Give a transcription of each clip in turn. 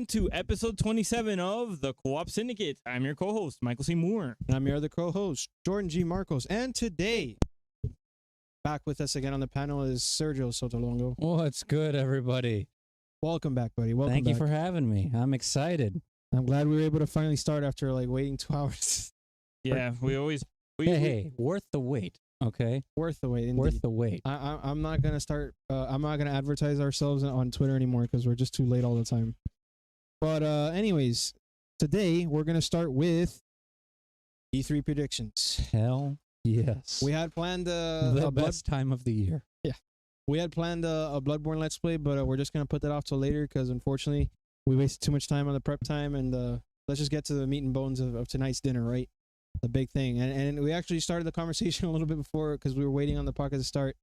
to episode 27 of the Co-Op Syndicate. I'm your co-host, Michael C. Moore. And I'm your other co-host, Jordan G. Marcos. And today, back with us again on the panel is Sergio Sotolongo. What's good, everybody? Welcome back, buddy. Welcome Thank you back. for having me. I'm excited. I'm glad we were able to finally start after like waiting 2 hours. Yeah, Hey, worth the wait. Okay, Worth the wait. Indeed. worth the wait. I'm not gonna start. I'm not gonna advertise ourselves on Twitter anymore because we're just too late all the time. But anyways, today we're gonna start with E3 predictions. Hell yes. We had planned the best time of the year. We had planned a Bloodborne Let's Play, but we're just gonna put that off till later because unfortunately we wasted too much time on the prep time. And let's just get to the meat and bones of tonight's dinner, right? The big thing. And we actually started the conversation a little bit before because we were waiting on the podcast to start.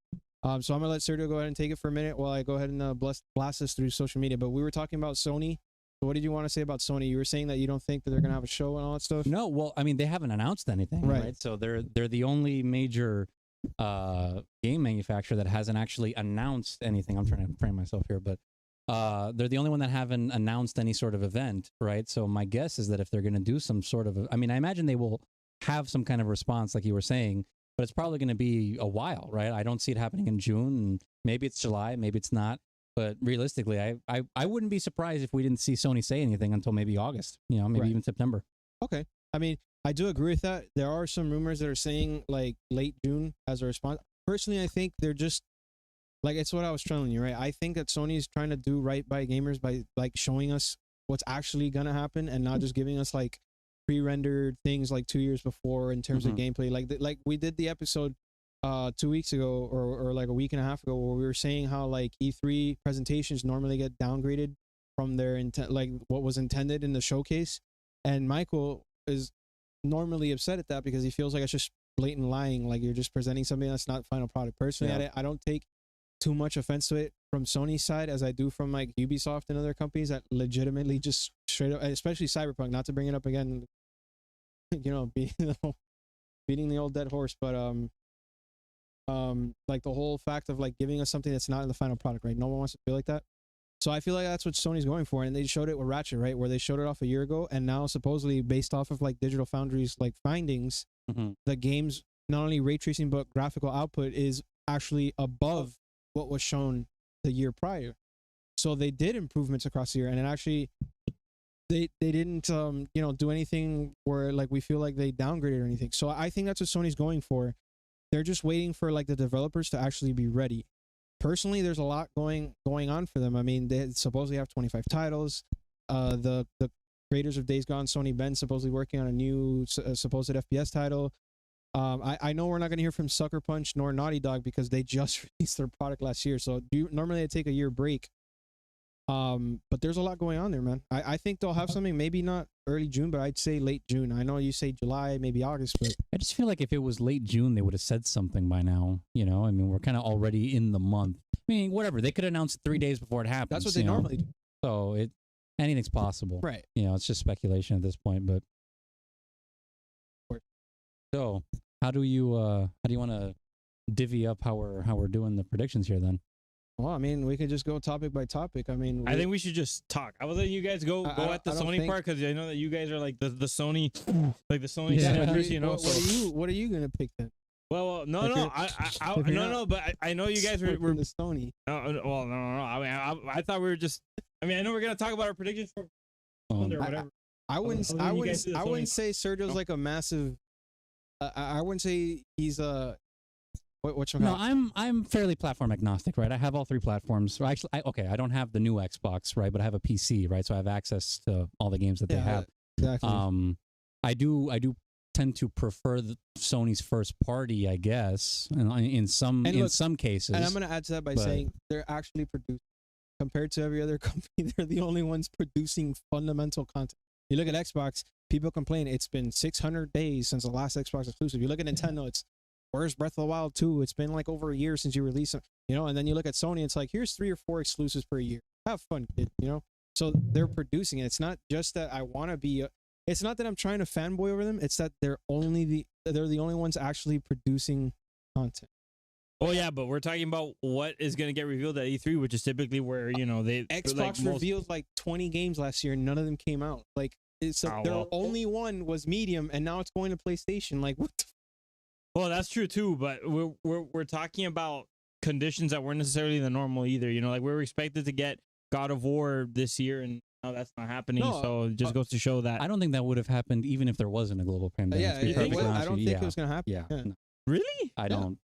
So I'm gonna let Sergio go ahead and take it for a minute while I go ahead and blast us through social media. But we were talking about Sony. So what did you want to say about Sony? You were saying that you don't think that they're gonna have a show and all that stuff. No, well, I mean, they haven't announced anything, right? So they're the only major game manufacturer that hasn't actually announced anything. I'm trying to frame myself here, but they're the only one that haven't announced any sort of event, right? So my guess is that if they're going to do some sort of, I imagine they will have some kind of response, like you were saying, but it's probably going to be a while, right? I don't see it happening in June, and maybe it's July, maybe it's not. But realistically, I wouldn't be surprised if we didn't see Sony say anything until maybe August, maybe even September. Okay. I mean, I do agree with that. There are some rumors that are saying like late June as a response. Personally, I think they're just like, it's what I was telling you, right? I think that Sony is trying to do right by gamers by like showing us what's actually going to happen and not just giving us like pre-rendered things like 2 years before in terms of gameplay. Like we did the episode 2 weeks ago or like a week and a half ago where we were saying how like E3 presentations normally get downgraded from their intent, like what was intended in the showcase. And Michael is normally upset at that because he feels like it's just blatant lying, like you're just presenting something that's not final product. Personally, I don't take too much offense to it from Sony's side as I do from like Ubisoft and other companies that legitimately just straight up, especially Cyberpunk, not to bring it up again, beating the old dead horse, but like the whole fact of like giving us something that's not in the final product, right? No one wants to feel like that. So I feel like that's what Sony's going for, and they showed it with Ratchet, right? Where they showed it off a year ago, and now supposedly based off of like Digital Foundry's like findings, the game's not only ray tracing but graphical output is actually above what was shown the year prior. So they did improvements across the year, and it actually they didn't do anything where like we feel like they downgraded or anything. So I think that's what Sony's going for. They're just waiting for like the developers to actually be ready. Personally, there's a lot going on for them. I mean, they supposedly have 25 titles. The creators of Days Gone, Sony Bend, supposedly working on a new supposed FPS title. I know we're not going to hear from Sucker Punch nor Naughty Dog because they just released their product last year. So normally they take a year break. But there's a lot going on there, man. I think they'll have something, maybe not early June, but I'd say late June. I know you say July, maybe August, but I just feel like if it was late June, they would have said something by now. We're kind of already in the month. Whatever. They could announce 3 days before it happens. That's what they normally do. So anything's possible. Right. It's just speculation at this point, but. So how do you want to divvy up how we're doing the predictions here then? Well, we could just go topic by topic. I think we should just talk. I was letting you guys go at the Sony part because I know that you guys are like the Sony, like the Sony sellers, What are you gonna pick then? Well, no, but I know you guys were the Sony. No. I thought we were just. I know we're gonna talk about our predictions for or whatever. I wouldn't say Sergio's like a massive. I wouldn't say he's a. No, I'm fairly platform agnostic, right? I have all three platforms. So actually, I don't have the new Xbox, right? But I have a PC, right? So I have access to all the games that they have. Exactly. I do tend to prefer Sony's first party, I guess, in some cases. And I'm going to add to that by saying they're actually producing. Compared to every other company, they're the only ones producing fundamental content. You look at Xbox, people complain it's been 600 days since the last Xbox exclusive. You look at Nintendo, it's where's Breath of the Wild 2? It's been like over a year since you released it, and then you look at Sony, it's like, here's 3 or 4 exclusives per year. Have fun, kid, So they're producing it. It's not just that I want to be, it's not that I'm trying to fanboy over them. It's that they're the only ones actually producing content. Oh yeah, but we're talking about what is going to get revealed at E3, which is typically where they Xbox revealed like 20 games last year, and none of them came out. Like their only one was Medium, and now it's going to PlayStation. Like what? Well, that's true too, but we're talking about conditions that weren't necessarily the normal either. Like we were expected to get God of War this year, and now that's not happening. No, so it just goes to show that I don't think that would have happened even if there wasn't a global pandemic. I don't think it was going to happen. Yeah. No. Really? I don't.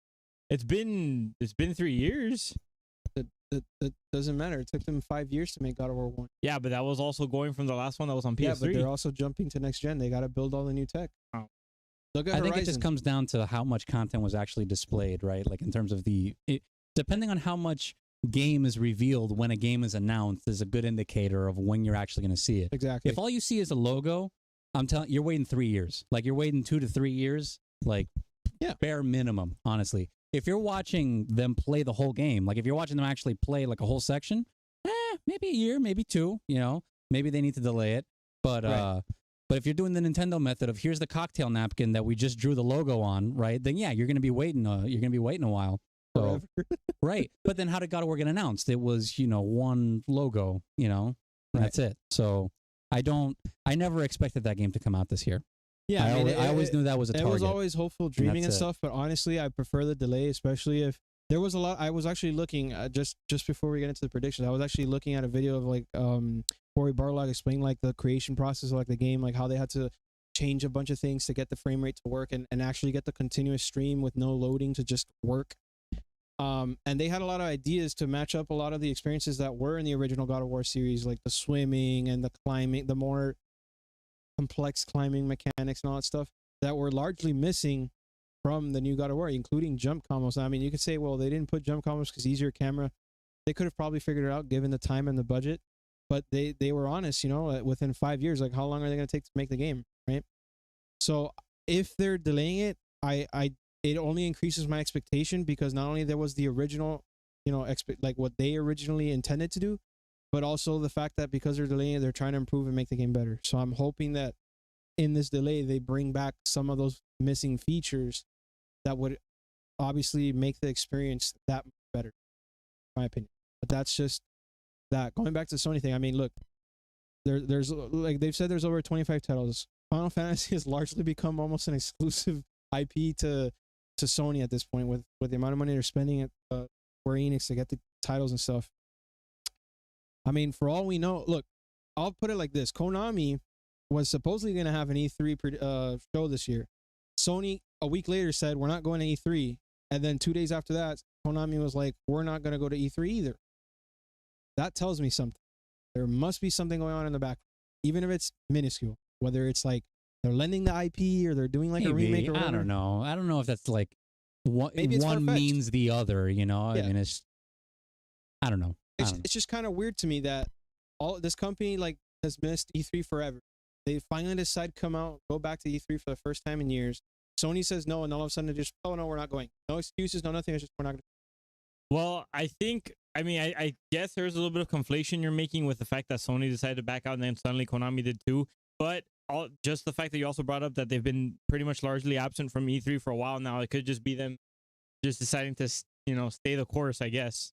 It's been 3 years. That doesn't matter. It took them 5 years to make God of War 1. Yeah, but that was also going from the last one that was on PS3. Yeah, but they're also jumping to next gen. They got to build all the new tech. Oh. Look at I Horizon. think it just comes down to how much content was actually displayed, right? Like in terms of depending on how much game is revealed when a game is announced is a good indicator of when you're actually going to see it. Exactly. If all you see is a logo, I'm telling you're waiting 3 years. Like you're waiting 2 to 3 years, like bare minimum, honestly. If you're watching them play the whole game, like if you're watching them actually play like a whole section, maybe a year, maybe 2, maybe they need to delay it. But but if you're doing the Nintendo method of here's the cocktail napkin that we just drew the logo on, right? Then yeah, you're going to be waiting a while. So, right. But then how did God of War get announced? It was, one logo, and that's it. So I never expected that game to come out this year. Yeah, I always knew that was a target. It was always hopeful dreaming and stuff, but honestly, I prefer the delay, especially if there was a lot. I was actually looking just before we get into the predictions. I was actually looking at a video of like Corey Barlog explaining like the creation process of like the game, like how they had to change a bunch of things to get the frame rate to work and actually get the continuous stream with no loading to just work. And they had a lot of ideas to match up a lot of the experiences that were in the original God of War series, like the swimming and the climbing, the more complex climbing mechanics and all that stuff that were largely missing from the new God of War, including jump combos. I mean, you could say, well, they didn't put jump combos because easier camera. They could have probably figured it out given the time and the budget, but they were honest, within 5 years, like how long are they going to take to make the game, right? So if they're delaying it, it only increases my expectation because not only there was the original, like what they originally intended to do, but also the fact that because they're delaying it, they're trying to improve and make the game better. So I'm hoping that in this delay, they bring back some of those missing features that would obviously make the experience that much better, in my opinion. But that's just that. Going back to the Sony thing, I mean, look, there's like they've said there's over 25 titles. Final Fantasy has largely become almost an exclusive IP to Sony at this point with the amount of money they're spending at Square Enix to get the titles and stuff. I mean, for all we know, look, I'll put it like this. Konami was supposedly going to have an E3 show this year. Sony, a week later, said, we're not going to E3. And then 2 days after that, Konami was like, we're not going to go to E3 either. That tells me something. There must be something going on in the back, even if it's minuscule. Whether it's like they're lending the IP or they're doing like a remake or whatever. I don't know. I don't know if that's like one means the other, Yeah. I mean, I don't know. It's just kind of weird to me that all this company like has missed E3 forever. They finally decide to come out, go back to E3 for the first time in years. Sony says no, and all of a sudden they just, oh no, we're not going. No excuses, no nothing. It's just we're not going. Well, I guess there's a little bit of conflation you're making with the fact that Sony decided to back out and then suddenly Konami did too. But just the fact that you also brought up that they've been pretty much largely absent from E3 for a while now, it could just be them just deciding to, stay the course, I guess.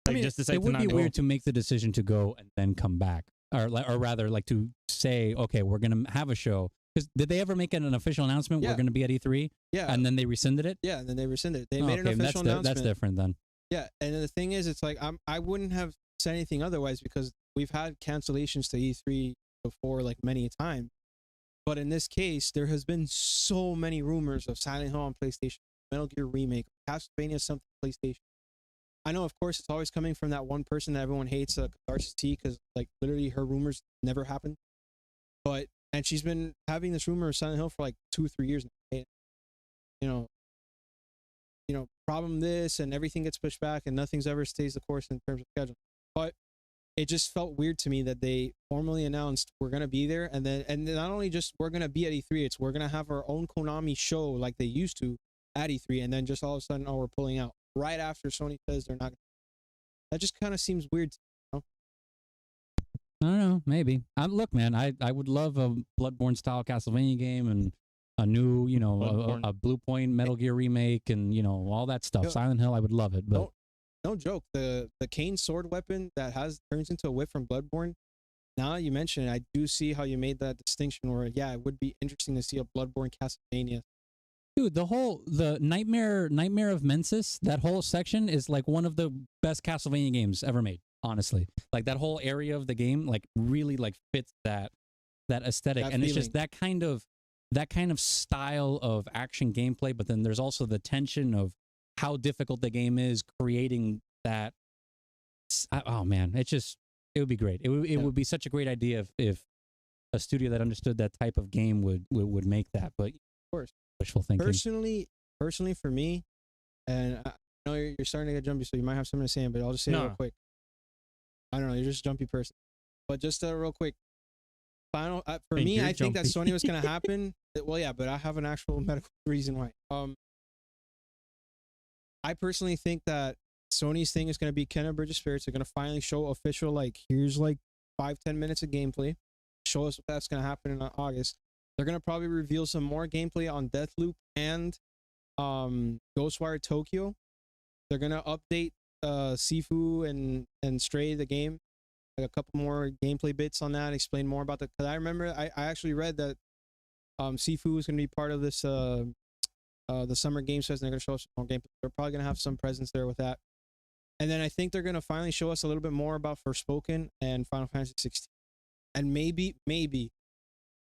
Like, it would be weird to make the decision to go and then come back, or rather, like to say, okay, we're gonna have a show. Because did they ever make an official announcement? We're gonna be at E3. Yeah, and then they rescinded it. Yeah, and then they rescinded it. They made an official announcement. That's different then. Yeah, and the thing is, it's like I wouldn't have said anything otherwise because we've had cancellations to E3 before, like many times. But in this case, there has been so many rumors of Silent Hill on PlayStation, Metal Gear Remake, Castlevania something PlayStation. I know, of course, it's always coming from that one person that everyone hates, Catharsis T, because like literally her rumors never happened. And she's been having this rumor of Silent Hill for like 2 or 3 years now. Problem this and everything gets pushed back and nothing's ever stays the course in terms of schedule. But it just felt weird to me that they formally announced we're gonna be there, and not only just we're gonna be at E3, it's we're gonna have our own Konami show like they used to at E3, and then just all of a sudden, we're pulling out right after Sony says they're not. That just kind of seems weird to me, I don't know, maybe. Look, man, I would love a Bloodborne style Castlevania game, and a new, Bloodborne. a Blue Point Metal Gear remake, and all that stuff. Yo, Silent Hill, I would love it, but no joke. The cane sword weapon that turns into a whip from Bloodborne. Now you mention it, I do see how you made that distinction. Where it would be interesting to see a Bloodborne Castlevania. dude, the Nightmare of Mensis, that whole section is like one of the best Castlevania games ever made. Honestly, like that whole area of the game, like really like fits that aesthetic, and it's just that kind of style of action gameplay. But then there's also the tension of how difficult the game is, creating that. Oh man, it would be great. It would be such a great idea if a studio that understood that type of game would make that. But of course, wishful thinking. Personally, for me, and I know you're starting to get jumpy, so you might have something to say, but I'll just say it real quick. I don't know, you're just a jumpy person, but just real quick. For me, I think that Sony was going to happen. Well, yeah, but I have an actual medical reason why. I personally think that Sony's thing is going to be Kena Bridge of Spirits. They're going to finally show official, like, here's like 5-10 minutes of gameplay. Show us what that's going to happen in August. They're going to probably reveal some more gameplay on Deathloop and Ghostwire Tokyo. They're going to update Sifu and Stray, the game. Like a couple more gameplay bits on that, explain more about because I remember I actually read that Sifu is going to be part of this the Summer Games Fest, and they're going to show us more gameplay. They're probably going to have some presence there with that. And then I think they're going to finally show us a little bit more about Forspoken and Final Fantasy 16. And maybe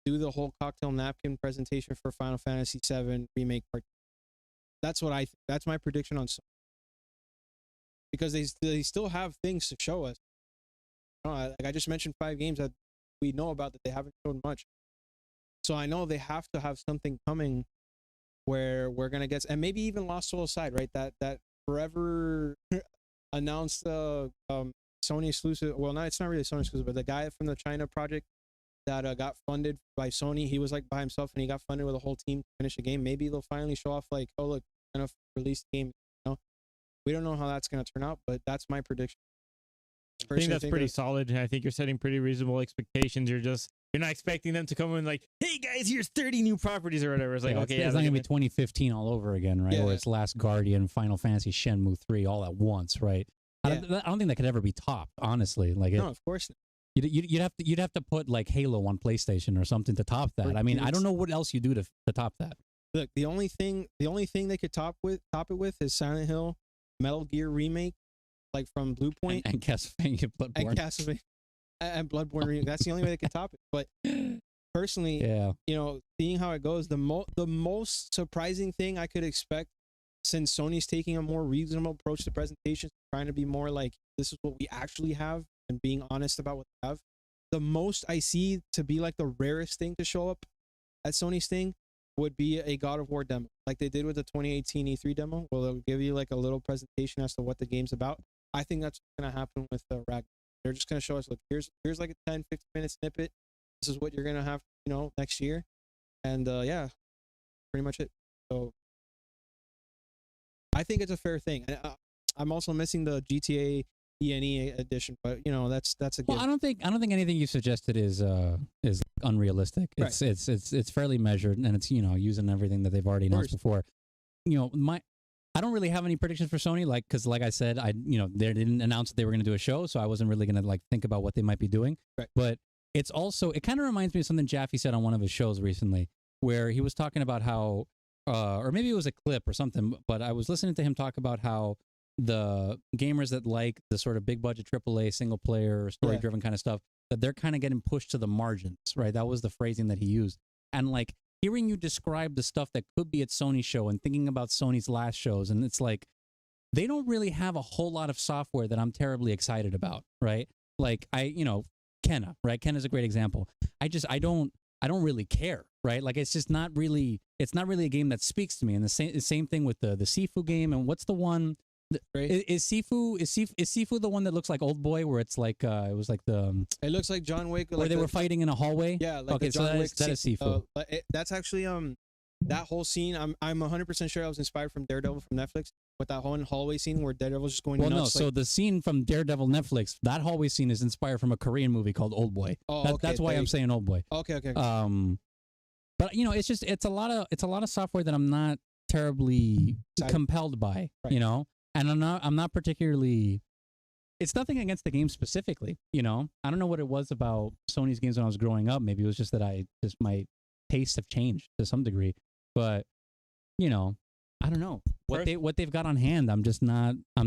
do the whole cocktail napkin presentation for Final Fantasy 7 Remake Part 2. That's what that's my prediction on Sony. Because they still have things to show us. Like I just mentioned 5 games that we know about that they haven't shown much. So I know they have to have something coming where we're gonna get, and maybe even Lost Soul aside, right? That forever announced Sony exclusive. Well, it's not really Sony exclusive, but the guy from the China project that got funded by Sony, he was like by himself, and he got funded with a whole team to finish a game. Maybe they'll finally show off like, oh look, we're gonna release the game. We don't know how that's gonna turn out, but that's my prediction. I think that's pretty solid. I think you're setting pretty reasonable expectations. You're not expecting them to come in like, hey guys, here's 30 new properties or whatever. It's like, okay, it's not gonna be 2015 all over again, right? Or it's Last Guardian, Final Fantasy, Shenmue 3 all at once, right? I don't think that could ever be topped, honestly. Like, no, of course not. You'd have to put like Halo on PlayStation or something to top that. I mean, I don't know what else you do to top that. Look, the only thing they could top it with is Silent Hill, Metal Gear remake, like from Blue Point, and Castlevania Bloodborne, and Bloodborne remake. That's the only way they could top it. But personally, seeing how it goes, the most surprising thing I could expect, since Sony's taking a more reasonable approach to presentations, trying to be more like, this is what we actually have, and being honest about what they have. The most I see to be like the rarest thing to show up at Sony's thing would be a God of War demo, like they did with the 2018 E3 demo, where they'll give you like a little presentation as to what the game's about. I think that's going to happen with Ragnarok. They're just going to show us, look, here's like a 10, 15 minute snippet. This is what you're going to have, next year. And pretty much it. So I think it's a fair thing. I'm also missing the GTA ENE edition, but that's a well, I don't think anything you suggested is unrealistic. Right. It's fairly measured, and it's using everything that they've already announced before. I don't really have any predictions for Sony, because like I said, they didn't announce that they were going to do a show, so I wasn't really going to think about what they might be doing. Right. But it kind of reminds me of something Jaffe said on one of his shows recently, where he was talking about how, or maybe it was a clip or something, but I was listening to him talk about how the gamers that like the sort of big budget AAA single player story driven kind of stuff, that they're kind of getting pushed to the margins, right? That was the phrasing that he used. And like, hearing you describe the stuff that could be at Sony's show and thinking about Sony's last shows, and it's like, they don't really have a whole lot of software that I'm terribly excited about, right? Like Kena, right? Kena's a great example. I don't really care, right? Like, it's just not really a game that speaks to me. And the same thing with the Sifu game. And what's the one? Is Sifu the one that looks like Old Boy, where it's like it was like the it looks like John Wick, where they were fighting in a hallway? Yeah, like okay, John Wick. That is Sifu. That's actually that whole scene. I'm 100% sure I was inspired from Daredevil from Netflix, with that whole hallway scene where Daredevil's just going nuts. Well, no, so the scene from Daredevil Netflix, that hallway scene is inspired from a Korean movie called Old Boy. Oh, that's why I'm saying Old Boy. Okay. But you know, it's a lot of software that I'm not terribly compelled by, you know, and I'm not particularly. It's nothing against the game specifically, you know. I don't know what it was about Sony's games when I was growing up. Maybe it was just that my tastes have changed to some degree, but you know, I don't know what they've got on hand. I'm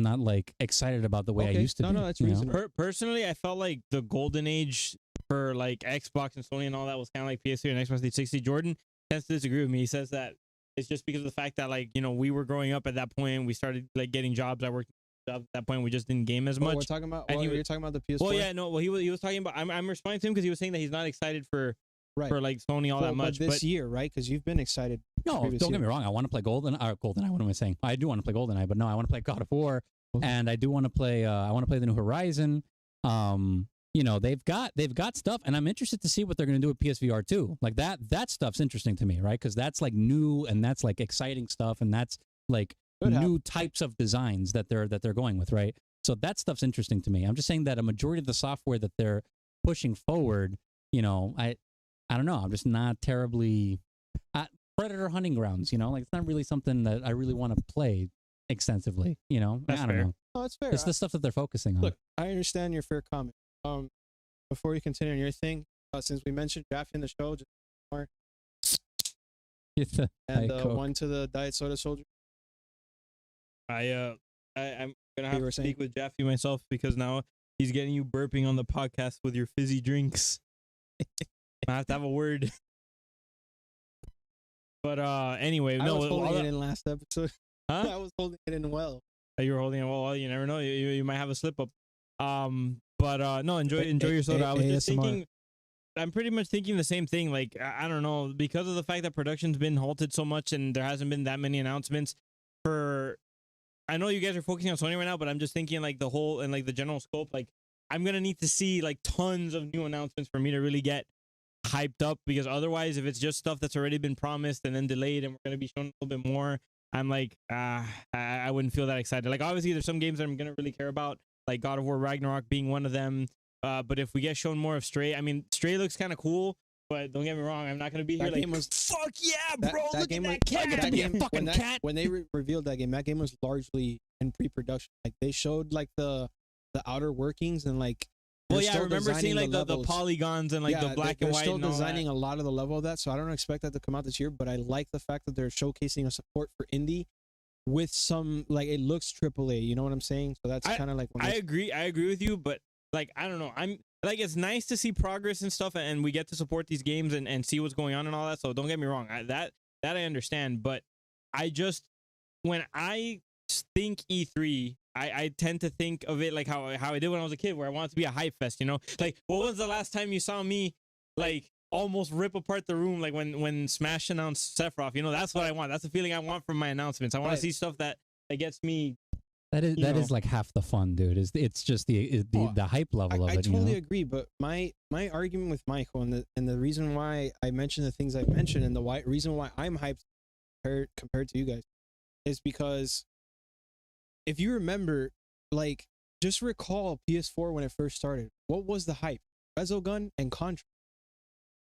not like excited about the way I used to be. No, that's reasonable. Personally, I felt like the golden age for like Xbox and Sony and all that was kind of like PS3 and Xbox 360. Jordan tends to disagree with me. He says that it's just because of the fact that like, you know, we were growing up at that point. We started like getting jobs. I worked jobs at that point. We just didn't game as much. We're talking about. You're talking about the PS4. Well, yeah, no. Well, he was talking about. I'm responding to him because he was saying that he's not excited for like Sony all that much. But this year, right? Because you've been excited. No, don't get me wrong. I want to play GoldenEye. What am I saying? I do want to play GoldenEye, but no, I want to play God of War, and I do want to play. I want to play the new Horizon. You know, they've got stuff, and I'm interested to see what they're going to do with PSVR 2. Like that stuff's interesting to me, right? Because that's like new and that's like exciting stuff, and that's like new types of designs that they're going with, right? So that stuff's interesting to me. I'm just saying that a majority of the software that they're pushing forward, you know, I don't know. I'm just not terribly Predator Hunting Grounds, you know, like it's not really something that I really want to play extensively, you know. That's I don't fair. know. Oh, that's fair. It's the stuff that they're focusing on. Look, I understand your fair comment. Before you continue on your thing, since we mentioned Jaffe in the show, just more, and one to the Diet Soda Soldier. I'm gonna have to speak with Jaffe myself because now he's getting you burping on the podcast with your fizzy drinks. I have to have a word. But anyway, I was holding it in last episode. Huh? I was holding it in well. You were holding it well. You never know. You might have a slip up. But no, enjoy your soda. I was just thinking. I'm pretty much thinking the same thing. Like I don't know, because of the fact that production's been halted so much and there hasn't been that many announcements. I know you guys are focusing on Sony right now, but I'm just thinking like the whole and like the general scope. Like I'm gonna need to see like tons of new announcements for me to really get hyped up, because otherwise, if it's just stuff that's already been promised and then delayed and we're gonna be shown a little bit more, I'm like, I wouldn't feel that excited. Like obviously, there's some games that I'm gonna really care about, like God of War Ragnarok being one of them. But if we get shown more of Stray, I mean, Stray looks kind of cool. But don't get me wrong, I'm not gonna be here like, fuck yeah, bro! Look at that cat. That game, fucking cat. When they revealed that game was largely in pre-production. Like they showed like the outer workings and like. Well, yeah, I remember seeing like the polygons and like the black and white. They're still designing a lot of the level of that, so I don't expect that to come out this year. But I like the fact that they're showcasing a support for indie with some like it looks AAA. You know what I'm saying? So that's kind of like. I agree with you, but like I don't know. I'm like it's nice to see progress and stuff, and we get to support these games and see what's going on and all that. So don't get me wrong, that I understand, but I just when I think E3. I tend to think of it like how I did when I was a kid, where I wanted to be a hype fest, you know? Like, what was the last time you saw me, like, almost rip apart the room, like when Smash announced Sephiroth? You know, that's what I want. That's the feeling I want from my announcements. I want to see stuff that gets me. That is like half the fun, dude. It's just the hype level of it. I totally agree, but my argument with Michael and the reason why I mentioned the things I mentioned and the reason why I'm hyped compared to you guys is because. If you remember, like, just recall PS4 when it first started. What was the hype? Resogun and Contra.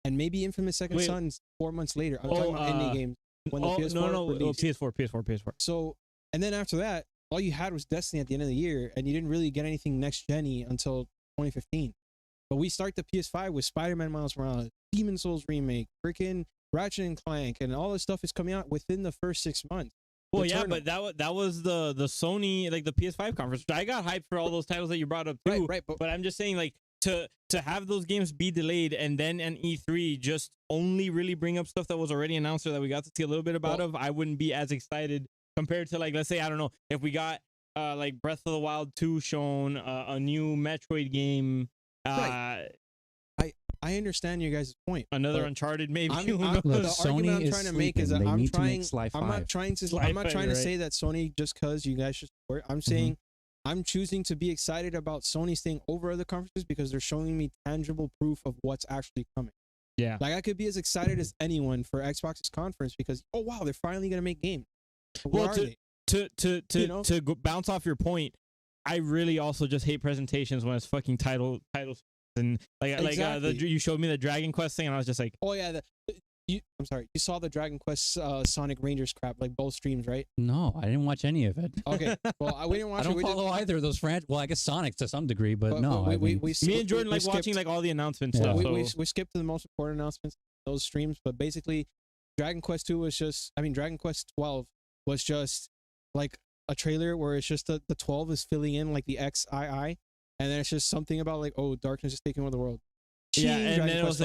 And maybe Infamous Second Sons 4 months later. I'm talking about indie games. When the PS4 released. PS4. So, and then after that, all you had was Destiny at the end of the year, and you didn't really get anything next-gen-y until 2015. But we start the PS5 with Spider-Man Miles Morales, Demon Souls remake, freaking Ratchet and Clank, and all this stuff is coming out within the first 6 months. Well, yeah, but that was the Sony, like the PS5 conference. I got hyped for all those titles that you brought up too. Right. But I'm just saying, like, to have those games be delayed and then an E3 just only really bring up stuff that was already announced or that we got to see a little bit about I wouldn't be as excited compared to, like, let's say, I don't know, if we got like Breath of the Wild 2 shown, a new Metroid game. I understand you guys' point. Another Uncharted, maybe. The argument I'm trying to make is that I'm not trying to say that Sony just because you guys should support. I'm saying I'm choosing to be excited about Sony staying over other conferences because they're showing me tangible proof of what's actually coming. Yeah, like I could be as excited as anyone for Xbox's conference because wow, they're finally gonna make games. Well, to bounce off your point, I really also just hate presentations when it's fucking titles. And you showed me the Dragon Quest thing, and I was just like, oh yeah, I'm sorry, you saw the Dragon Quest Sonic Rangers crap, like both streams, right? No, I didn't watch any of it. Okay, well, we didn't watch I don't it. follow either of those franchises. Well, I guess Sonic to some degree, but no. Me and Jordan like watching like all the announcements stuff. We skipped to the most important announcements, those streams, but basically, Dragon Quest 2 was just, Dragon Quest 12 was just like a trailer where it's just the 12 is filling in like the XII, and then it's just something about like, oh, darkness is taking over the world. Yeah, and then it was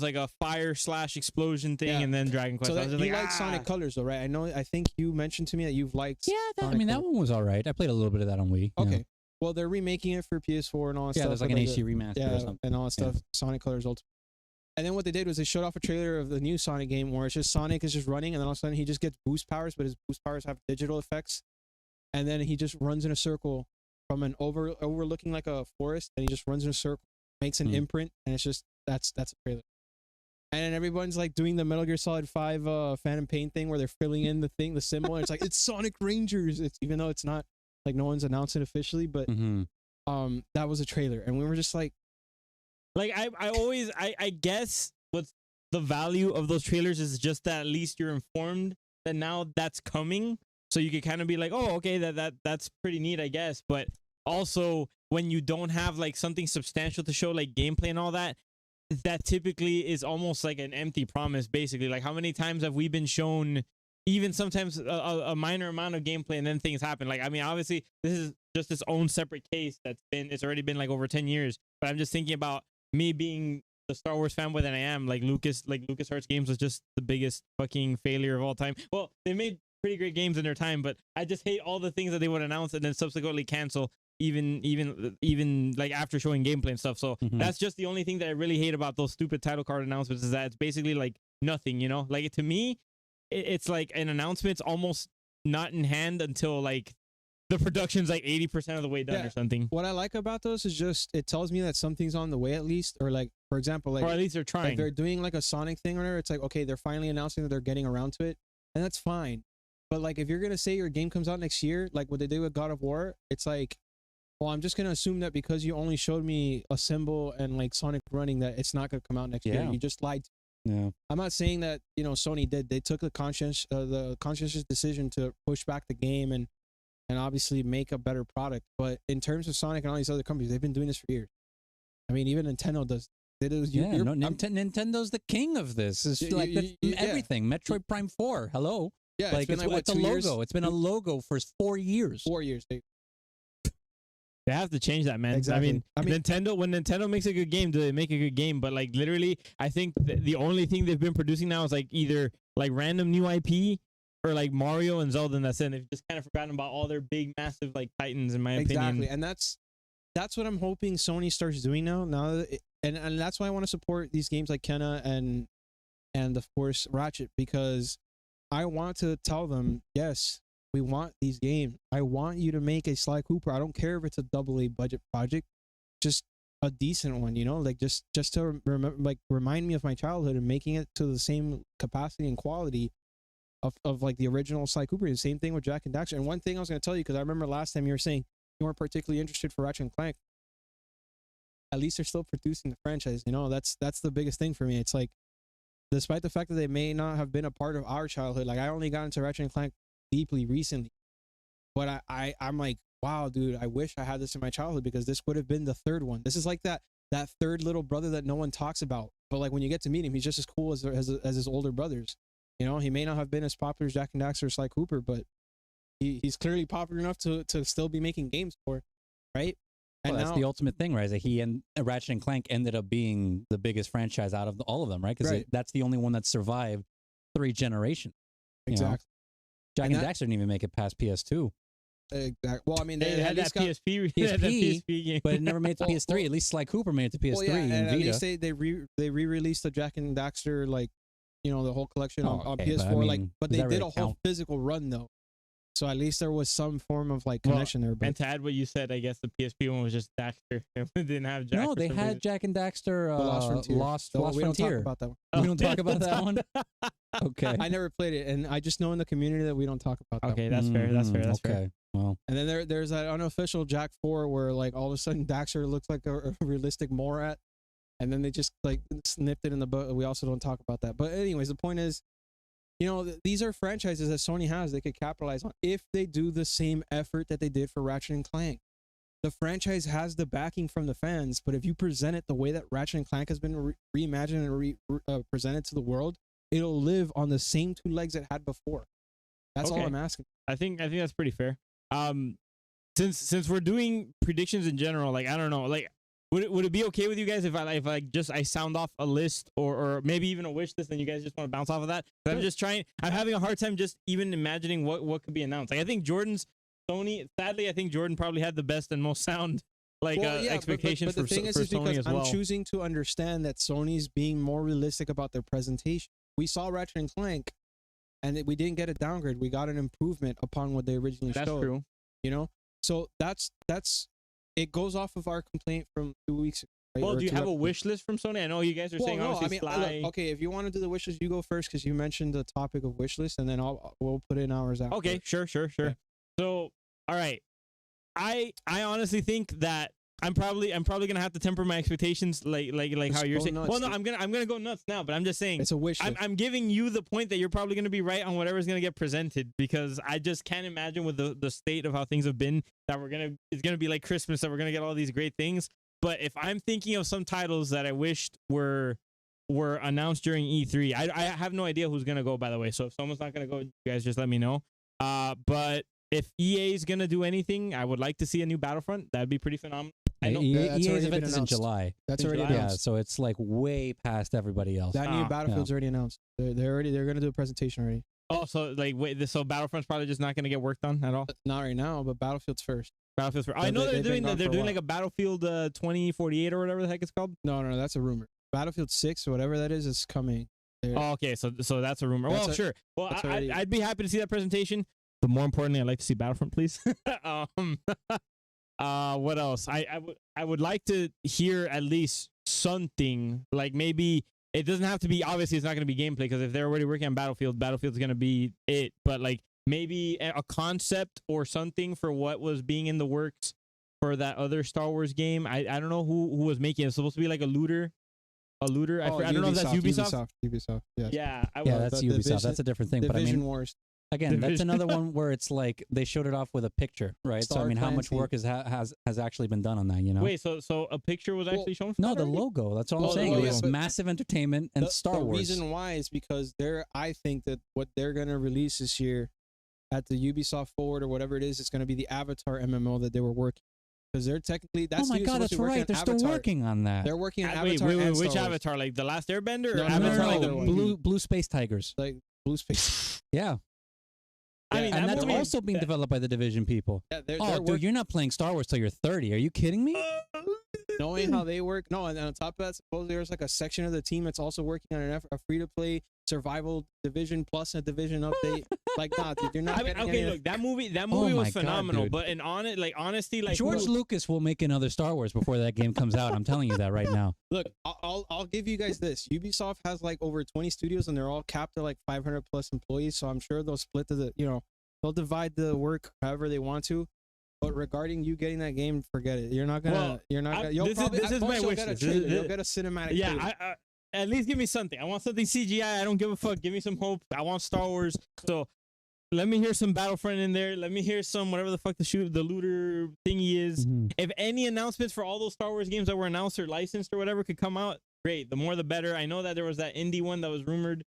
like a fire / explosion thing, and then Dragon Quest. So I was you like, like Sonic Colors though, right? I think you mentioned to me that you've liked. Yeah, that one was all right. I played a little bit of that on Wii. Okay, well they're remaking it for PS4 and all that stuff. Yeah, there's like an HD remaster or something. And all that stuff. Sonic Colors Ultimate. And then what they did was they showed off a trailer of the new Sonic game where it's just Sonic is just running, and then all of a sudden he just gets boost powers, but his boost powers have digital effects, and then he just runs in a circle from an overlooking like a forest, and he just runs in a circle, makes an imprint, and it's just that's a trailer. And then everyone's like doing the Metal Gear Solid 5 Phantom Pain thing where they're filling in the symbol, and it's like it's Sonic Rangers. It's even though it's not like no one's announced it officially, but that was a trailer, and we were just like I guess what's the value of those trailers is just that at least you're informed that now that's coming, so you could kind of be like, oh, okay, that's pretty neat, I guess. But also when you don't have like something substantial to show, like gameplay and all that, that typically is almost like an empty promise, basically. Like how many times have we been shown even sometimes a minor amount of gameplay and then things happen? Like, I mean, obviously this is just its own separate case it's already been like over 10 years, but I'm just thinking about me being the Star Wars fanboy that I am. Like LucasArts games was just the biggest fucking failure of all time. Well, they made pretty great games in their time, but I just hate all the things that they would announce and then subsequently cancel, even like after showing gameplay and stuff. So that's just the only thing that I really hate about those stupid title card announcements, is that it's basically like nothing, you know? Like to me, it's like an announcement's almost not in hand until like the production's like 80% of the way done or something. What I like about those is just it tells me that something's on the way at least, or like for example, like, or at least they're trying. Like they're doing like a Sonic thing or whatever. It's like, okay, they're finally announcing that they're getting around to it, and that's fine. But like if you're gonna say your game comes out next year, like what they did with God of War, it's like, well, I'm just gonna assume that because you only showed me a symbol and like Sonic running, that it's not gonna come out next year. You just lied. Yeah. I'm not saying that, you know, Sony did. They took the conscientious decision to push back the game and obviously make a better product. But in terms of Sonic and all these other companies, they've been doing this for years. I mean, even Nintendo does. Nintendo's the king of this. It's like everything. Metroid Prime 4. Hello. Yeah, like it's a logo. Years? It's been a logo for 4 years. 4 years. They have to change that, man. Exactly. I mean, Nintendo, when Nintendo makes a good game, do they make a good game? But like literally, I think the only thing they've been producing now is like either like random new IP or like Mario and Zelda, and that's it. And they've just kind of forgotten about all their big, massive like titans, in my opinion. Exactly, and that's what I'm hoping Sony starts doing now. And that's why I want to support these games like Kenna and of course Ratchet, because I want to tell them, yes, we want these games. I want you to make a Sly Cooper. I don't care if it's a AA budget project, just a decent one, you know, like just to remember, like remind me of my childhood and making it to the same capacity and quality of like the original Sly Cooper. The same thing with Jack and Daxter. And one thing I was going to tell you, because I remember last time you were saying you weren't particularly interested for Ratchet and Clank. At least they're still producing the franchise. You know, that's the biggest thing for me. It's like, despite the fact that they may not have been a part of our childhood, like I only got into Ratchet and Clank deeply recently, but I'm like, wow, dude, I wish I had this in my childhood, because this would have been the third one. This is like that third little brother that no one talks about, but like when you get to meet him, he's just as cool as his older brothers. You know, he may not have been as popular as Jack and Daxter or Sly Cooper, but he's clearly popular enough to still be making games for, right? And that's the ultimate thing, right? Is that he and Ratchet and Clank ended up being the biggest franchise out of all of them, right? Because that's the only one that survived 3 generations. Exactly. Jack and Daxter didn't even make it past PS2. Exactly. Well, I mean, they had that PSP game, but it never made it to PS3. At least Sly Cooper made it to PS3 and at Vita. least they re-released the Jack and Daxter, like, you know, the whole collection on PS4. But they did a whole physical run though, so at least there was some form of like connection there. But and to add what you said, I guess the PSP one was just Daxter. It didn't have Jack. No, they had Jack and Daxter. Lost Frontier. We don't talk about that one. We don't talk about that one. Okay. I never played it, and I just know in the community that we don't talk about that. Okay, that's fair. That's fair. That's fair. Well, and then there's that unofficial Jack 4 where like all of a sudden Daxter looks like a realistic Moor and then they just like snipped it in the book. We also don't talk about that. But anyways, the point is, you know, these are franchises that Sony has they could capitalize on if they do the same effort that they did for Ratchet and Clank. The franchise has the backing from the fans, but if you present it the way that Ratchet and Clank has been reimagined and presented to the world, it'll live on the same two legs it had before. That's all I'm asking. I think that's pretty fair. Since we're doing predictions in general, like I don't know, like would it be okay with you guys if I sound off a list or maybe even a wish list and you guys just want to bounce off of that? Sure. I'm having a hard time just even imagining what could be announced. Like I think Sony, sadly, I think Jordan probably had the best and most sound expectations but the thing is Sony as well. I'm choosing to understand that Sony's being more realistic about their presentation. We saw Ratchet and Clank, and we didn't get a downgrade. We got an improvement upon what they originally showed. That's true. You know, so that's it goes off of our complaint from 2 weeks ago. Right? Well, do you have a wish list from Sony? I know you guys are saying obviously Sly. Look, okay, if you want to do the wish list, you go first because you mentioned the topic of wish list, and then we'll put in ours after. Okay, sure. Okay. So, all right. I honestly think that I'm probably gonna have to temper my expectations like how you're saying. Well, no, I'm gonna go nuts now, but I'm just saying it's a wish list. I'm giving you the point that you're probably gonna be right on whatever's gonna get presented because I just can't imagine with the state of how things have been that it's gonna be like Christmas that we're gonna get all these great things. But if I'm thinking of some titles that I wished were announced during E3, I have no idea who's gonna go. By the way, so if someone's not gonna go, you guys just let me know. But if EA is gonna do anything, I would like to see a new Battlefront. That'd be pretty phenomenal. I know EA's event is in July. That's already announced. Yeah, so it's like way past everybody else. That new Battlefield's already announced. They're going to do a presentation already. Oh, so like wait, so Battlefront's probably just not going to get work done at all? Not right now, but Battlefield's first. Battlefield first. I know they're doing like a Battlefield 2048 or whatever the heck it's called. No, that's a rumor. Battlefield 6 or whatever that is coming. Oh, okay, so that's a rumor. Sure. Well, I'd be happy to see that presentation, but more importantly, I'd like to see Battlefront, please. What else? I would like to hear at least something, like maybe it doesn't have to be, obviously it's not going to be gameplay because if they're already working on Battlefield's going to be it, but like maybe a concept or something for what was being in the works for that other Star Wars game. I don't know who was making it. It's supposed to be like a looter. I don't know if that's Ubisoft. Ubisoft. Yes. Yeah. That's Ubisoft. That's a different thing. Division but I mean, Wars. Again, that's another one where it's like they showed it off with a picture, right? So I mean, how much work has actually been done on that? You know? Wait, so a picture was actually shown? No, the logo. That's all I'm saying. It was massive entertainment and Star Wars. The reason why is because I think that what they're gonna release this year at the Ubisoft Forward or whatever it is, it's gonna be the Avatar MMO that they were working. Because they're technically oh my god, that's right. They're still working on that. They're working on Avatar. Wait, which Avatar? Like the Last Airbender, or Avatar like the blue space tigers? Like blue space. Yeah. I mean, and that's also being developed by the Division people. Yeah, dude, you're not playing Star Wars till you're 30. Are you kidding me? Knowing how they work. No, and on top of that, supposedly there's like a section of the team that's also working on a free-to-play survival Division plus a Division update. Like, nah, dude, you're not. Okay, look, that movie was phenomenal. But honesty, like George Lucas will make another Star Wars before that game comes out. I'm telling you that right now. Look, I'll give you guys this. Ubisoft has like over 20 studios, and they're all capped at like 500 plus employees. So I'm sure they'll split they'll divide the work however they want to. But regarding you getting that game, forget it. You're not gonna. This is my wish list. You'll get a cinematic. Yeah, at least give me something. I want something CGI. I don't give a fuck. Give me some hope. I want Star Wars. So let me hear some Battlefront in there. Let me hear some whatever the fuck the looter thingy is. Mm-hmm. If any announcements for all those Star Wars games that were announced or licensed or whatever could come out, great. The more the better. I know that there was that indie one that was rumored.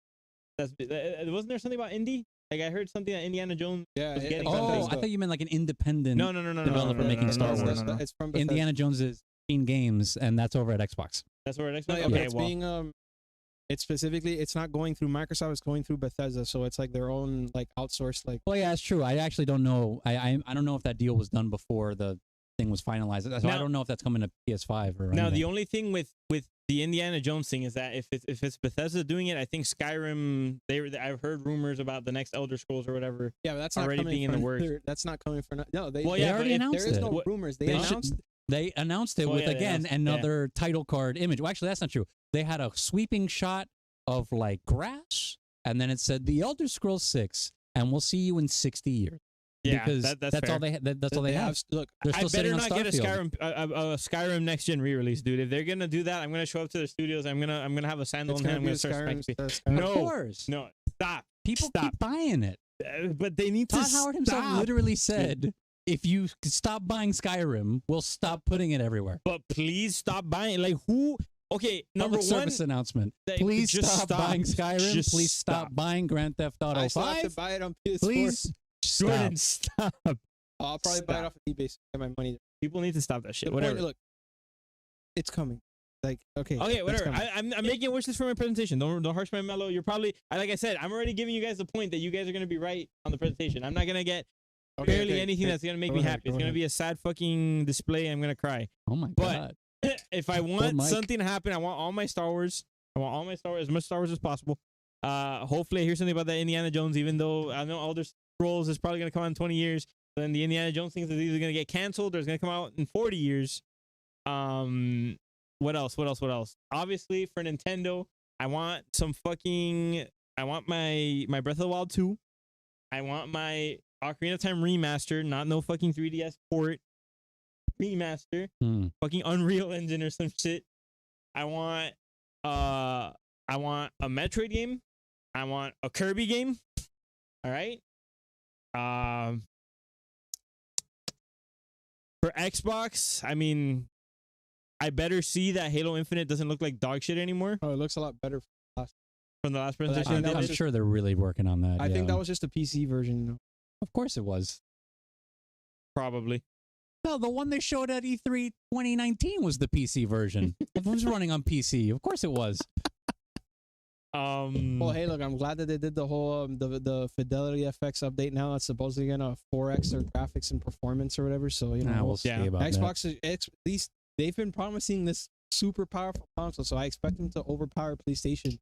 Wasn't there something about indie? Like I heard something that Indiana Jones was getting. Oh, I thought you meant like an independent developer making Star Wars. It's from Indiana Jones is Games, and that's over at Xbox. That's over at Xbox. No, okay, well, it's specifically, it's not going through Microsoft, it's going through Bethesda, so it's like their own like outsourced like. Well, yeah, it's true. I actually don't know. I don't know if that deal was done before the thing was finalized. So I don't know if that's coming to PS5 or. Now, the only thing with the Indiana Jones thing is that if it's Bethesda doing it, I think Skyrim. I've heard rumors about the next Elder Scrolls or whatever. Yeah, but that's already not being in the works. That's not coming for no. They already announced it. There is no rumors. They announced. They announced it with another title card image. Well, actually, that's not true. They had a sweeping shot of like grass, and then it said The Elder Scrolls 6, and we'll see you in 60 years. Yeah, because that's fair. all they that's all they have. Look, They're still I sitting better on not get a Starfield. Skyrim next gen re-release, dude. If they're gonna do that, I'm gonna show up to their studios. I'm gonna have a sandal it's in hand. I'm gonna be gonna the start Skyrim. smacking. Of No, course. no, stop. People Stop. keep buying it. But they need Todd to Howard himself stop. literally said, if you stop buying Skyrim, we'll stop putting it everywhere. But please stop buying. Like who? Okay, number Public one. service announcement. they- Please just stop buying Skyrim. Just Please stop buying Grand Theft Auto I still have 5. to buy it on PS4. Please stop. Jordan, stop. I'll probably buy it Stop. off of eBay to get my money. People need to stop that shit. The point- Whatever. look, it's coming. Like, okay. Okay, it's whatever. coming. I'm making a wish list for my presentation. Don't harsh my mellow. You're probably like I said. I'm already giving you guys the point that you guys are gonna be right on the presentation. I'm not gonna get Okay, barely okay, anything okay. that's gonna make Go me ahead, happy. It's go gonna ahead. be a sad fucking display. I'm gonna cry. Oh my But- God. If I want Mike. something to happen, I want all my Star Wars. I want all my Star Wars, as much Star Wars as possible. Hopefully I hear something about that Indiana Jones, even though I know Elder Scrolls is probably gonna come out in 20 years. Then the Indiana Jones thing is either gonna get canceled or it's gonna come out in 40 years. What else? Obviously for Nintendo, I want my Breath of the Wild 2. I want my Ocarina of Time remaster, not no fucking 3DS port. Remaster. Fucking Unreal Engine or some shit. I want a Metroid game. I want a Kirby game. All right. For Xbox, I mean, I better see that Halo Infinite doesn't look like dog shit anymore Oh, it looks a lot better. from the last Well, presentation. actually, they that I'm did. was sure they're really working on that. I think yeah. that was just a PC version. Of course it was. Probably. No, the one they showed at E3 2019 was the PC version. It was running on PC. Of course it was. Well, hey, look, I'm glad that they did the whole the Fidelity FX update. Now it's supposedly gonna 4x their graphics and performance or whatever. So you know, We'll see yeah. about that. Xbox is at least they've been promising this super powerful console. So I expect them to overpower PlayStation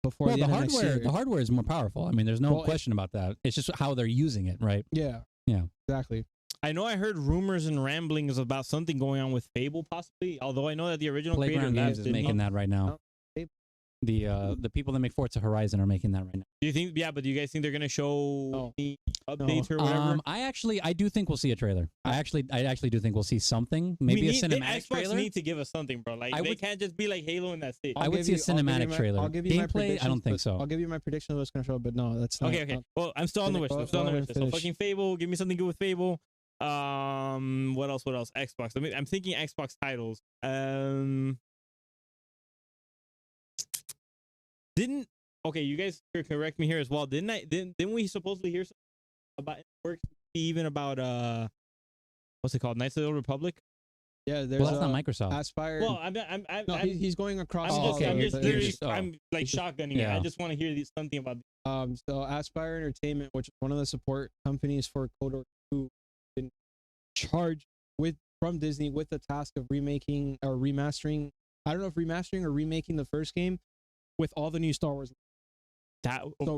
before Well, the the end of next hardware, year. the hardware is more powerful. I mean, there's no Well, question about that. It's just how they're using it, right? Yeah. Yeah. Exactly. I know I heard rumors and ramblings about something going on with Fable, possibly. Although I know that the original creator Playground of that Games is did making not- that right now. Oh, Fable. The people that make Forza Horizon are making that right now. Do you think? Yeah, but do you guys think they're gonna show No. the updates or whatever? I do think we'll see a trailer. I actually do think we'll see something. Maybe a cinematic Xbox trailer. need to give us something, bro. Like I they would- can't just be like Halo in that state. I would see a cinematic trailer. I'll give you my Gameplay, I predictions, don't think but so. I'll give you my prediction of what's gonna show, but no, that's not. Okay. Well, I'm still on the wish list. I'm still on the wish list. So finish. fucking Fable. Give me something good with Fable. What else? Xbox. I'm thinking Xbox titles. Didn't okay? You guys correct me here as well. Didn't we supposedly hear something about work? Even about what's it called? Knights of the Old Republic. Yeah, there's Well, that's not Microsoft. Aspire. Well, no, he's going across. I'm Oh, just, okay. I'm just You're literally, just- oh. I'm like shotgunning it. Yeah. I just want to hear something about. So Aspire Entertainment, which is one of the support companies for KOTOR 2, been charged from Disney with the task of remaking or remastering. I don't know if remastering or remaking the first game with all the new Star Wars. That. So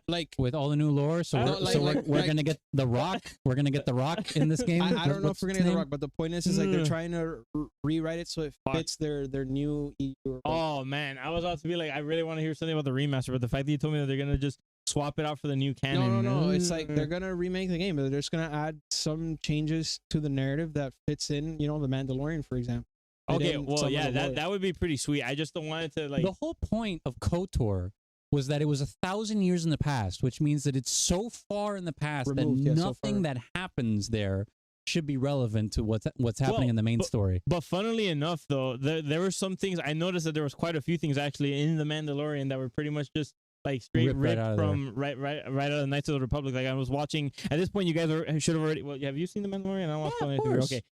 like With all the new lore, so I we're, don't- so like- we're gonna get the Rock. We're gonna get the Rock in this game. I don't know if we're gonna get the Rock, but the point is like they're Ugh. trying to rewrite it so it Fuck. fits their new EU. Or Oh man, I was about to be like, I really want to hear something about the remaster, but the fact that you told me that they're gonna just swap it out for the new canon. No. It's like they're gonna remake the game, but they're just gonna add some changes to the narrative that fits in. You know, the Mandalorian, for example. Fit Okay, in well, some of yeah, the lore. that would be pretty sweet. I just don't want it to like. The whole point of KOTOR was that it was 1,000 years in the past, which means that it's so far in the past Removed, that yeah, so nothing far. that happens there should be relevant to what's happening in the main story. But funnily enough, though, there were some things I noticed that there was quite a few things actually in the Mandalorian that were pretty much just like straight Ripped right out of from right out of the Knights of the Republic. Like I was watching at this point, you guys should have already. Well, have you seen the Mandalorian? I don't want to spoil anything. course. Okay,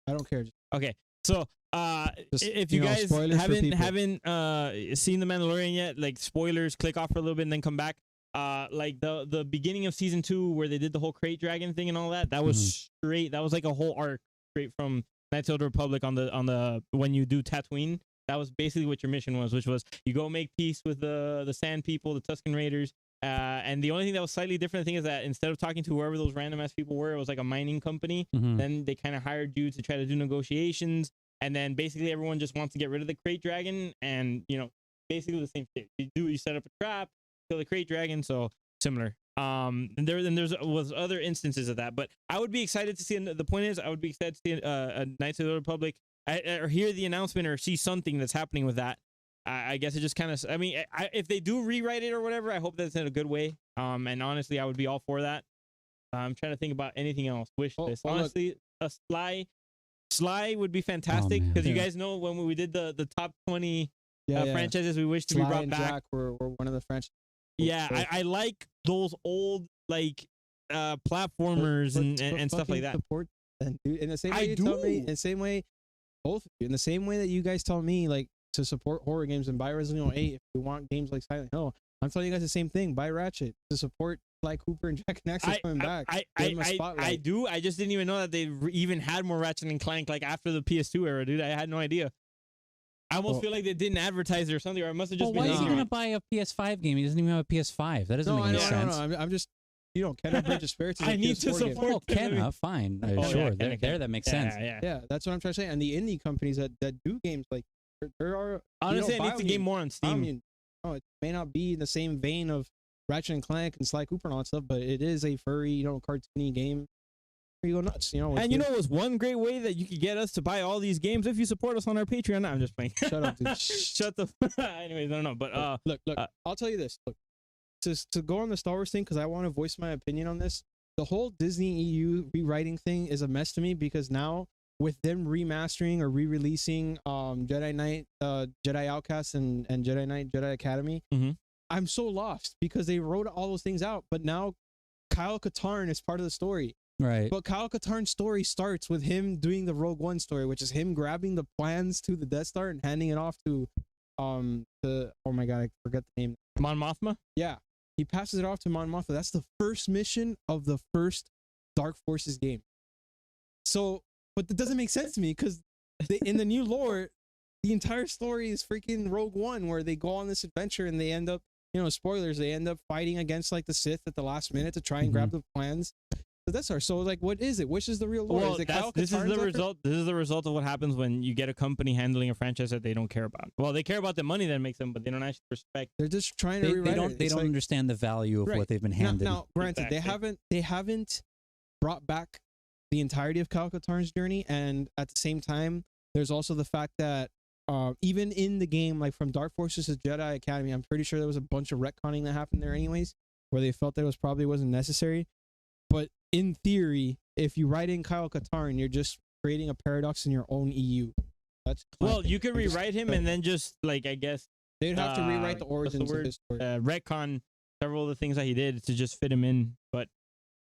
I don't care. okay. So Just, if you you know, guys spoilers for haven't people. seen the Mandalorian yet, like spoilers, click off for a little bit and then come back. Like the beginning of season 2 where they did the whole crate dragon thing and all that, that was straight. That was like a whole arc straight from Knights of the Republic on the when you do Tatooine. That was basically what your mission was, which was you go make peace with the Sand People, the Tusken Raiders. And the only thing that was slightly different thing is that instead of talking to whoever those random ass people were, it was like a mining company. Mhm. Then they kind of hired you to try to do negotiations. And then basically everyone just wants to get rid of the crate dragon, and you know, basically the same shit. You set up a trap, kill the crate dragon, so similar. And there's was other instances of that, but I would be excited to see. The point is, I would be excited to see a Knights of the Old Republic, or hear the announcement, or see something that's happening with that. I guess it just kind of. I mean, if they do rewrite it or whatever, I hope that's in a good way. And honestly, I would be all for that. I'm trying to think about anything else. Wish list. Honestly, a Sly would be fantastic, because you guys know when we did the top 20 franchises we wish to be brought back. Jack were one of the franchises. Yeah, I like those old like platformers and stuff like that. Support them, dude. In the same way you told me, in the same way, both of you, in the same way that you guys tell me like to support horror games and buy Resident Evil 8 if we want games like Silent Hill. I'm telling you guys the same thing. Buy Ratchet to support Sly Cooper and Jack and Axel coming back. I do. I just didn't even know that they even had more Ratchet and Clank like after the PS2 era, dude. I had no idea. I almost feel like they didn't advertise it or something, or it must have just been. Why is he gonna buy a PS5 game? He doesn't even have a PS5. That doesn't make any sense. No, I'm just, Kenna Bridge of Spirits. I need to support. Oh, Kenna, fine, sure. There, that makes sense. Yeah, that's what I'm trying to say. And the indie companies that do games like there are. Honestly, I need to game more on Steam. It may not be in the same vein of Ratchet and Clank and Sly Cooper and all that stuff, but it is a furry, cartoony game. You go nuts, And it was one great way that you could get us to buy all these games if you support us on our Patreon. No, I'm just playing. Shut up, dude. Shut the. Anyways, I don't know, but look. I'll tell you this. Look, to go on the Star Wars thing, because I want to voice my opinion on this. The whole Disney EU rewriting thing is a mess to me, because now with them remastering or re-releasing Jedi Knight, Jedi Outcast, and Jedi Knight, Jedi Academy, I'm so lost, because they wrote all those things out, but now Kyle Katarn is part of the story. Right. But Kyle Katarn's story starts with him doing the Rogue One story, which is him grabbing the plans to the Death Star and handing it off to oh my god, I forget the name. Mon Mothma? Yeah. He passes it off to Mon Mothma. That's the first mission of the first Dark Forces game. So, but that doesn't make sense to me, because in the new lore, the entire story is freaking Rogue One, where they go on this adventure and they end up, spoilers, they end up fighting against like the Sith at the last minute to try and grab the plans. That's our. So like, what is it? Which is the real lore? Well, is it this is the result. This is the result of what happens when you get a company handling a franchise that they don't care about. Well, they care about the money that makes them, but they don't actually respect. They're just trying to rewrite it. They don't understand the value of what they've been handed. Now, granted, they haven't brought back the entirety of Kyle Katarn's journey, and at the same time, there's also the fact that even in the game, like from Dark Forces to Jedi Academy, I'm pretty sure there was a bunch of retconning that happened there, anyways, where they felt that it wasn't necessary. But in theory, if you write in Kyle Katarn, you're just creating a paradox in your own EU. You could rewrite him and then just like, I guess they'd have to rewrite the origins of his story. Retcon several of the things that he did to just fit him in. But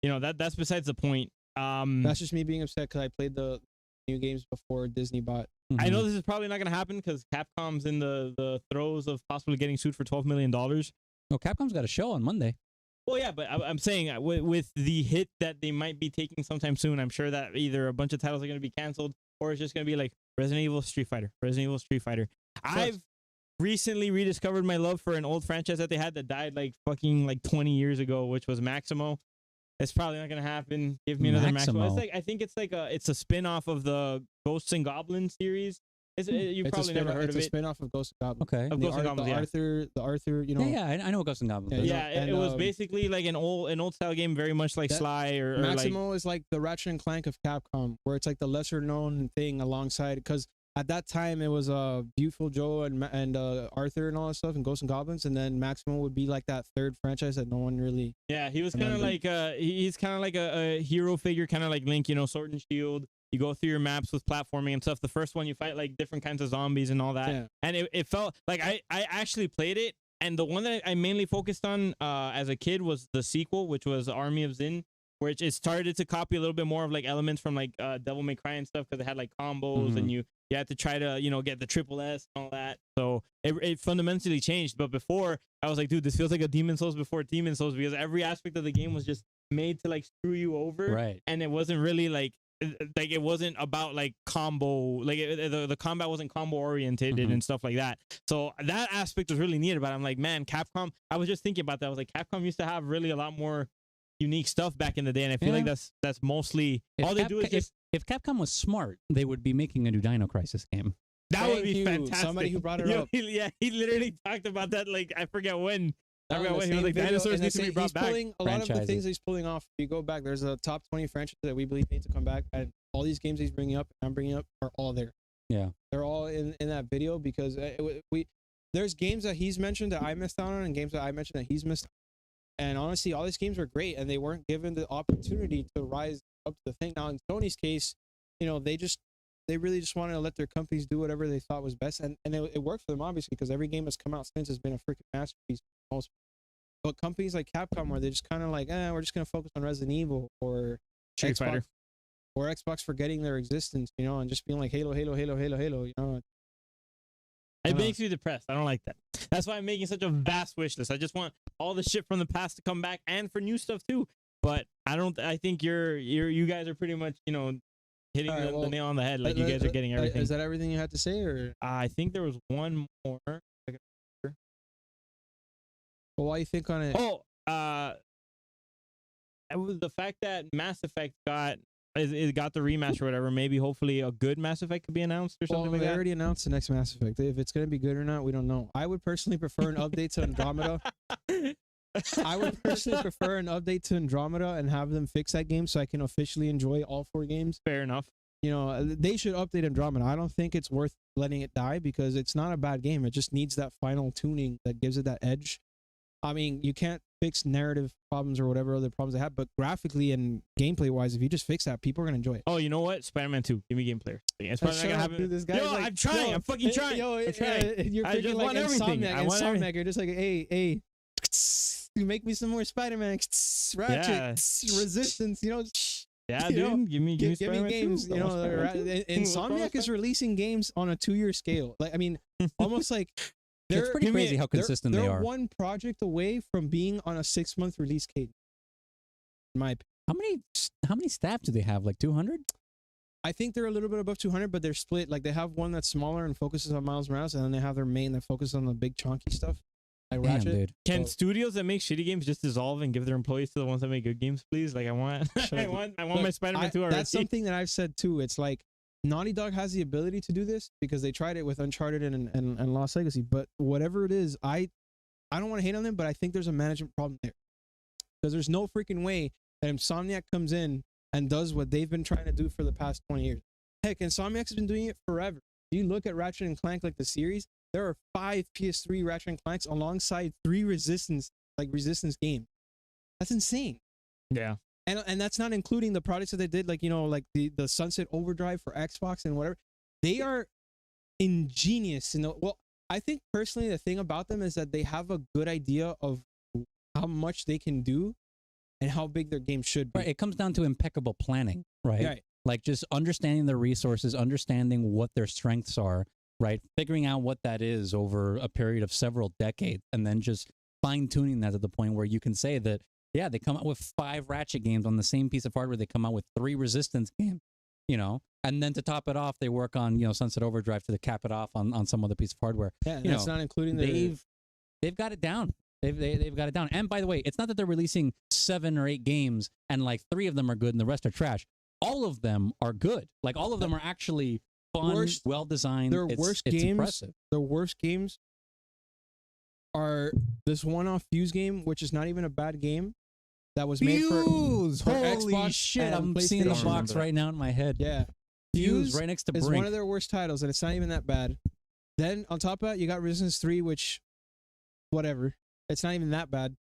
that's besides the point. That's just me being upset because I played the new games before Disney bought. I know this is probably not going to happen because Capcom's in the throes of possibly getting sued for $12 million. No, Capcom's got a show on Monday. Well, yeah, but I'm saying with the hit that they might be taking sometime soon, I'm sure that either a bunch of titles are going to be canceled or it's just going to be like Resident Evil, Street Fighter. I've recently rediscovered my love for an old franchise that they had that died like 20 years ago, which was Maximo. It's probably not going to happen. Give me another Maximo. I think it's a spin-off of the Ghosts and Goblins series. You've probably never heard of it. It's a spin-off of Ghosts and Goblins. Okay. Of Ghosts and Goblins, the Arthur, Yeah, I know what Ghosts and Goblins is. Yeah, it was basically like an old style game, very much like Sly or Maximo is like the Ratchet and Clank of Capcom, where it's like the lesser known thing alongside, because at that time it was Beautiful Joe and Arthur and all that stuff, and Ghosts and Goblins, and then Maximo would be like that third franchise that no one really. Yeah, he was kind of like he's kind of like a hero figure, kind of like Link, Sword and Shield. You go through your maps with platforming and stuff. The first one, you fight like different kinds of zombies and all that. Yeah. And it felt like I actually played it. And the one that I mainly focused on as a kid was the sequel, which was Army of Zin, which it started to copy a little bit more of like elements from like Devil May Cry and stuff, because it had like combos and you had to try to, get the triple S and all that. So it fundamentally changed. But before, I was like, dude, this feels like a Demon Souls before Demon Souls, because every aspect of the game was just made to like screw you over. Right. And it wasn't really like it wasn't about like combo, like the combat wasn't combo oriented and stuff like that. So that aspect was really neat about it. I'm like, man, Capcom, I was just thinking about that. I was like, Capcom used to have really a lot more unique stuff back in the day, and I feel like that's mostly all they do is just. If Capcom was smart, they would be making a new Dino Crisis game. That would be fantastic. Somebody who brought it up. He literally talked about that, like, I forget when. I forgot what he was like. Dinosaurs need to be brought back. Pulling a lot of the things he's pulling off. If you go back, there's a top 20 franchises that we believe need to come back, and all these games he's bringing up, and I'm bringing up, are all there. Yeah, they're all in that video because there's games that he's mentioned that I missed out on, and games that I mentioned that he's missed. And honestly, all these games were great, and they weren't given the opportunity to rise up to the thing. Now, in Sony's case, you know, they really just wanted to let their companies do whatever they thought was best, and it worked for them, obviously, because every game that's come out since has been a freaking masterpiece. But companies like Capcom, where they're just kind of like, we're just gonna focus on Resident Evil or Street Fighter, or Xbox forgetting their existence, you know, and just being like Halo, you know. It makes me depressed. I don't like that. That's why I'm making such a vast wish list. I just want all the shit from the past to come back and for new stuff too. But I think you guys are pretty much, you know, hitting the nail on the head. Like, you guys are getting everything. Is that everything you had to say, or? I think there was one more. Well, why you think on it? Oh, it was the fact that Mass Effect got the remaster or whatever. Maybe hopefully a good Mass Effect could be announced or something like that. They already announced the next Mass Effect. If it's gonna be good or not, we don't know. I would personally prefer an update to Andromeda. I would personally prefer an update to Andromeda and have them fix that game so I can officially enjoy all 4 games. Fair enough. You know, they should update Andromeda. I don't think it's worth letting it die because it's not a bad game. It just needs that final tuning that gives it that edge. I mean, you can't fix narrative problems or whatever other problems they have, but graphically and gameplay wise, if you just fix that, people are gonna enjoy it. Oh, you know what? Spider-Man 2. Give me gameplay. This guy like, I'm trying. I'm fucking trying. I'm trying. You're I just want everything. Insomniac. You're just like, hey, you make me some more Spider-Man. Ratchet, Resistance. You know. Yeah, dude. Give me games. You know, Insomniac is releasing games on a 2-year scale. Like, I mean, almost like. It's pretty crazy how consistent they are. They're one project away from being on a 6-month release cadence. In my opinion. How many staff do they have? Like 200? I think they're a little bit above 200, but they're split. Like, they have one that's smaller and focuses on Miles Morales, and then they have their main that focuses on the big chunky stuff. Like Ratchet. Dude. Can studios that make shitty games just dissolve and give their employees to the ones that make good games, please? Like, I want my Spider-Man 2 already. That's something that I've said too. It's like, Naughty Dog has the ability to do this because they tried it with Uncharted and Lost Legacy. But whatever it is, I don't want to hate on them, but I think there's a management problem there. Because there's no freaking way that Insomniac comes in and does what they've been trying to do for the past 20 years. Heck, Insomniac's been doing it forever. You look at Ratchet and Clank, like the series, there are 5 PS3 Ratchet and Clanks alongside 3 Resistance games. That's insane. Yeah. And that's not including the products that they did, like, you know, like the Sunset Overdrive for Xbox and whatever. They are ingenious. Well, I think personally the thing about them is that they have a good idea of how much they can do and how big their game should be. Right. It comes down to impeccable planning, right? Like just understanding their resources, understanding what their strengths are, right? Figuring out what that is over a period of several decades, and then just fine-tuning that to the point where you can say that, yeah, they come out with 5 Ratchet games on the same piece of hardware. They come out with 3 Resistance games, you know, and then to top it off, they work on, you know, Sunset Overdrive to cap it off on some other piece of hardware. Yeah, and that's not including they've got it down. They've got it down. And by the way, it's not that they're releasing 7 or 8 games and like 3 of them are good and the rest are trash. All of them are good. Like all of them are actually fun, well designed. Their worst games are this one-off Fuse game, which is not even a bad game. That was made for Holy Xbox shit! I'm seeing the box right now in my head. Yeah, Fuse right next to Brink. Is one of their worst titles, and it's not even that bad. Then on top of that, you got Resistance 3, which, whatever, it's not even that bad.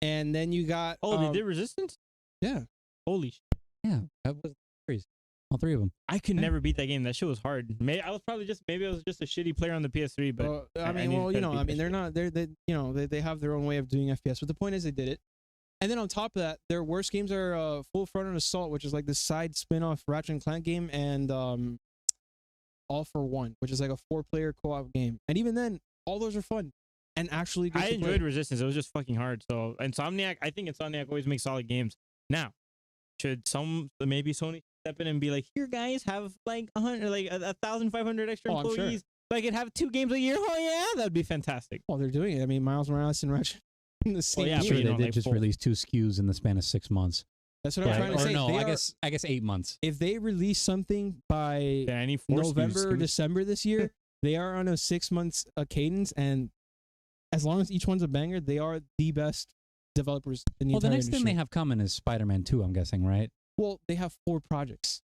And then you got they did Resistance. Yeah. Holy shit. Yeah, that was crazy. All 3 of them. I could never beat that game. That shit was hard. Maybe I was just a shitty player on the PS3. But they have their own way of doing FPS. But the point is, they did it. And then on top of that, their worst games are Full Frontal Assault, which is like the side spin-off Ratchet and Clank game, and All for One, which is like a 4-player co-op game. And even then, all those are fun and actually good. I enjoyed Resistance. It was just fucking hard. So I think Insomniac always makes solid games. Now, should maybe Sony step in and be like, here guys, have like 100, like 1,500 extra employees. Sure. So I could have 2 games a year. Oh yeah, that'd be fantastic. Well, they're doing it. I mean, Miles Morales and Ratchet in the same year. Sure, they did just release 2 SKUs in the span of 6 months. That's what I'm trying to say. No, I guess 8 months. If they release something by November or December this year, they are on a 6 months cadence, and as long as each one's a banger, they are the best developers in the Well, the entire next industry. thing they have coming is Spider-Man 2, I'm guessing, right? Well, they have 4 projects.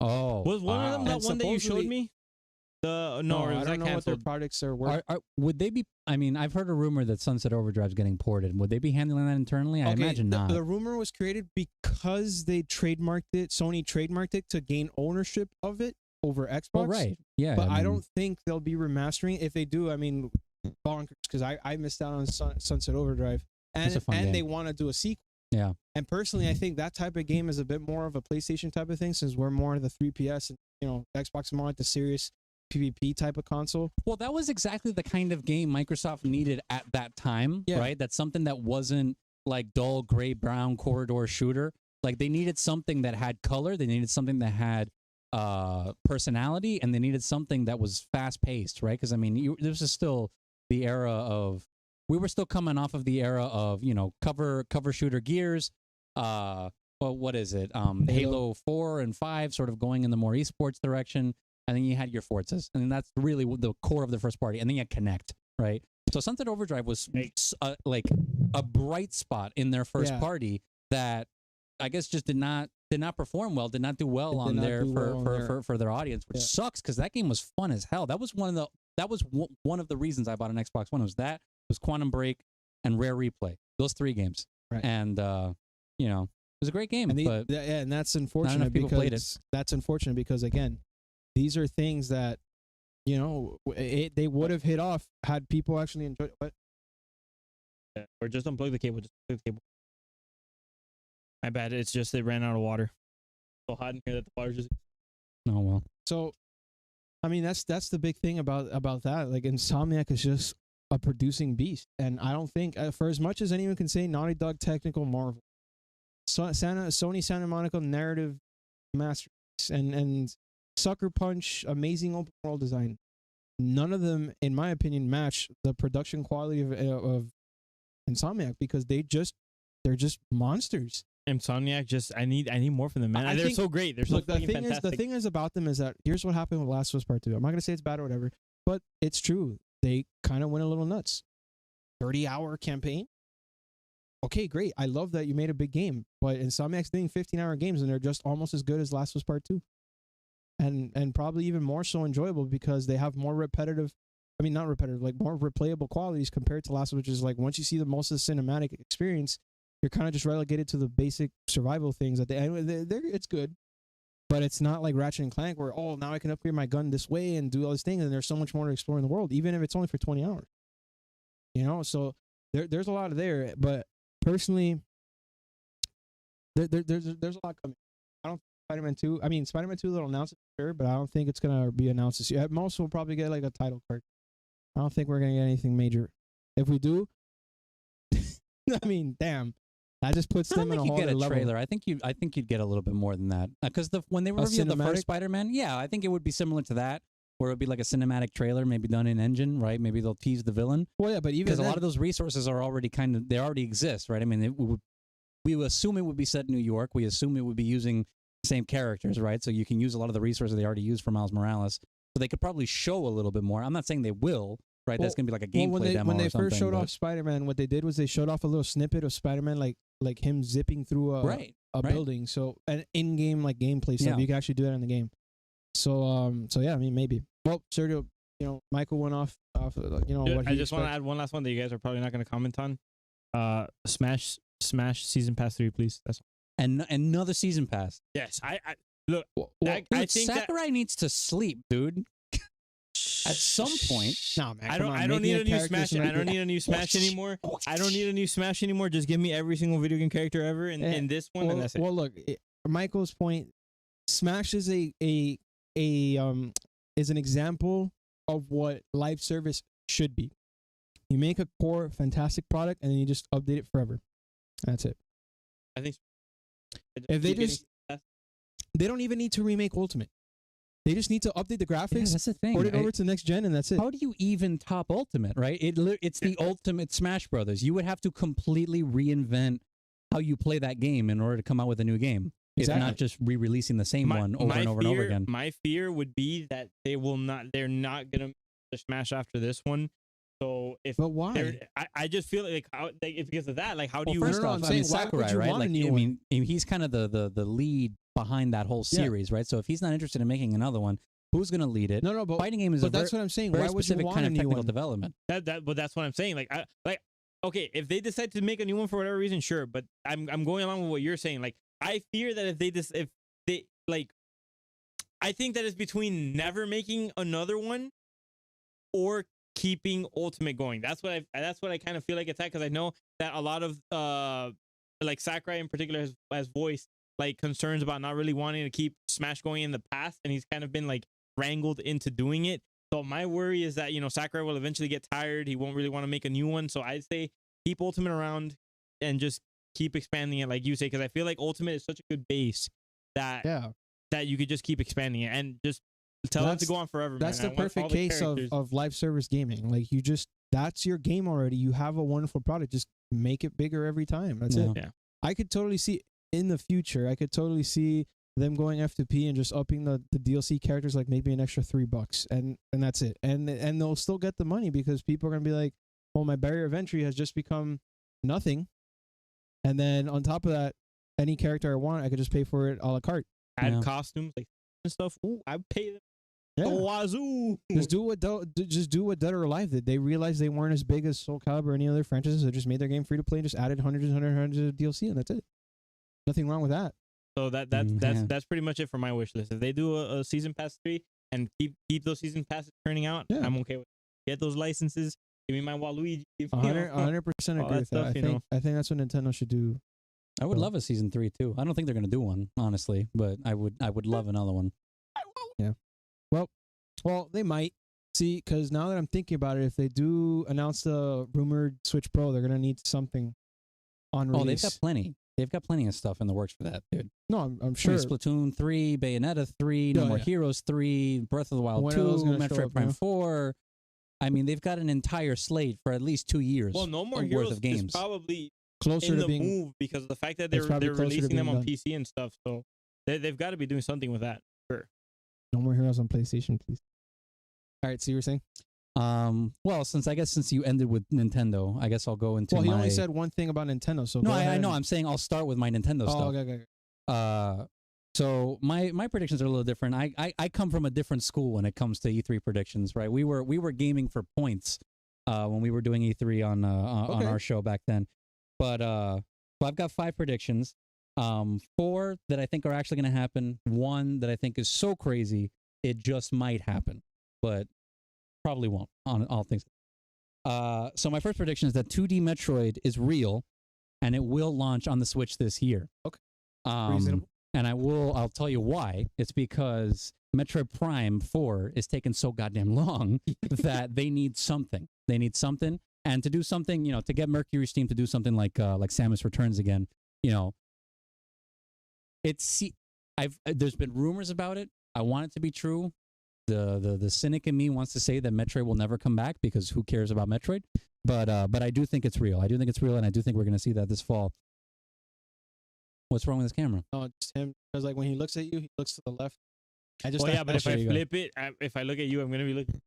Oh, Was one of them wow. that And one that you showed supposedly- me? Or No, was I that don't know what their canceled? projects are worth. would they be? I mean, I've heard a rumor that Sunset Overdrive's getting ported. Would they be handling that internally? I imagine not. The rumor was created because they trademarked it. Sony trademarked it to gain ownership of it over Xbox. Oh, right. Yeah. But I mean, don't think they'll be remastering. If they do, I mean, bonkers, because I missed out on Sunset Overdrive, It's a fun and game. they want to do a sequel. Yeah. And personally, I think that type of game is a bit more of a PlayStation type of thing, since we're more of the 3PS, and Xbox is more like the serious PvP type of console. Well, that was exactly the kind of game Microsoft needed at that time, Yeah. right? That's something that wasn't like dull gray brown corridor shooter. Like they needed something that had color, they needed something that had personality, and they needed something that was fast paced, right? Because I mean, this is still the era of we were still coming off of the era of cover shooter Gears. Well, what is it? Halo 4 and 5 sort of going in the more esports direction. And then you had your Forzas, and that's really the core of the first party. And then you had Connect, right? So Sunset Overdrive was like a bright spot in their first party that I guess just did not perform well, did not do well on there for their audience, which sucks because that game was fun as hell. That was one of the reasons I bought an Xbox One. It was Quantum Break and Rare Replay. Those 3 games, right? And it was a great game. And and that's unfortunate people played it. That's unfortunate because again, these are things that, they would have hit off had people actually enjoyed it. Yeah, or just unplug the cable. Just unplug the cable. My bad. It's just it ran out of water. So hot in here that the water's just. Oh well. So, I mean, that's the big thing about that. Like, Insomniac is just a producing beast, and I don't think, for as much as anyone can say, Naughty Dog technical marvel, Sony Santa Monica narrative masterpiece, and Sucker Punch amazing open world design. None of them, in my opinion, match the production quality of Insomniac because they're just monsters. Insomniac, I need more from them, man. They're so great. They're so look, fantastic. the thing is about them is that here's what happened with Last of Us Part 2. I'm not gonna say it's bad or whatever, but it's true. They kind of went a little nuts. 30-hour campaign. Okay, great. I love that you made a big game, but Insomniac's doing 15-hour games and they're just almost as good as Last of Us Part 2. And probably even more so enjoyable because they have more repetitive, not repetitive, like more replayable qualities compared to Last of Us, which is like once you see most of the cinematic experience, you're kind of just relegated to the basic survival things. At the end, it's good, but it's not like Ratchet and Clank where, now I can upgrade my gun this way and do all these things, and there's so much more to explore in the world, even if it's only for 20 hours. So there's a lot there, but personally, there's a lot coming. I don't think Spider-Man 2. Spider-Man 2 they'll announce it for sure, but I don't think it's gonna be announced this year. At most, we'll probably get like a title card. I don't think we're gonna get anything major. If we do, damn, that just puts them in a whole other level. Trailer. I think you'd get a little bit more than that because when they revealed the first Spider-Man, I think it would be similar to that. Where it would be like a cinematic trailer, maybe done in engine, right? Maybe they'll tease the villain. Well, yeah, but even because a lot of those resources are already they already exist, right? I mean, we would assume it would be set in New York. We assume it would be using the same characters, right? So you can use a lot of the resources they already used for Miles Morales. So they could probably show a little bit more. I'm not saying they will, right? That's gonna be like a gameplay demo. When they or something, first showed off Spider-Man, what they did was they showed off a little snippet of Spider-Man, like him zipping through a building. So an in-game gameplay stuff. You can actually do that in the game. So yeah, maybe. Well, Sergio, Michael went off what I just want to add one last one that you guys are probably not going to comment on. Smash Season Pass 3, please. That's all. And another Season Pass. Yes, I look. I think Sakurai needs to sleep, dude. At some point. No, man. I don't need a new Smash. I don't need a new Smash anymore. I don't need a new Smash anymore. Just give me every single video game character ever in this one, and that's it. Well, look, Michael's point. Smash is is an example of what live service should be. You make a core fantastic product and then you just update it forever. That's it. I think if they don't even need to remake Ultimate. They just need to update the graphics. Yeah, that's the thing. Port it over to next gen, and that's it. How do you even top Ultimate, right? It's the ultimate Smash Brothers. You would have to completely reinvent how you play that game in order to come out with a new game. Exactly. If not just re-releasing the same one over and over and over again. My fear would be that they're not gonna Smash after this one So if But why? I just feel like it's because of that. Like, how do Well, you? first No, off, I'm I mean, saying, why would Sakurai, you right? want a Like, new I one? mean, he's kind of the lead behind that whole Yeah. series, right? So if he's not interested in making another one, who's going to lead it? No, but Fighting game is a but that's what I'm saying. very Why would you specific want kind a of new technical one? development. But that's what I'm saying. Okay, if they decide to make a new one for whatever reason, sure. But I'm going along with what you're saying. Like, I fear that if they like, I think that it's between never making another one or keeping Ultimate going. That's what I kind of feel like it's at, because I know that a lot of like Sakurai in particular has voiced like concerns about not really wanting to keep Smash going in the past, and he's kind of been like wrangled into doing it. So my worry is that, Sakurai will eventually get tired. He won't really want to make a new one. So I'd say keep Ultimate around and just keep expanding it, like you say, because I feel like Ultimate is such a good base that you could just keep expanding it and just tell it to go on forever. That's man. the perfect case of live service gaming. Like, that's your game already. You have a wonderful product. Just make it bigger every time. That's it. Yeah. I could totally see in the future, I could totally see them going F2P and just upping the DLC characters like maybe an extra $3 and that's it. And they'll still get the money because people are gonna be like, oh, my barrier of entry has just become nothing. And then on top of that, any character I want, I could just pay for it a la carte. Add costumes like and stuff. Ooh, I pay them. Yeah. Wazoo. Just do what Dead or Alive did. They realized they weren't as big as Soul Calibur or any other franchises. They just made their game free to play and just added hundreds of DLC, and that's it. Nothing wrong with that. So that's pretty much it for my wish list. If they do a season pass 3 and keep those season passes turning out, I'm okay with it. Get those licenses. Give me my Waluigi. 100% agree with that. I think that's what Nintendo should do. I would love a season 3 too. I don't think they're going to do one, honestly, but I would love another one. Yeah. Well, they might. See, because now that I'm thinking about it, if they do announce the rumored Switch Pro, they're going to need something on release. Oh, they've got plenty. They've got plenty of stuff in the works for that, dude. No, I'm sure. Splatoon 3, Bayonetta 3, No More Heroes 3, Breath of the Wild 2, Metroid Prime 4. I mean, they've got an entire slate for at least 2 years. Well, No More worth Heroes of games. is probably closer in to the being move because of the fact that they're releasing them on PC and stuff. So they've got to be doing something with that. Sure. No More Heroes on PlayStation, please. All right, so you were saying? Well, since you ended with Nintendo, I guess I'll go into he only said one thing about Nintendo, so no, I know. I'm saying I'll start with my Nintendo stuff. Okay. So my predictions are a little different. I come from a different school when it comes to E3 predictions, right? We were gaming for points when we were doing E3 on our show back then. But so I've got 5 predictions. 4 that I think are actually going to happen. 1 that I think is so crazy it just might happen, but probably won't on all things. So my first prediction is that 2D Metroid is real, and it will launch on the Switch this year. Okay. Reasonable. And I'll tell you why. It's because Metroid Prime 4 is taking so goddamn long that they need something. They need something, and to do something, to get Mercury Steam to do something like Samus Returns again. There's been rumors about it. I want it to be true. The cynic in me wants to say that Metroid will never come back because who cares about Metroid? But I do think it's real. I do think it's real, and I do think we're going to see that this fall. What's wrong with this camera? No, just him. Because like when he looks at you, he looks to the left. But if I flip it, if I look at you, I'm going to be looking.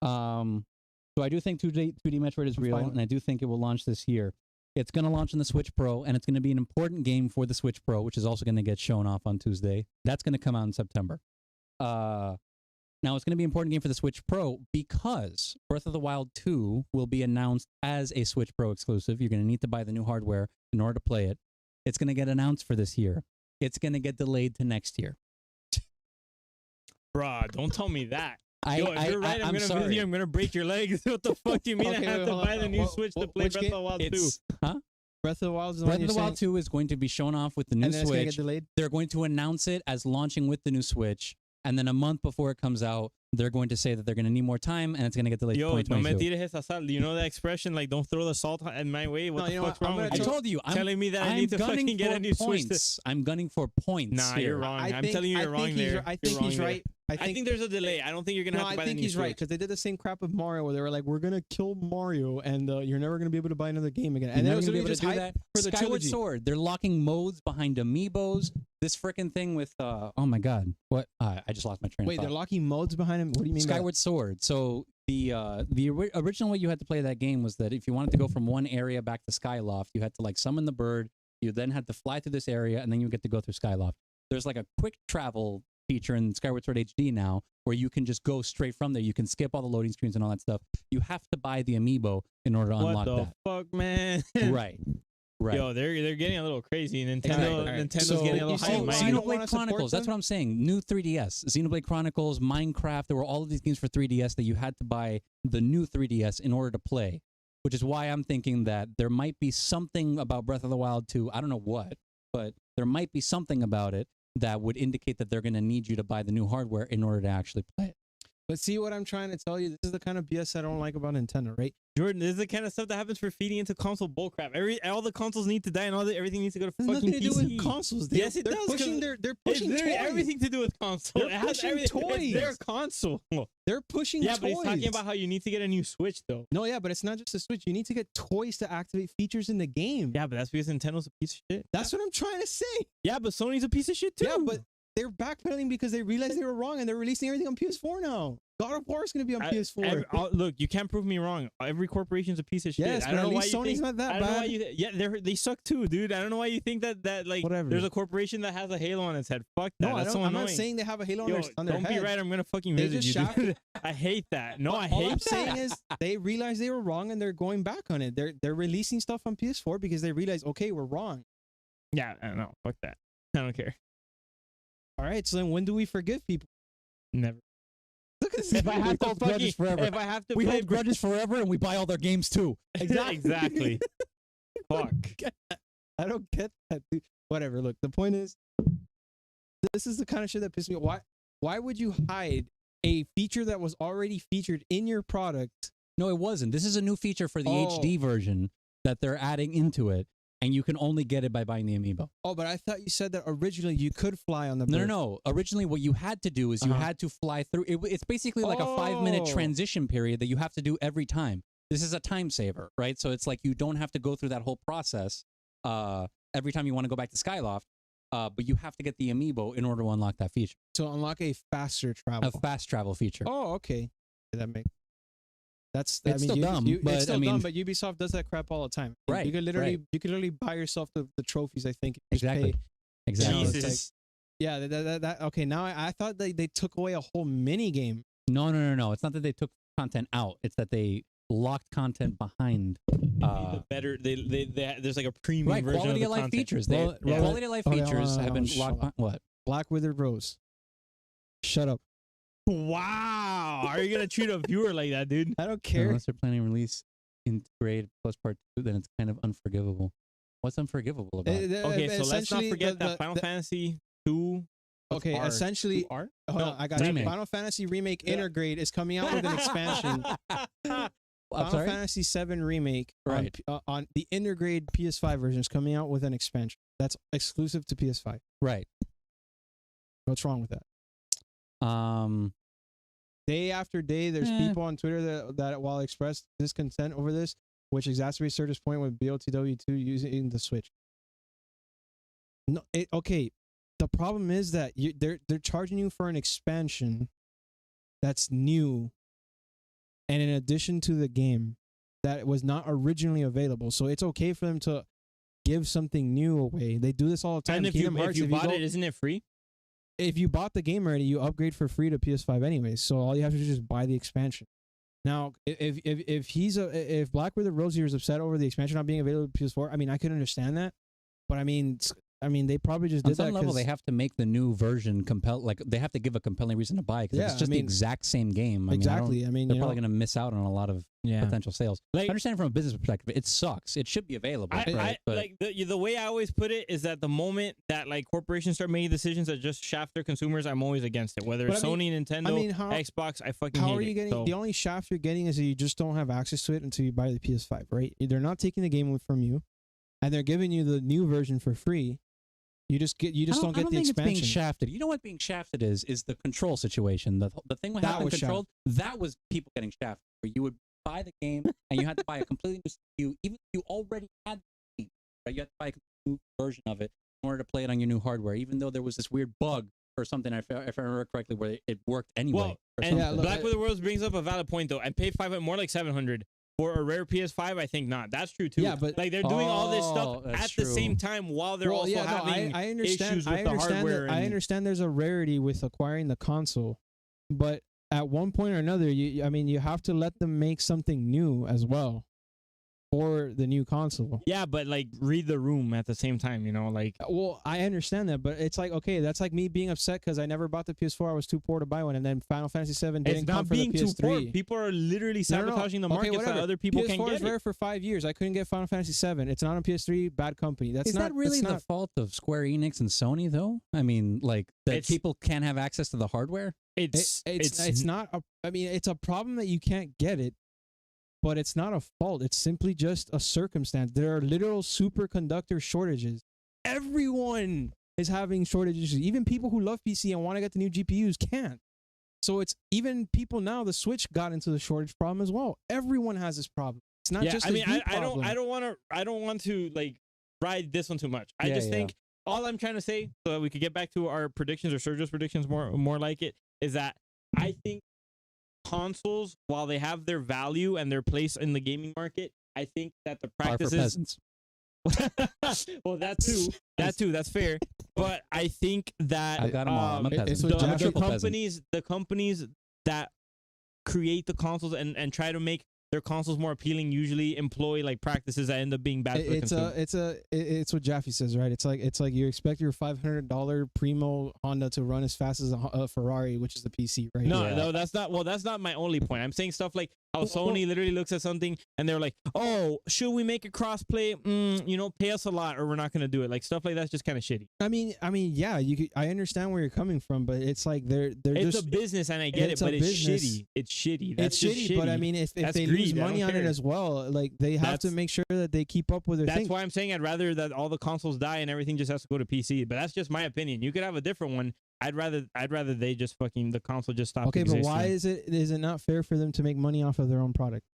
So I do think 2D Metroid is real, and I do think it will launch this year. It's going to launch on the Switch Pro, and it's going to be an important game for the Switch Pro, which is also going to get shown off on Tuesday. That's going to come out in September. Now, it's going to be an important game for the Switch Pro because Breath of the Wild 2 will be announced as a Switch Pro exclusive. You're going to need to buy the new hardware in order to play it. It's going to get announced for this year. It's going to get delayed to next year. Bruh, don't tell me that. If you're right, I'm going to break your legs. What the fuck do you mean I have to buy the new Switch to play Breath of the Wild 2? Huh? Breath of the Wild is Breath of the Wild 2 is going to be shown off with the new Switch. It's going to get delayed? They're going to announce it as launching with the new Switch. And then a month before it comes out, they're going to say that they're going to need more time, and it's going to get delayed to 2022. No me tires esa sal. Do you know that expression? Like, don't throw the salt in my way. What the fuck's wrong with you? I told you. I'm telling me that I need to fucking get a new Switch. I'm gunning for points. Nah, here. you're wrong. I'm telling you you're wrong there. I think he's right, I think there's a delay. I don't think you're gonna have to buy the new he's right Switch. because they did the same crap with Mario where they were like, we're gonna kill Mario and you're never gonna be able to buy another game again. And then it was gonna be just hype for the Skyward trilogy. Sword. They're locking modes behind amiibos. This freaking thing with oh my god, what? I just lost my train of Wait, thought. they're locking modes behind him. What do you mean? Skyward Sword. So the original way you had to play that game was that if you wanted to go from one area back to Skyloft, you had to like summon the bird. You then had to fly through this area, and then you get to go through Skyloft. There's like a quick travel feature in Skyward Sword HD now, where you can just go straight from there. You can skip all the loading screens and all that stuff. You have to buy the amiibo in order to unlock that. What the fuck, man? Right. Right. Yo, they're getting a little crazy. Nintendo's So getting a little hype. Xenoblade Chronicles. That's what I'm saying. New 3DS. Xenoblade Chronicles, Minecraft. There were all of these games for 3DS that you had to buy the new 3DS in order to play. Which is why I'm thinking that there might be something about Breath of the Wild 2. I don't know what, but there might be something about it that would indicate that they're going to need you to buy the new hardware in order to actually play it. But see what I'm trying to tell you? This is the kind of BS I don't like about Nintendo, right? Jordan, this is the kind of stuff that happens for feeding into console bullcrap. All the consoles need to die, and everything needs to go to fucking nothing to do PC. with consoles. Yes, it they're does. Pushing they're pushing it's toys. everything to do with console. They're pushing toys. It's their console. They're pushing Yeah, toys. but he's talking about how you need to get a new Switch, though. No, yeah, but it's not just a Switch. You need to get toys to activate features in the game. Yeah, but that's because Nintendo's a piece of shit. That's what I'm trying to say. Yeah, but Sony's a piece of shit too. Yeah, but they're backpedaling because they realized they were wrong and they're releasing everything on PS4 now. God of War is going to be on PS4. Look, you can't prove me wrong. Every corporation's a piece of shit. Yes, I don't know why Sony's think, not that I don't know why bad. yeah, they suck too, dude. I don't know why you think that like Whatever. there's a corporation that has a halo on its head. Fuck that. No, That's so I'm annoying. not saying they have a halo on their Don't head. be right. I'm gonna fucking They visit just you. shafted- Dude. I hate that. No, I All hate I'm that. saying is they realized they were wrong and they're going back on it. They're releasing stuff on PS4 because they realize, okay, we're wrong. Yeah, I don't know. Fuck that. I don't care. All right, so then when do we forgive people? Never. Look at this. If I have to hold grudges forever. if I have to We play hold grudges forever, and we buy all their games too. exactly. Fuck. I don't get that, dude. Whatever. Look, the point is, this is the kind of shit that pisses me off. Why would you hide a feature that was already featured in your product? No, it wasn't. This is a new feature for the HD version that they're adding into it, and you can only get it by buying the amiibo. Oh, but I thought you said that originally you could fly on the bird. No. Originally, what you had to do is you had to fly through. It's basically like a 5-minute transition period that you have to do every time. This is a time saver, right? So it's like you don't have to go through that whole process every time you want to go back to Skyloft, but you have to get the amiibo in order to unlock that feature. To unlock a faster travel. A fast travel feature. Oh, okay. That makes. It's still dumb, but it's still I mean, dumb. But Ubisoft does that crap all the time. Right. You could literally buy yourself the trophies. I think. Exactly. Exactly. You know, it's like, yeah. That. Okay. Now I thought they took away a whole mini game. No. It's not that they took content out. It's that they locked content behind. The better there's like a premium version quality of life content. features. Well, quality of life features have been locked. What? Black Withered Rose. Shut up. Wow, are you gonna treat a viewer like that, dude? I don't care. Unless they're planning release in grade plus part 2, then it's kind of unforgivable. What's unforgivable about it? Okay, so let's not forget that Final the Fantasy 2. Okay, essentially, hold on, I got remake. you. Final Fantasy Remake Intergrade is coming out with an expansion. Final Fantasy 7 Remake on the Intergrade PS5 version is coming out with an expansion. That's exclusive to PS5. Right. What's wrong with that? Day after day, there's people on Twitter that while expressed discontent over this, which exacerbates Sergio's point with BOTW2 using the Switch. No, okay. The problem is that they're charging you for an expansion that's new, and in addition to the game that was not originally available. So it's okay for them to give something new away. They do this all the time. And if you bought it, isn't it free? If you bought the game already, you upgrade for free to PS5 anyways. So all you have to do is just buy the expansion. Now, if Black Withered Rose here is upset over the expansion not being available to PS4, I mean, I could understand that, but I mean, they probably just did that. On some level, they have to make the new version they have to give a compelling reason to buy, because it's just the exact same game. Exactly. They're probably going to miss out on a lot of potential sales. I understand from a business perspective, it sucks. It should be available. But like the way I always put it is that the moment that like corporations start making decisions that just shaft their consumers, I'm always against it. Whether it's Sony, Nintendo, Xbox, I fucking hate it. How are you getting the only shaft you're getting is that you just don't have access to it until you buy the PS5, right? They're not taking the game away from you, and they're giving you the new version for free. You just don't get the think expansion. It's being shafted. You know what being shafted is the control situation. The thing with having controlled, that was people getting shafted. Where you would buy the game and you had to buy a completely new CPU, even if you already had the game. Right? You had to buy a new version of it in order to play it on your new hardware, even though there was this weird bug or something, if I remember correctly, where it worked anyway. Well, and Black Weather Worlds brings up a valid point, though. I paid $500, more like $700. For a rare PS5, I think not. That's true too. Yeah, but like they're doing all this stuff at the same time while they're also having issues with the hardware. I understand there's a rarity with acquiring the console, but at one point or another, you have to let them make something new as well for the new console. Yeah, but like read the room at the same time, like. Well, I understand that, but it's like, okay, that's like me being upset because I never bought the PS4. I was too poor to buy one, and then Final Fantasy VII didn't come for the PS3. It's not being too poor. People are literally sabotaging the market so that other people can get it. PS4 is rare for 5 years. I couldn't get Final Fantasy VII. It's not on PS3. Bad company. Is that really the fault of Square Enix and Sony, though? I mean, like that people can't have access to the hardware. It's not. It's a problem that you can't get it. But it's not a fault. It's simply just a circumstance. There are literal superconductor shortages. Everyone is having shortages. Even people who love PC and want to get the new GPUs can't. So it's even people now. The Switch got into the shortage problem as well. Everyone has this problem. It's not just. I don't want to like ride this one too much. I just think all I'm trying to say, so that we could get back to our predictions or Sergio's predictions more like it, is that I think consoles, while they have their value and their place in the gaming market, I think that the practices. Well, that too. That's fair. But I think that I got them all. I'm a peasant. the companies that create the consoles and try to make their consoles more appealing usually employ like practices that end up being bad for the consumer. It's what Jaffe says, right? It's like you expect your $500 Primo Honda to run as fast as a Ferrari, which is the PC, right? No, that's not. Well, that's not my only point. I'm saying stuff like how Sony literally looks at something and they're like, "Oh, should we make it crossplay? Pay us a lot, or we're not going to do it." Like stuff like that's just kind of shitty. I mean, yeah, I understand where you're coming from, but it's like they're it's just a business, and I get it, but it's shitty. It's shitty. That's shitty. But I mean, if they lose money on it as well, like they have to make sure that they keep up with their. That's why I'm saying I'd rather that all the consoles die and everything just has to go to PC. But that's just my opinion. You could have a different one. I'd rather they just the console just stop. Okay, existing. But why is it not fair for them to make money off of their own product?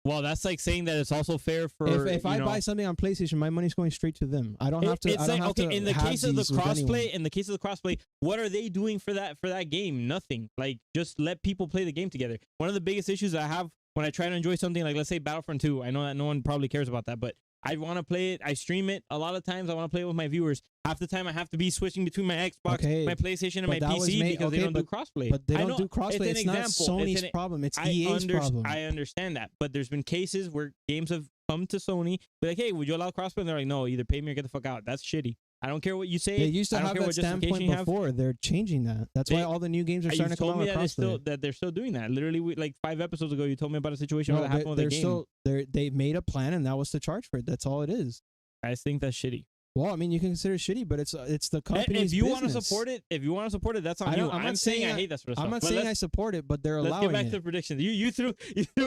Well, that's like saying that it's also fair for if I buy something on PlayStation, my money's going straight to them. I don't have to. It's like okay, in the case of the crossplay, what are they doing for that game? Nothing. Like just let people play the game together. One of the biggest issues I have when I try to enjoy something like, let's say, Battlefront 2, I know that no one probably cares about that, but I want to play it. I stream it. A lot of times I want to play it with my viewers. Half the time I have to be switching between my Xbox, my PlayStation, and my PC because they don't do crossplay. But they don't do crossplay. It's not Sony's problem. It's EA's problem. I understand that. But there's been cases where games have come to Sony, be like, hey, would you allow crossplay? And they're like, no, either pay me or get the fuck out. That's shitty. I don't care what you say. They used to have that standpoint before. They're changing that. That's why all the new games are starting to come out with crossplay. They're still doing that. Literally, like 5 episodes ago, you told me about a situation where that happened with a game. They made a plan, and that was to charge for it. That's all it is. I think that's shitty. Well, I mean, you can consider it shitty, but it's the company's If you business. want to support it, that's on you. I'm not saying I hate that sort of stuff. I'm not saying I support it, but they're allowing it. Let's get back to the predictions. You threw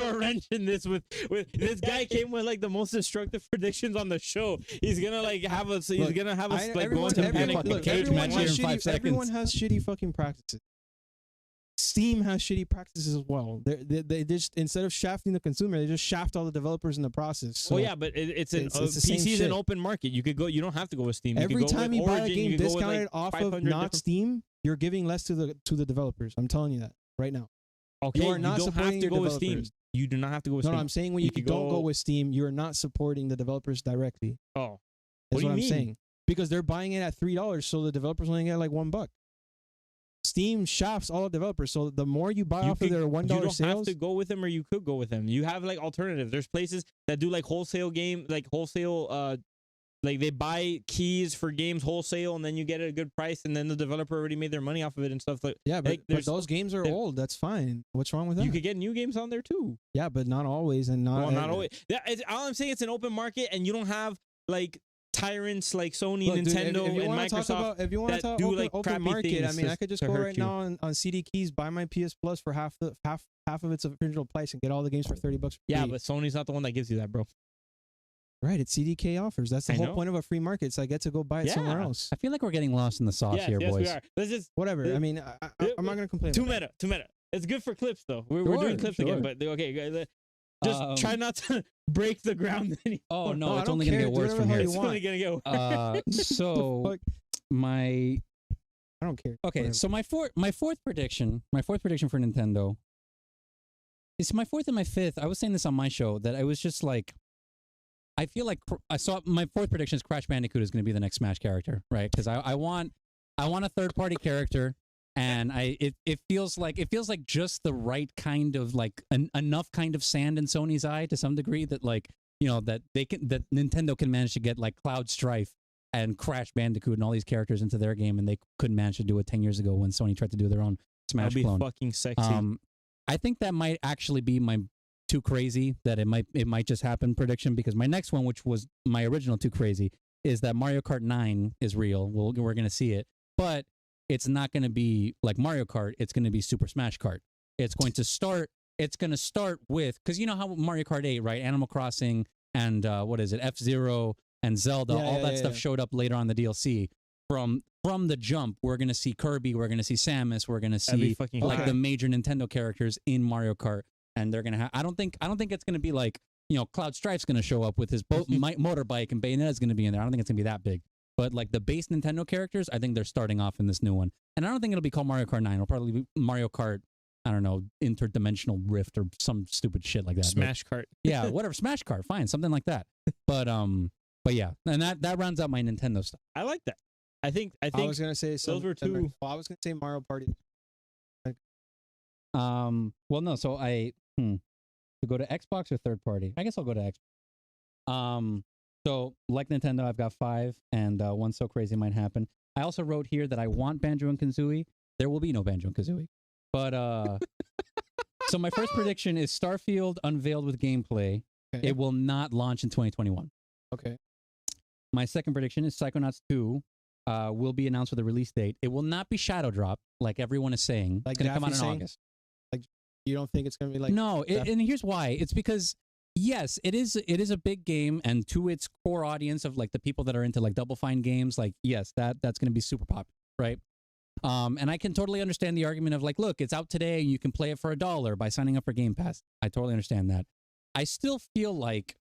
a wrench in this with this guy came with like the most destructive predictions on the show. He's gonna like have us. He's gonna have us like go into panic. Everyone has shitty fucking practices. Steam has shitty practices as well. They just, instead of shafting the consumer, they just shaft all the developers in the process. So well, yeah, but PC is an open market. You could go. You don't have to go with Steam. Every time you buy a game discounted off of not Steam, you're giving less to the developers. I'm telling you that right now. Okay, you don't have to go with Steam. You do not have to go with Steam. No, I'm saying when you don't go with Steam, you're not supporting the developers directly. Oh, that's what I'm saying. Because they're buying it at $3, so the developers only get like $1. Steam shafts all the developers, so the more you buy off of their $1 sales, you don't have to go with them, or you could go with them. You have like alternatives. There's places that do like wholesale like they buy keys for games wholesale, and then you get it at a good price, and then the developer already made their money off of it and stuff. Yeah, but those games are old. That's fine. What's wrong with that? You could get new games on there too. Yeah, but not always, and not always. Yeah, all I'm saying, it's an open market, and you don't have like tyrants like Sony, Nintendo, and Microsoft. If you want to talk about open market, I mean, I could just go right now on CD Keys, buy my PS Plus for half of its original price, and get all the games for $30. Yeah, but Sony's not the one that gives you that, bro. Right, it's CDK offers. That's the whole point of a free market. So I get to go buy it somewhere else. I feel like we're getting lost in the sauce here, boys. Yes, we are. Let's just whatever. I mean, I'm not gonna complain. Too meta. It's good for clips though. We're doing clips again, but okay. Just try not to break the ground anymore. Oh no, it's only gonna get worse from here. It's only gonna get worse. So I don't care. Okay, whatever. So my fourth prediction for Nintendo. It's my fourth and my fifth. I was saying this on my show that I was just like, I feel like I saw my fourth prediction is Crash Bandicoot is going to be the next Smash character, right? Because I want a third party character, and it feels like just the right kind of like enough kind of sand in Sony's eye to some degree that like that Nintendo can manage to get like Cloud Strife and Crash Bandicoot and all these characters into their game, and they couldn't manage to do it 10 years ago when Sony tried to do their own Smash clone. That'd be fucking sexy. I think that might actually be my too crazy that it might just happen prediction, because my next one, which was my original too crazy, is that Mario Kart 9 is real. We're going to see it, but it's not going to be like Mario Kart. It's going to be Super Smash Kart. It's going to start with, because you know how Mario Kart 8, right? Animal Crossing and what is it? F-Zero and Zelda, all that stuff showed up later on the DLC. From the jump, we're going to see Kirby, we're going to see Samus, we're going to see like the major Nintendo characters in Mario Kart, and they're going to have, I don't think it's going to be like, Cloud Strife's going to show up with his motorbike, and Bayonetta's going to be in there. I don't think it's going to be that big. But like the base Nintendo characters, I think they're starting off in this new one. And I don't think it'll be called Mario Kart 9. It'll probably be Mario Kart, I don't know, Interdimensional Rift or some stupid shit like that. Smash Kart. Yeah, whatever, Smash Kart, fine, something like that. But yeah, and that rounds out my Nintendo stuff. I like that. I think I was gonna say those were two. Well, I was gonna say Mario Party. Well, no. So to go to Xbox or third party. I guess I'll go to Xbox. So like Nintendo, I've got 5, and one so crazy might happen. I also wrote here that I want Banjo and Kazooie. There will be no Banjo and Kazooie, but so my first prediction is Starfield unveiled with gameplay. Okay. It will not launch in 2021. Okay. My second prediction is Psychonauts 2. Will be announced with a release date. It will not be Shadow Drop, like everyone is saying. Like it's going to come out in August. Like, you don't think it's going to be like... No, and here's why. It's because, yes, it is a big game, and to its core audience of like the people that are into like Double Fine games, like, yes, that's going to be super popular, right? And I can totally understand the argument of like, look, it's out today, and you can play it for $1 by signing up for Game Pass. I totally understand that. I still feel like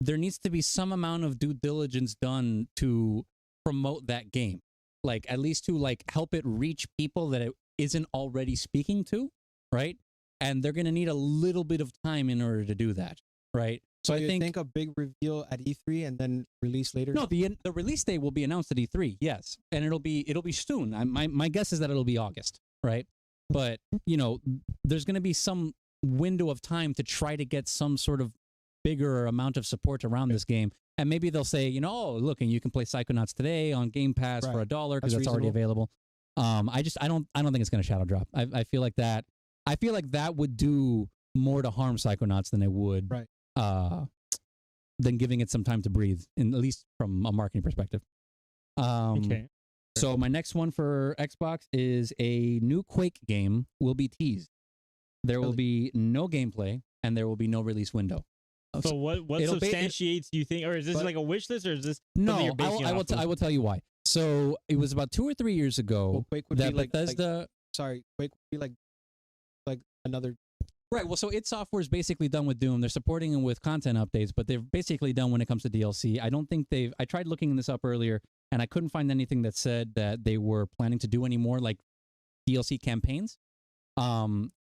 there needs to be some amount of due diligence done to promote that game, like at least to like help it reach people that it isn't already speaking to, right? And they're going to need a little bit of time in order to do that, right? So I think a big reveal at E3 and then release later. No, the release date will be announced at E3, yes, and it'll be soon. My guess is that it'll be August, right? But there's going to be some window of time to try to get some sort of bigger amount of support around this game. And maybe they'll say, oh, look, and you can play Psychonauts today on Game Pass for $1 because that's already available. I don't think it's going to shadow drop. I feel like that. I feel like that would do more to harm Psychonauts than it would, than giving it some time to breathe, at least from a marketing perspective. Okay. So my next one for Xbox is a new Quake game will be teased. There will be no gameplay, and there will be no release window. So what substantiates, do you think, or is this like a wish list, or is this no? I will tell you why. So it was about 2 or 3 years ago that Bethesda. Quake would be like another. Right. Well, so id Software is basically done with Doom. They're supporting them with content updates, but they're basically done when it comes to DLC. I don't think they've. I tried looking this up earlier, and I couldn't find anything that said that they were planning to do any more like DLC campaigns.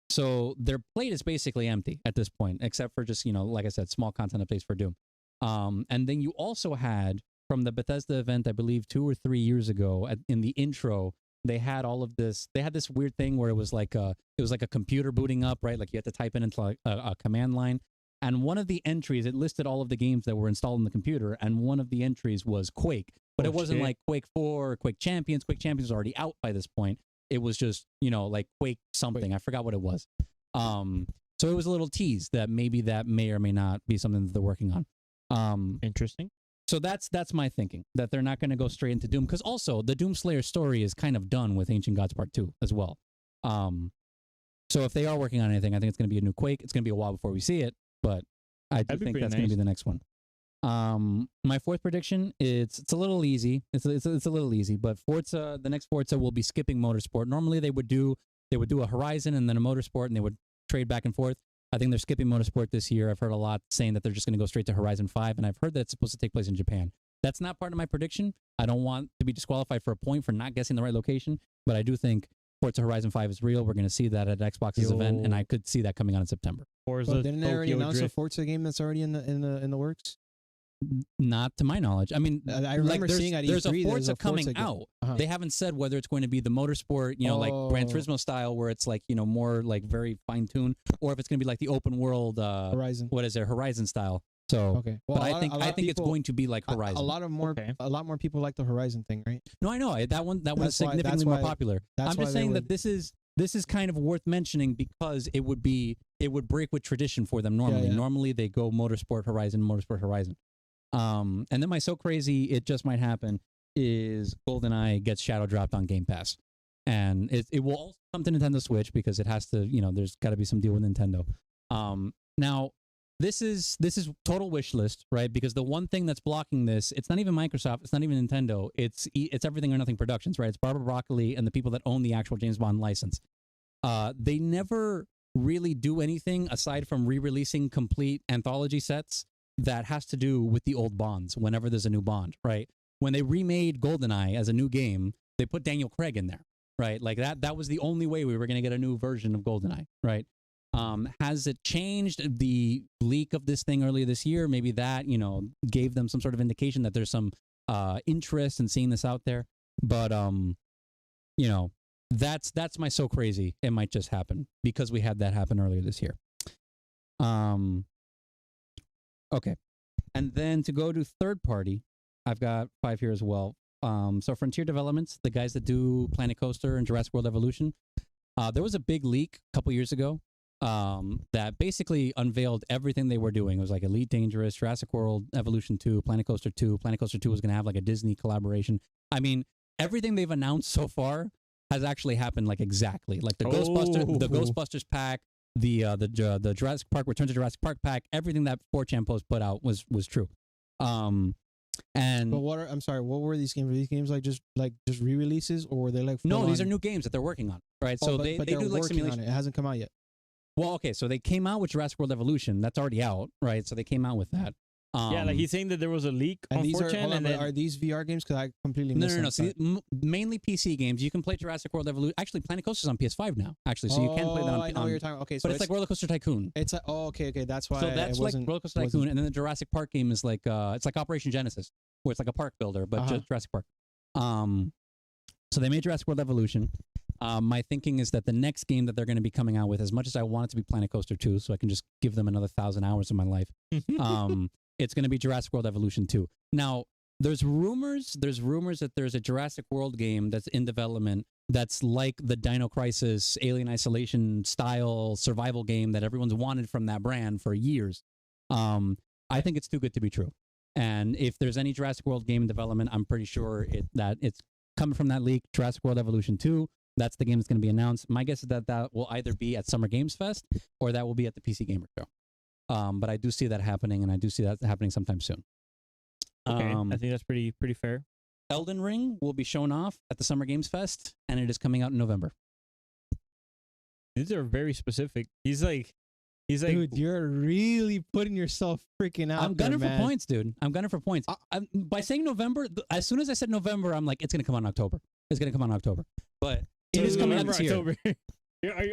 So their plate is basically empty at this point, except for just, like I said, small content updates for Doom. And then you also had, from the Bethesda event, I believe 2 or 3 years ago, in the intro, they had all of this. They had this weird thing where it was like a computer booting up, right? Like you had to type it into like a command line. And one of the entries, it listed all of the games that were installed in the computer, and one of the entries was Quake. But it wasn't like Quake 4 or Quake Champions. Quake Champions was already out by this point. It was just, like Quake something. I forgot what it was. So it was a little tease that maybe that may or may not be something that they're working on. Interesting. So that's my thinking, that they're not going to go straight into Doom, because also the Doom Slayer story is kind of done with Ancient Gods Part 2 as well. So if they are working on anything, I think it's going to be a new Quake. It's going to be a while before we see it, but I do think that's going to be the next one. My fourth prediction, it's a little easy. It's a little easy, but Forza, the next Forza will be skipping motorsport. Normally they would do a Horizon and then a motorsport, and they would trade back and forth. I think they're skipping motorsport this year. I've heard a lot saying that they're just going to go straight to Horizon 5, and I've heard that it's supposed to take place in Japan. That's not part of my prediction. I don't want to be disqualified for a point for not guessing the right location, but I do think Forza Horizon 5 is real. We're going to see that at Xbox's event, and I could see that coming out in September. Forza, didn't they already announce a Forza game that's already in the works? Not to my knowledge. I mean, I remember seeing at E3 there's a Forza coming coming out. Uh-huh. They haven't said whether it's going to be the motorsport, like Gran Turismo style, where it's like, more like very fine tuned, or if it's going to be like the open world Horizon. What is it, Horizon style? So, okay. Well, but I think it's going to be like Horizon. A lot more people like the Horizon thing, right? No, I know that was significantly more popular. I'm just saying that this is kind of worth mentioning because it would break with tradition for them normally. Yeah. Normally they go motorsport Horizon. And then my so crazy it just might happen is GoldenEye gets shadow dropped on Game Pass, and it will also come to Nintendo Switch because it has to. There's got to be some deal with Nintendo. Now this is total wish list, right? Because the one thing that's blocking this, it's not even Microsoft, it's not even Nintendo, it's Everything or Nothing Productions, right? It's Barbara Broccoli and the people that own the actual James Bond license. They never really do anything aside from re-releasing complete anthology sets that has to do with the old Bonds whenever there's a new Bond, right? When they remade GoldenEye as a new game, they put Daniel Craig in there, right? Like that was the only way we were going to get a new version of GoldenEye, right? Has it changed? The leak of this thing earlier this year, maybe that, gave them some sort of indication that there's some interest in seeing this out there. But, that's my so crazy. It might just happen because we had that happen earlier this year. Okay. And then to go to third party, I've got 5 here as well. So Frontier Developments, the guys that do Planet Coaster and Jurassic World Evolution, there was a big leak a couple years ago that basically unveiled everything they were doing. It was like Elite Dangerous, Jurassic World Evolution 2, Planet Coaster 2. Planet Coaster 2 was going to have like a Disney collaboration. I mean, everything they've announced so far has actually happened like exactly. Like the Ghostbusters pack, the Jurassic Park Return to Jurassic Park pack, everything that 4chan Post put out was true. And but what were these games? Were these games like just re-releases, or were they like no? These are new games that they're working on, right? So they do like simulation. It hasn't come out yet. Well, okay, so they came out with Jurassic World Evolution. That's already out, right? So they came out with that. Yeah, like he's saying that there was a leak on 4chan. Are these VR games? Because I completely missed No. See, mainly PC games. You can play Jurassic World Evolution. Actually, Planet Coaster's on PS5 now. Actually, so you can play that on. I know what you're talking. Okay, so but it's like Roller Coaster Tycoon. It's like okay. That's why. So that's like Roller Coaster Tycoon, and then the Jurassic Park game is like it's like Operation Genesis, where it's like a park builder, but just Jurassic Park. So they made Jurassic World Evolution. My thinking is that the next game that they're going to be coming out with, as much as I want it to be Planet Coaster 2, so I can just give them another 1,000 hours of my life, it's going to be Jurassic World Evolution 2. Now, there's rumors that there's a Jurassic World game that's in development that's like the Dino Crisis, Alien Isolation style survival game that everyone's wanted from that brand for years. I think it's too good to be true. And if there's any Jurassic World game in development, I'm pretty sure that it's coming from that leak, Jurassic World Evolution 2. That's the game that's going to be announced. My guess is that will either be at Summer Games Fest or that will be at the PC Gamer Show. But I do see that happening, and I do see that happening sometime soon. Okay, I think that's pretty fair. Elden Ring will be shown off at the Summer Games Fest, and it is coming out in November. These are very specific. He's like, dude, you're really putting yourself freaking out. I'm gunning for points, dude. I'm gunning for points. By saying November, as soon as I said November, I'm like, it's going to come out in October. It's going to come out in October. But it is coming out this year. October.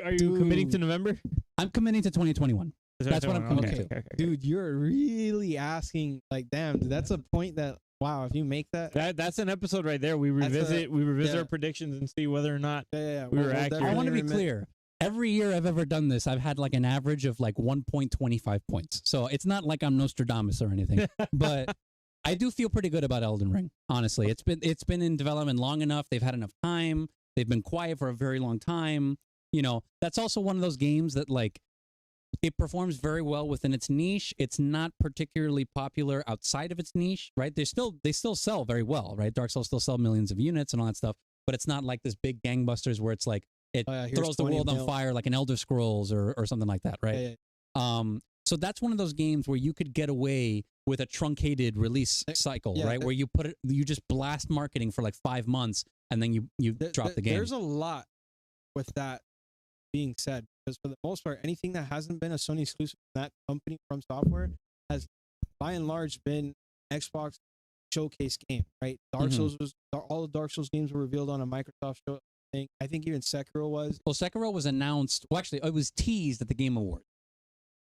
Are you committing to November? I'm committing to 2021. That's what I'm committing to. Okay. Dude, you're really asking, like, damn, dude, that's a point that, wow, if you make that's an episode right there. We revisit our predictions and see whether or not we were accurate. I want to be clear. Every year I've ever done this, I've had like an average of like 1.25 points. So it's not like I'm Nostradamus or anything, but I do feel pretty good about Elden Ring. Honestly, it's been in development long enough. They've had enough time. They've been quiet for a very long time. That's also one of those games that like it performs very well within its niche. It's not particularly popular outside of its niche, right? They still sell very well, right? Dark Souls still sell millions of units and all that stuff, but it's not like this big gangbusters where it's like it throws the world on fire like an Elder Scrolls or something like that, right? So that's one of those games where you could get away with a truncated release cycle, right? Where you just blast marketing for like 5 months and then you drop the game. There's a lot with that being said, because for the most part, anything that hasn't been a Sony exclusive from that company From Software has by and large been Xbox showcase game, right? Dark Souls was all the Dark Souls games were revealed on a Microsoft show thing. I think even Sekiro was. Well, Sekiro was announced. Well, actually, it was teased at the Game Awards.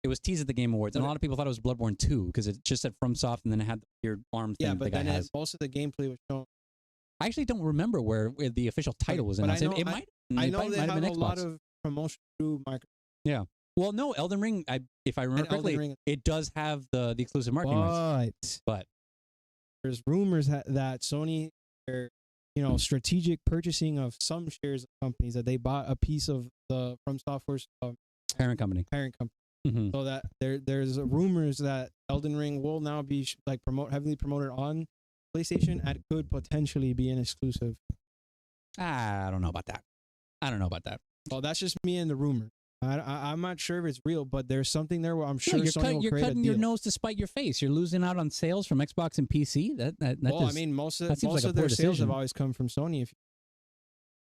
It was teased at the Game Awards, and a lot of people thought it was Bloodborne 2 because it just said FromSoft, and then it had the weird arm thing. Yeah, but then most of the gameplay was shown. I actually don't remember where the official title was announced. I know they have a lot of promotion through Microsoft. Yeah. Well, no, Elden Ring. If I remember correctly, it does have the exclusive marketing rights. But there's rumors that Sony, strategic purchasing of some shares of companies, that they bought a piece of the From Software's parent company. Mm-hmm. So that there's rumors that Elden Ring will now be heavily promoted on PlayStation and could potentially be an exclusive. I don't know about that. Well, that's just me and the rumor. I'm not sure if it's real, but there's something there where I'm sure Sony will you're create cutting your nose to spite your face. You're losing out on sales from Xbox and PC. Most of their sales have always come from Sony.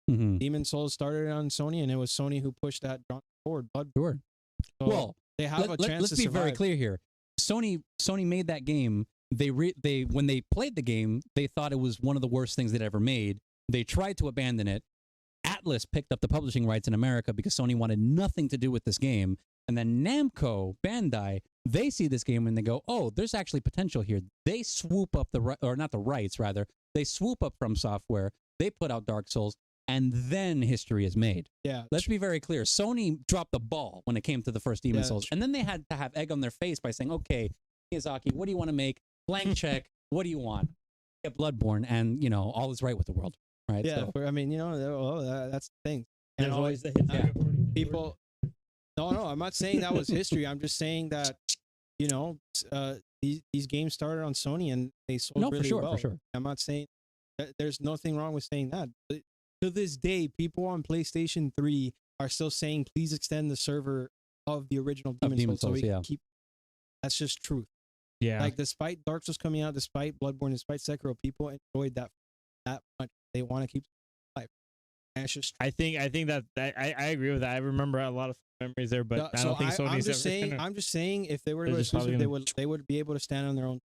Demon Souls started on Sony, and it was Sony who pushed that forward. Sure. So well, they have a chance. Let's be very clear here. Sony made that game. They when they played the game, they thought it was one of the worst things they'd ever made. They tried to abandon it. Atlas picked up the publishing rights in America because Sony wanted nothing to do with this game. And then Namco, Bandai, they see this game and they go, oh, there's actually potential here. They swoop up they swoop up From Software. They put out Dark Souls, and then history is made. Yeah. Let's be very clear. Sony dropped the ball when it came to the first Demon Souls. And then they had to have egg on their face by saying, okay, Miyazaki, what do you want to make? Blank check. What do you want? Get Bloodborne, and, all is right with the world. Right. Yeah, so. I mean, that's the thing. And always the hit people. No, I'm not saying that was history. I'm just saying that, these games started on Sony and they sold really well. For sure. I'm not saying there's nothing wrong with saying that. But to this day, people on PlayStation 3 are still saying, please extend the server of the original Demon Souls so we can keep. That's just truth. Yeah. Like, despite Dark Souls coming out, despite Bloodborne, despite Sekiro, people enjoyed that much. They want to keep life. And it's just. I think that I agree with that. I remember a lot of memories there, but I don't think Sony's I'm just saying, if they were exclusive, they would be able to stand on their own.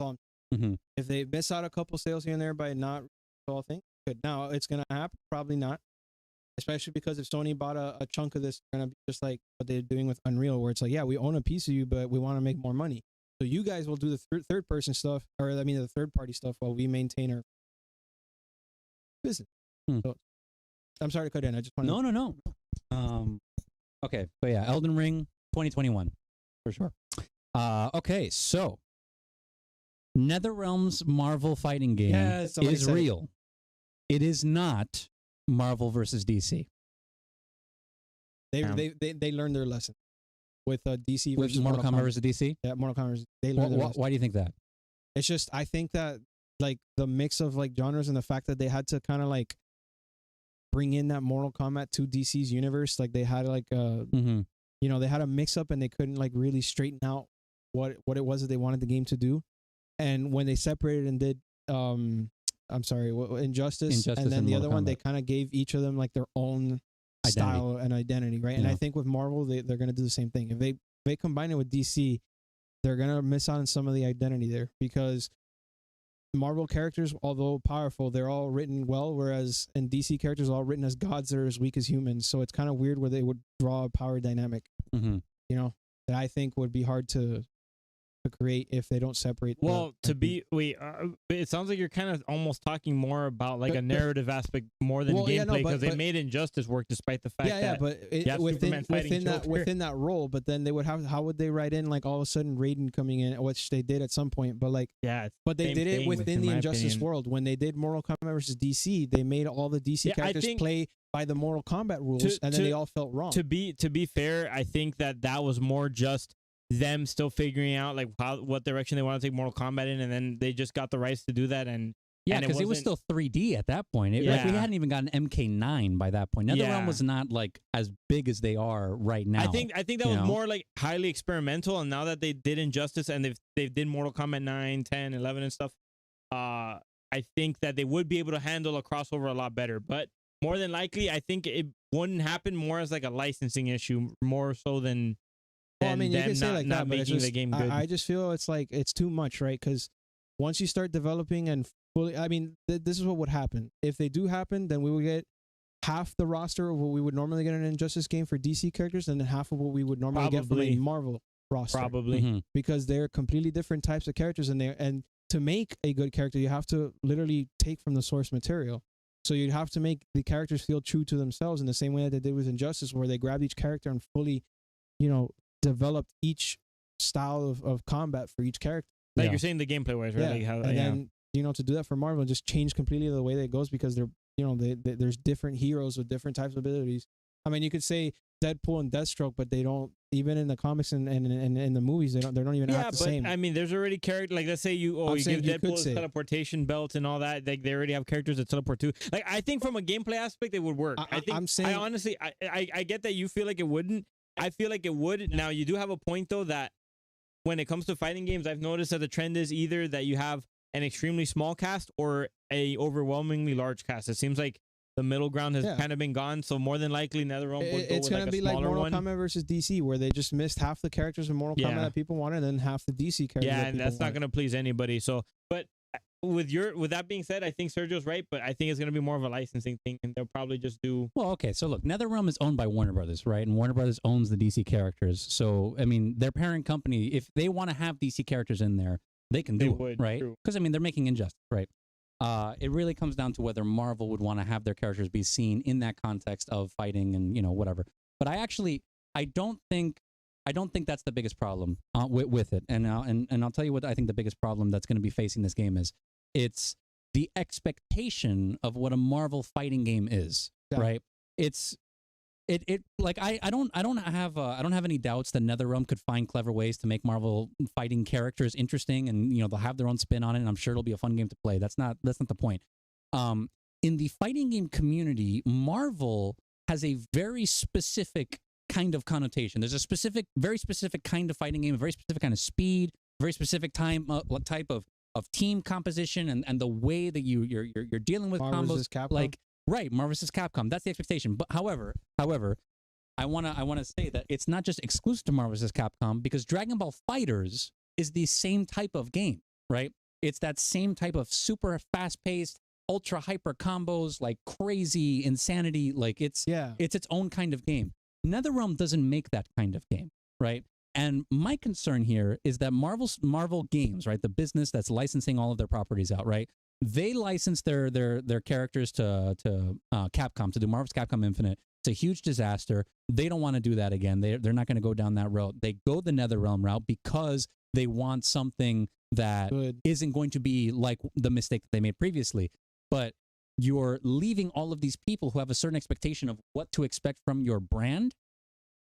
Mm-hmm. If they miss out a couple sales here and there by not all things, good. Now it's gonna happen, probably not. Especially because if Sony bought a chunk of this, it's gonna be just like what they're doing with Unreal, where it's like, yeah, we own a piece of you, but we want to make more money. So you guys will do the third person stuff, the third party stuff, while we maintain our business. So, I'm sorry to cut in. I just want to. No. Okay, but yeah, Elden Ring 2021 for sure. Okay, so NetherRealm's Marvel fighting game is real. It is not Marvel versus DC. They learned their lesson with DC versus Mortal Kombat versus DC. Yeah, Mortal Kombat. They learned their lesson. Why do you think that? It's just, I think that like the mix of like genres and the fact that they had to kind of like bring in that Mortal Kombat to DC's universe, like they had like they had a mix up and they couldn't like really straighten out what it was that they wanted the game to do. And when they separated and did Injustice and then the other one, they kind of gave each of them like their own style and identity, right? Yeah. And I think with Marvel, they're going to do the same thing. If they combine it with DC, they're going to miss out on some of the identity there, because Marvel characters, although powerful, they're all written well, whereas in DC characters are all written as gods that are as weak as humans. So it's kind of weird where they would draw a power dynamic, that I think would be hard to create if they don't separate. Well, it sounds like you're kind of almost talking more about like a narrative aspect more than gameplay, because they made Injustice work despite the fact that within that role. But then they would have, how would they write in like all of a sudden Raiden coming in, which they did at some point, but like but they did it within the Injustice world. When they did Mortal Kombat versus DC, they made all the DC characters play by the Mortal Kombat rules, and then they all felt wrong. To be fair, I think that was more just them still figuring out like what direction they want to take Mortal Kombat in, and then they just got the rights to do that, and Yeah, and because it was still 3D at that point. Like, we hadn't even gotten MK9 by that point. NetherRealm was not like as big as they are right now. I think that was more like highly experimental, and now that they did Injustice and they did Mortal Kombat 9, 10, 11 and stuff, I think that they would be able to handle a crossover a lot better. But more than likely, I think it wouldn't happen more as like a licensing issue, more so than well, I mean, you them can say like not that, but it's making just, the game good. I just feel it's like it's too much, right? Because once you start developing and fully, I mean, this is what would happen. If they do happen, then we would get half the roster of what we would normally get in an Injustice game for DC characters, and then half of what we would normally get from a Marvel roster. Probably. Because they're completely different types of characters in there. And to make a good character, you have to literally take from the source material. So you'd have to make the characters feel true to themselves in the same way that they did with Injustice, where they grabbed each character and fully, developed each style of combat for each character. Like you're saying the gameplay wise, right? Yeah. Like how, and then, to do that for Marvel, just change completely the way that it goes, because they're, there's different heroes with different types of abilities. I mean, you could say Deadpool and Deathstroke, but they don't, even in the comics and in the movies, they don't even act the same. I mean, there's already character, like let's say you give Deadpool his teleportation belt and all that. Like they already have characters that teleport too. Like I think from a gameplay aspect, it would work. I honestly, I get that you feel like it wouldn't. I feel like it would. Now you do have a point though, that when it comes to fighting games, I've noticed that the trend is either that you have an extremely small cast or a overwhelmingly large cast. It seems like the middle ground has kind of been gone, so more than likely NetherRealm would go it's with going to be like Mortal Kombat versus DC, where they just missed half the characters in Mortal Kombat that people wanted, and then half the DC characters. Yeah, and that's not going to please anybody. So, but with that being said, I think Sergio's right, but I think it's going to be more of a licensing thing, and they'll probably just do. Well, okay, so look, NetherRealm is owned by Warner Brothers, right? And Warner Brothers owns the DC characters. So, I mean, their parent company, if they want to have DC characters in there, they can do it, right? Because I mean, they're making Injustice, right? It really comes down to whether Marvel would want to have their characters be seen in that context of fighting and whatever. But I don't think that's the biggest problem with it. And I'll tell you what I think the biggest problem that's going to be facing this game is. It's the expectation of what a Marvel fighting game is, right? It like I don't have any doubts that NetherRealm could find clever ways to make Marvel fighting characters interesting, and they'll have their own spin on it, and I'm sure it'll be a fun game to play. That's not the point. In the fighting game community, Marvel has a very specific kind of connotation. There's a very specific kind of fighting game, a very specific kind of speed, very specific type of team composition, and the way that you're dealing with Marvel combos. Like Marvel vs. Capcom. That's the expectation. But however, I wanna say that it's not just exclusive to Marvel vs. Capcom, because Dragon Ball FighterZ is the same type of game, right? It's that same type of super fast-paced, ultra hyper combos, like crazy insanity. Like it's its own kind of game. NetherRealm doesn't make that kind of game, right? And my concern here is that Marvel Games, right, the business that's licensing all of their properties out, right, they license their characters to Capcom to do Marvel's Capcom Infinite. It's a huge disaster. They don't want to do that again. They're not going to go down that road. They go the NetherRealm route because they want something that isn't going to be like the mistake that they made previously. But you're leaving all of these people who have a certain expectation of what to expect from your brand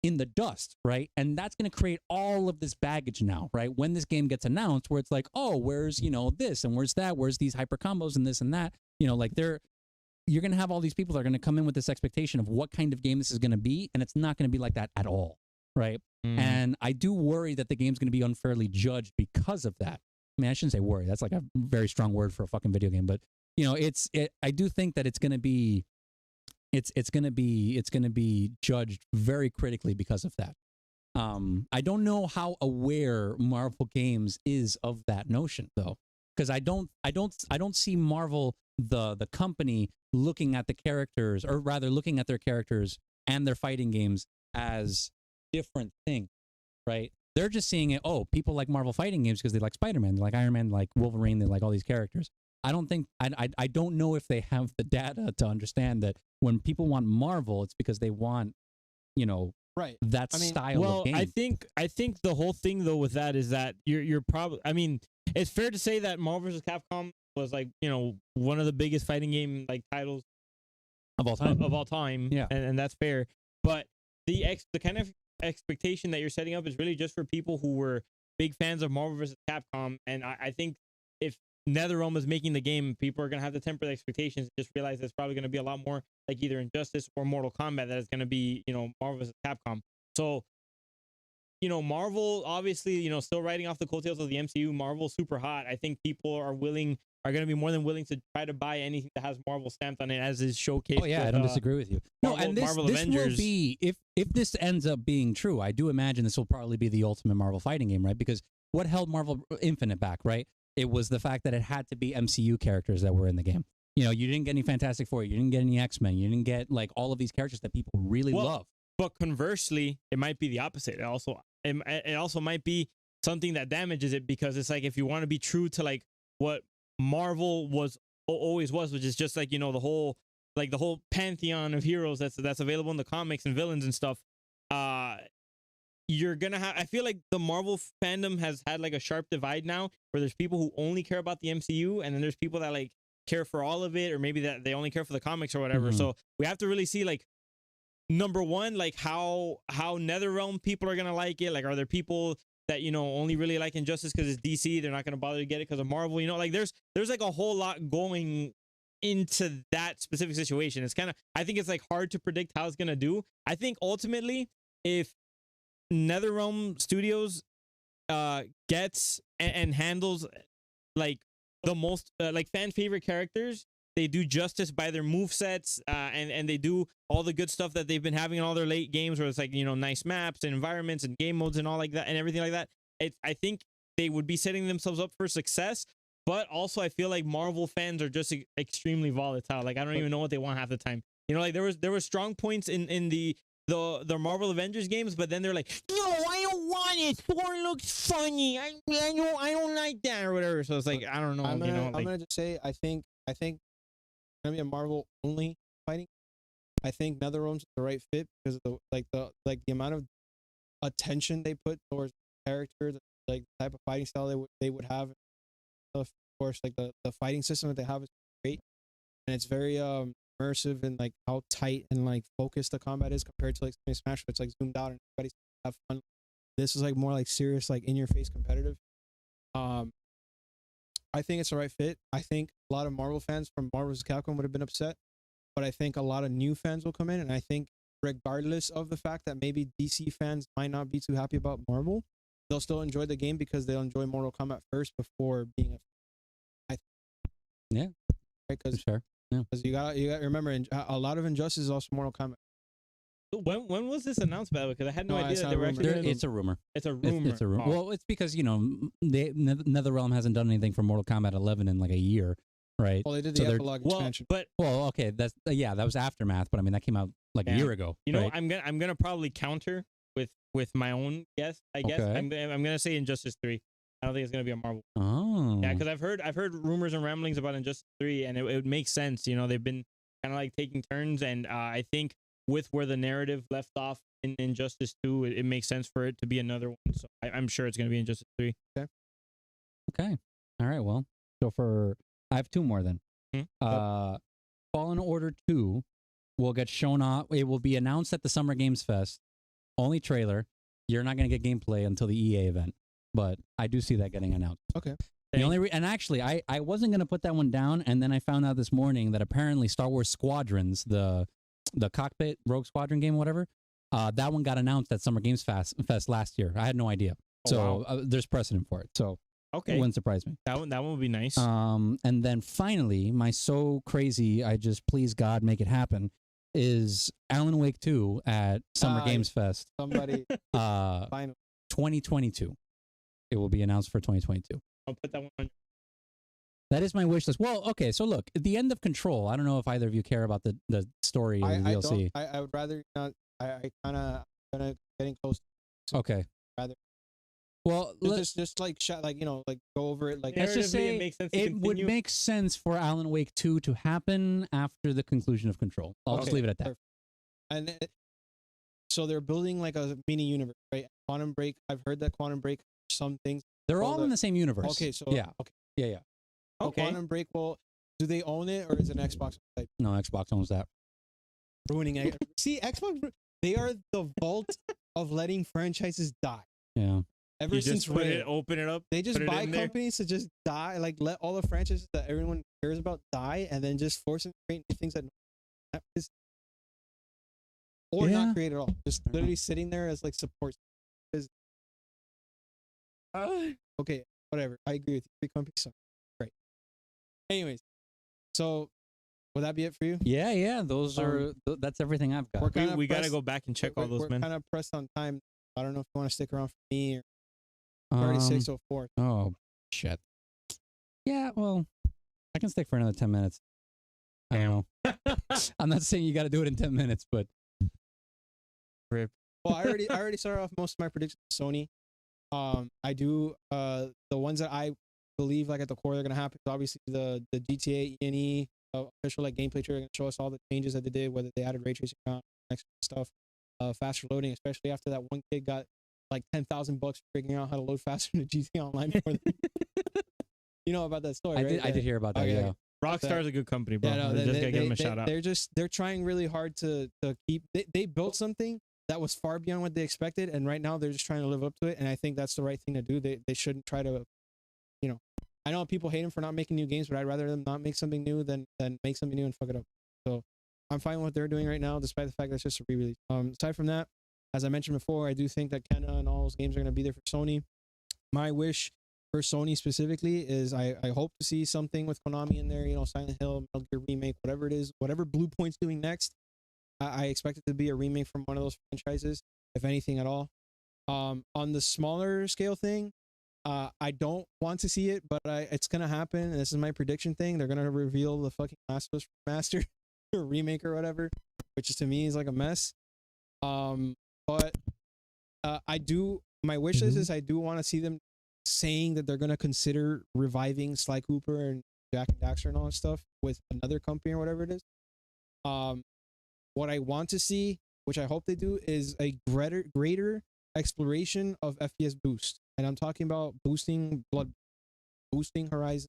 in the dust, right? And that's going to create all of this baggage now, right? When this game gets announced, where it's like, oh, where's, this and where's that? Where's these hyper combos and this and that? Like you're going to have all these people that are going to come in with this expectation of what kind of game this is going to be, and it's not going to be like that at all, right? And I do worry that the game's going to be unfairly judged because of that. I mean, I shouldn't say worry. That's like a very strong word for a fucking video game, but I do think that it's going to be judged very critically because of that. I don't know how aware Marvel Games is of that notion though, because I don't see Marvel the company looking at the characters, or rather looking at their characters and their fighting games as different things, right? They're just seeing it. Oh, people like Marvel fighting games because they like Spider-Man, they like Iron Man, they like Wolverine, they like all these characters. I don't know if they have the data to understand that when people want Marvel, it's because they want, that style of game. I think the whole thing though with that is that you're probably, I mean, it's fair to say that Marvel vs. Capcom was like, one of the biggest fighting game like titles of all time. Of all time. Yeah. And that's fair. But the kind of expectation that you're setting up is really just for people who were big fans of Marvel vs. Capcom. And I think if NetherRealm is making the game, people are gonna have to temper the expectations. Just realize it's probably gonna be a lot more like either Injustice or Mortal Kombat that is gonna be, Marvel vs. Capcom. So, Marvel obviously, still riding off the coattails of the MCU. Marvel super hot. I think people are going to be more than willing to try to buy anything that has Marvel stamped on it, as is showcased. Oh yeah, I don't disagree with you. No, and this will be, if this ends up being true, I do imagine this will probably be the ultimate Marvel fighting game, right? Because what held Marvel Infinite back, right? It was the fact that it had to be MCU characters that were in the game. You didn't get any Fantastic Four, you didn't get any X-Men, you didn't get like all of these characters that people really love. But conversely, it might be the opposite. It also might be something that damages it, because it's like if you want to be true to like what Marvel always was, which is just like the whole pantheon of heroes that's available in the comics and villains and stuff. You're gonna have. I feel like the Marvel fandom has had like a sharp divide now, where there's people who only care about the MCU, and then there's people that like care for all of it, or maybe that they only care for the comics or whatever. Mm-hmm. So we have to really see like, number one, like how NetherRealm people are gonna like it. Like, are there people that only really like Injustice because it's DC? They're not gonna bother to get it because of Marvel. Like there's like a whole lot going into that specific situation. It's kind of, I think it's like hard to predict how it's gonna do. I think ultimately, if NetherRealm Studios gets and handles like the most like fan favorite characters, they do justice by their move sets, and they do all the good stuff that they've been having in all their late games, where it's like nice maps and environments and game modes and all like that and everything like that. I think they would be setting themselves up for success. But also, I feel like Marvel fans are just extremely volatile. Like, I don't even know what they want half the time. Like there were strong points in the Marvel Avengers games, but then they're like, no, I don't want it. Thor looks funny. I don't like that or whatever. So it's like, I don't know. I'm gonna just say I think it's gonna be a Marvel only fighting. I think NetherRealm's the right fit because of the amount of attention they put towards characters, like the type of fighting style they would have. Of course, like the fighting system that they have is great, and it's very immersive and like how tight and like focused the combat is compared to like Smash, where it's like zoomed out and everybody's have fun. This is like more like serious, like in your face competitive. I think it's the right fit. I think a lot of Marvel fans from Marvel vs. Capcom would have been upset, but I think a lot of new fans will come in, and I think regardless of the fact that maybe DC fans might not be too happy about Marvel, they'll still enjoy the game because they'll enjoy Mortal Kombat first before being yeah, right, because sure. Yeah. You got to remember, a lot of Injustice is also Mortal Kombat. When was this announced, by the way? Because I had no idea that they were actually. It's a rumor. It's a rumor. It's a rumor. Oh. Well, it's because NetherRealm hasn't done anything for Mortal Kombat 11 in like a year, right? Well, they did the epilogue expansion. Okay, that was Aftermath, but I mean that came out like a year ago. Right? I'm gonna probably counter with my own guess. I guess okay. I'm gonna say Injustice 3. I don't think it's gonna be a Marvel. Oh, yeah, because I've heard rumors and ramblings about Injustice 3, and it would make sense. They've been kind of like taking turns, and I think with where the narrative left off in Injustice 2, it makes sense for it to be another one. So I'm sure it's gonna be Injustice 3. Okay. All right. Well, I have two more then. Fallen Order 2 will get shown off. It will be announced at the Summer Games Fest. Only trailer. You're not going to get gameplay until the EA event, but I do see that getting announced. Okay. And actually, I wasn't going to put that one down, and then I found out this morning that apparently Star Wars Squadrons, the cockpit Rogue Squadron game, whatever, that one got announced at Summer Games Fest last year. I had no idea. So there's precedent for it. So okay, it wouldn't surprise me. That one would be nice. And then finally, my so crazy, I just please God make it happen, is Alan Wake 2 at Summer Games Fest. Somebody 2022. It will be announced for 2022. I'll put that one on. That is my wish list. Well, okay, so look, at the end of Control, I don't know if either of you care about the story or the DLC. I would rather not. I kind of getting close. Okay. Rather. Well, just like go over it. Like, let's just say it would make sense for Alan Wake 2 to happen after the conclusion of Control. I'll just leave it at that. Perfect. And so they're building like a mini universe, right? Quantum Break. I've heard that Quantum Break. Some things they're all in the same universe. Okay, so yeah, okay, yeah. Okay. Quantum Break. Well, do they own it or is it an Xbox? No, Xbox owns that. Ruining it. See, Xbox. They are the vault of letting franchises die. Yeah. Ever since Red, open it up. they just put it buy in there. companies to just die, like let all the franchises that everyone cares about die, and then just force them to create new things that is, or not create at all. Just literally sitting there as like support. Okay, whatever. I agree with you. Big companies suck. Great. Anyways, so would that be it for you? Yeah. Those are that's everything I've got. We got to go back and check all those, man. We're kind of pressed on time. I don't know if you want to stick around for me or 36:04. Oh shit. Yeah, well, I can stick for another 10 minutes. I don't know. I'm not saying you got to do it in 10 minutes, but rip. Well, I already started off most of my predictions with Sony. I do the ones that I believe like at the core they're gonna happen is obviously the GTA E&E official like gameplay trailer, gonna show us all the changes that they did, whether they added ray tracing around extra stuff, faster loading, especially after that one kid got like $10,000 for figuring out how to load faster in the GTA Online for them. You know about that story, right? I did hear about that. Okay, Yeah. Rockstar's a good company, bro. Yeah, no, just gotta give them a shout out. They're trying really hard to keep. They built something that was far beyond what they expected, and right now they're just trying to live up to it. And I think that's the right thing to do. They shouldn't try to, you know. I know people hate them for not making new games, but I'd rather them not make something new than make something new and fuck it up. So I'm fine with what they're doing right now, despite the fact that it's just a re-release. Aside from that, as I mentioned before, I do think that Kena and all those games are going to be there for Sony. My wish for Sony specifically is I hope to see something with Konami in there, you know, Silent Hill, Metal Gear remake, whatever it is, whatever Blue Point's doing next. I expect it to be a remake from one of those franchises, if anything at all. On the smaller scale thing, I don't want to see it, but it's gonna happen. And this is my prediction thing. They're gonna reveal the fucking Last of Us Master or remake or whatever, which is, to me is like a mess. But I do. My wish list is I do want to see them saying that they're gonna consider reviving Sly Cooper and Jack and Daxter and all that stuff with another company or whatever it is. What I want to see, which I hope they do, is a greater exploration of FPS boost. And I'm talking about boosting Blood, boosting Horizon,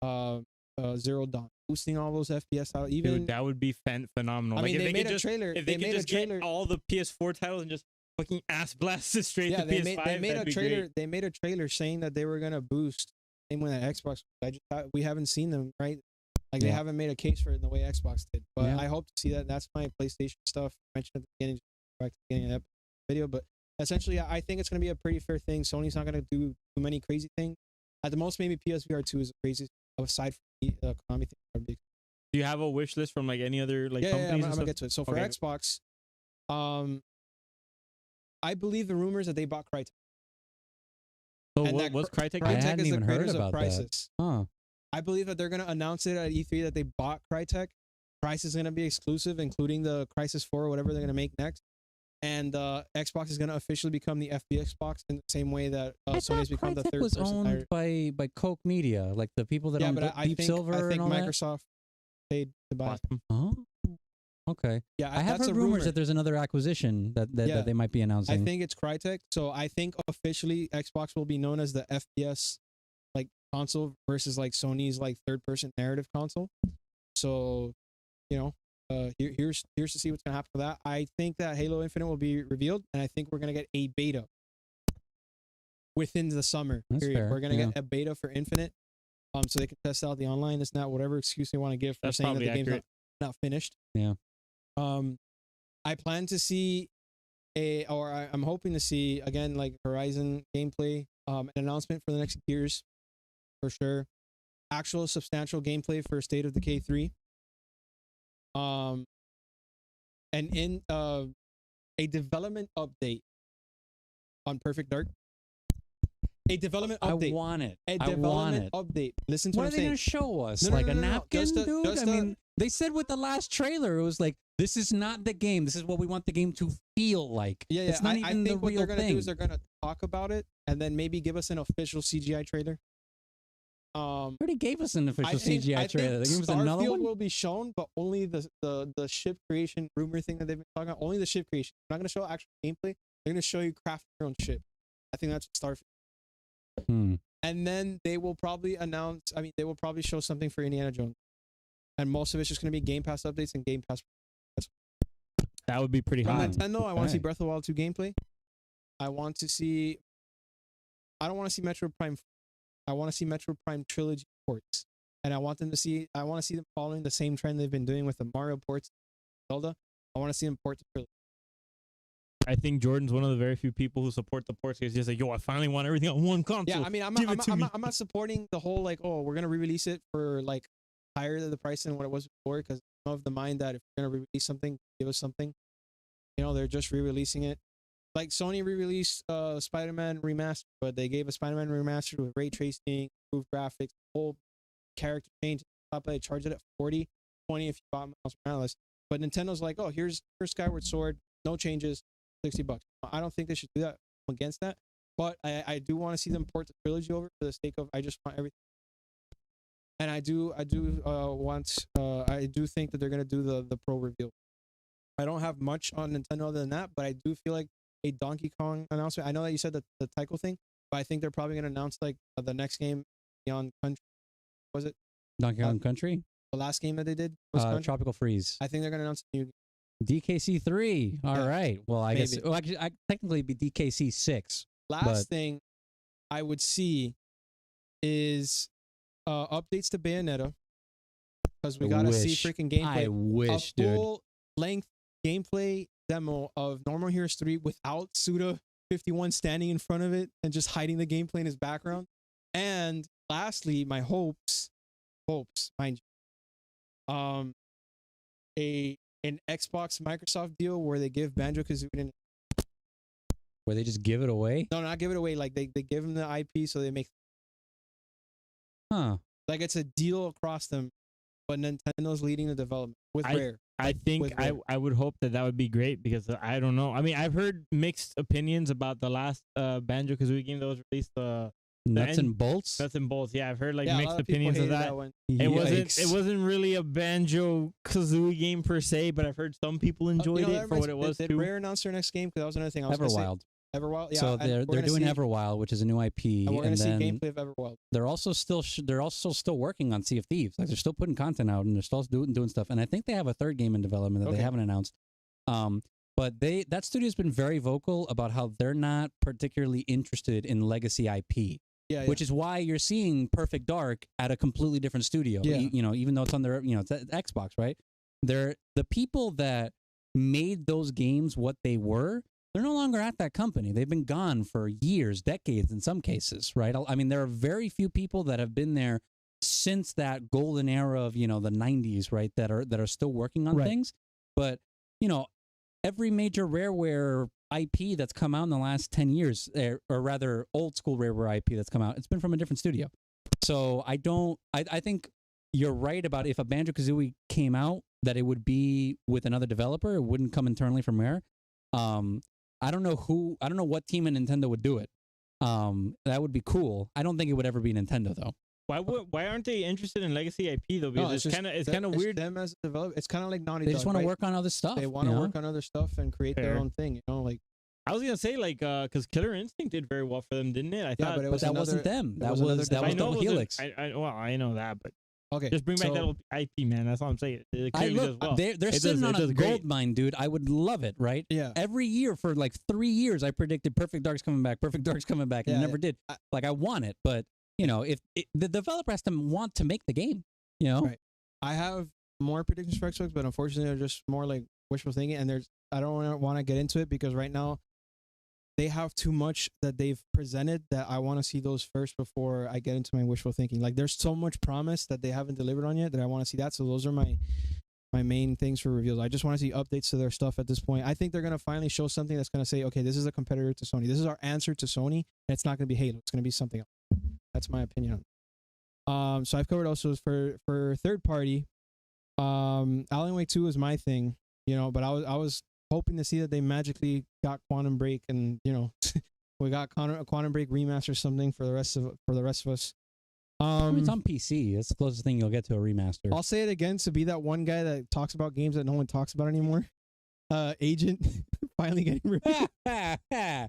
Zero Dawn, boosting all those FPS out. Even dude, that would be phenomenal. I mean, like, they made a trailer. If they made a trailer, get all the PS4 titles and just fucking ass blast it straight to PS5. They made a trailer. Great. They made a trailer saying that they were gonna boost. Same with that Xbox. We haven't seen them, right? Like they haven't made a case for it in the way Xbox did. But I hope to see that. That's my PlayStation stuff. I mentioned at the beginning, back to the beginning of that video, but essentially, I think it's going to be a pretty fair thing. Sony's not going to do too many crazy things. At the most, maybe PSVR 2 is the craziest, aside from the Konami thing. Do you have a wish list from like any other like companies? I'm going to get to it. So for Xbox, I believe the rumors that they bought Crytek. So what's Crytek? I hadn't even heard about that. Huh. I believe that they're going to announce it at E3 that they bought Crytek. Price is going to be exclusive, including the Crysis 4 or whatever they're going to make next. And Xbox is going to officially become the FB Xbox in the same way that Sony's become the third person. Was owned by Koch Media, like the people that own Deep Silver and all Microsoft paid to buy them. Oh, okay. Yeah, I have heard rumors that there's another acquisition that they might be announcing. I think it's Crytek. So I think officially Xbox will be known as the FPS like console versus like Sony's like third person narrative console. So, you know. Here's to see what's gonna happen with that. I think that Halo Infinite will be revealed, and I think we're gonna get a beta within the summer. That's fair. We're gonna get a beta for Infinite, so they can test out the online. It's not whatever excuse they want to give for saying that the game's not finished. Yeah. I plan to see I'm hoping to see again like Horizon gameplay, an announcement for the next Gears, for sure. Actual substantial gameplay for State of Decay 3. And in a development update on Perfect Dark. A development update. I want it. A development update. Listen to what I'm saying. What are they going to show us? A napkin, dude? I mean, they said with the last trailer, it was like, this is not the game. This is what we want the game to feel like. Yeah. It's not even the real thing. What they're going to do is they're going to talk about it and then maybe give us an official CGI trailer. Already gave us an official CGI trailer. They gave us another one. Will be shown, but only the ship creation rumor thing that they've been talking about. Only the ship creation. They're not going to show actual gameplay. They're going to show you craft your own ship. I think that's Starfield. And then they will probably announce. I mean, they will probably show something for Indiana Jones, and most of it's just going to be Game Pass updates and Game Pass. That would be pretty hot. Nintendo, I want to see Breath of the Wild 2 gameplay. I want to see I don't want to see Metro Prime. I want to see Metro Prime trilogy ports, and I want to see them following the same trend they've been doing with the Mario ports, Zelda. I want to see them port to trilogy. I think Jordan's one of the very few people who support the ports. He's just like, yo, I finally want everything on one console. Yeah, I mean, I'm not supporting the whole like, oh, we're gonna re-release it for like higher than the price than what it was before, because I'm of the mind that if you're gonna re-release something, give us something. You know, they're just re-releasing it. Like Sony re-released Spider-Man Remastered, but they gave a Spider-Man Remastered with ray tracing, improved graphics, whole character change. Top they charged it at $40, $20 if you bought Miles Morales. But Nintendo's like, oh, here's Skyward Sword, no changes, $60. I don't think they should do that. I'm against that. But I do want to see them port the trilogy over for the sake of I just want everything. And I do think that they're gonna do the pro reveal. I don't have much on Nintendo other than that, but I do feel like a Donkey Kong announcement. I know that you said the TheCo thing, but I think they're probably gonna announce like the next game beyond Country. Was it Donkey Kong Country? The last game that they did was Tropical Freeze. I think they're gonna announce a new DKC 3. All right. Well, I guess actually, I technically be DKC 6. Last thing I would see is updates to Bayonetta, because we gotta see freaking gameplay. I wish, a full length gameplay demo of Normal Heroes 3 without Suda 51 standing in front of it and just hiding the gameplay in his background. And lastly, my hopes, mind you, an Xbox Microsoft deal where they give Banjo-Kazooie where they just give it away? No, not give it away. Like they give them the IP, so they make. Like it's a deal across them, but Nintendo's leading the development with Rare. I think I would hope that would be great, because I don't know. I mean, I've heard mixed opinions about the last Banjo-Kazooie game that was released. Nuts and Bolts? Nuts and Bolts. Yeah, I've heard like mixed opinions of that. It wasn't really a Banjo-Kazooie game per se, but I've heard some people enjoyed it for what it was too. Did Rare announce their next game? Because that was another thing I was Everwild. Everwild, yeah. So they're doing Everwild, which is a new IP, and we're gonna see gameplay of Everwild. They're also still working on Sea of Thieves. Like they're still putting content out and they're still doing stuff. And I think they have a third game in development that they haven't announced. But that studio's been very vocal about how they're not particularly interested in legacy IP. Which is why you're seeing Perfect Dark at a completely different studio. You know, even though it's on their, it's Xbox, right? They're the people that made those games what they were. They're no longer at that company. They've been gone for years, decades in some cases, right? I mean, there are very few people that have been there since that golden era of, the 90s, right? That are still working on things. But, every major Rareware IP that's come out in the last 10 years, or rather old school Rareware IP that's come out, it's been from a different studio. So I think you're right about if a Banjo-Kazooie came out, that it would be with another developer. It wouldn't come internally from Rare. I don't know what team in Nintendo would do it. That would be cool. I don't think it would ever be Nintendo though. Why aren't they interested in legacy IP though? Because it's kind of weird. Them as a developer, it's kind of like Naughty Dog. They just want to work on other stuff. They want to work on other stuff and create their own thing. Like I was gonna say, like, because Killer Instinct did very well for them, didn't it? I thought, but that wasn't them. That was Double Helix. I know that, but. Okay, just bring back that old IP, man. That's all I'm saying. They're sitting on a gold mine, dude. I would love it, right? Yeah. Every year for like 3 years, I predicted Perfect Dark's coming back, and it never did. I want it, but if the developer has to want to make the game, Right. I have more predictions for Xbox, but unfortunately, they're just more like wishful thinking, and I don't want to get into it because right now they have too much that they've presented that I want to see those first before I get into my wishful thinking. Like there's so much promise that they haven't delivered on yet that I want to see that. So those are my main things for reveals. I just want to see updates to their stuff at this point. I think they're going to finally show something that's going to say, okay, this is a competitor to Sony. This is our answer to Sony. And it's not going to be Halo. It's going to be something else. That's my opinion on it. So I've covered also for third party. Alan Wake 2 is my thing, but I was hoping to see that they magically got Quantum Break and we got Quantum Break remaster or something for the rest of us. It's on PC. That's the closest thing you'll get to a remaster. I'll say it again to be that one guy that talks about games that no one talks about anymore. Agent finally getting revealed. Okay.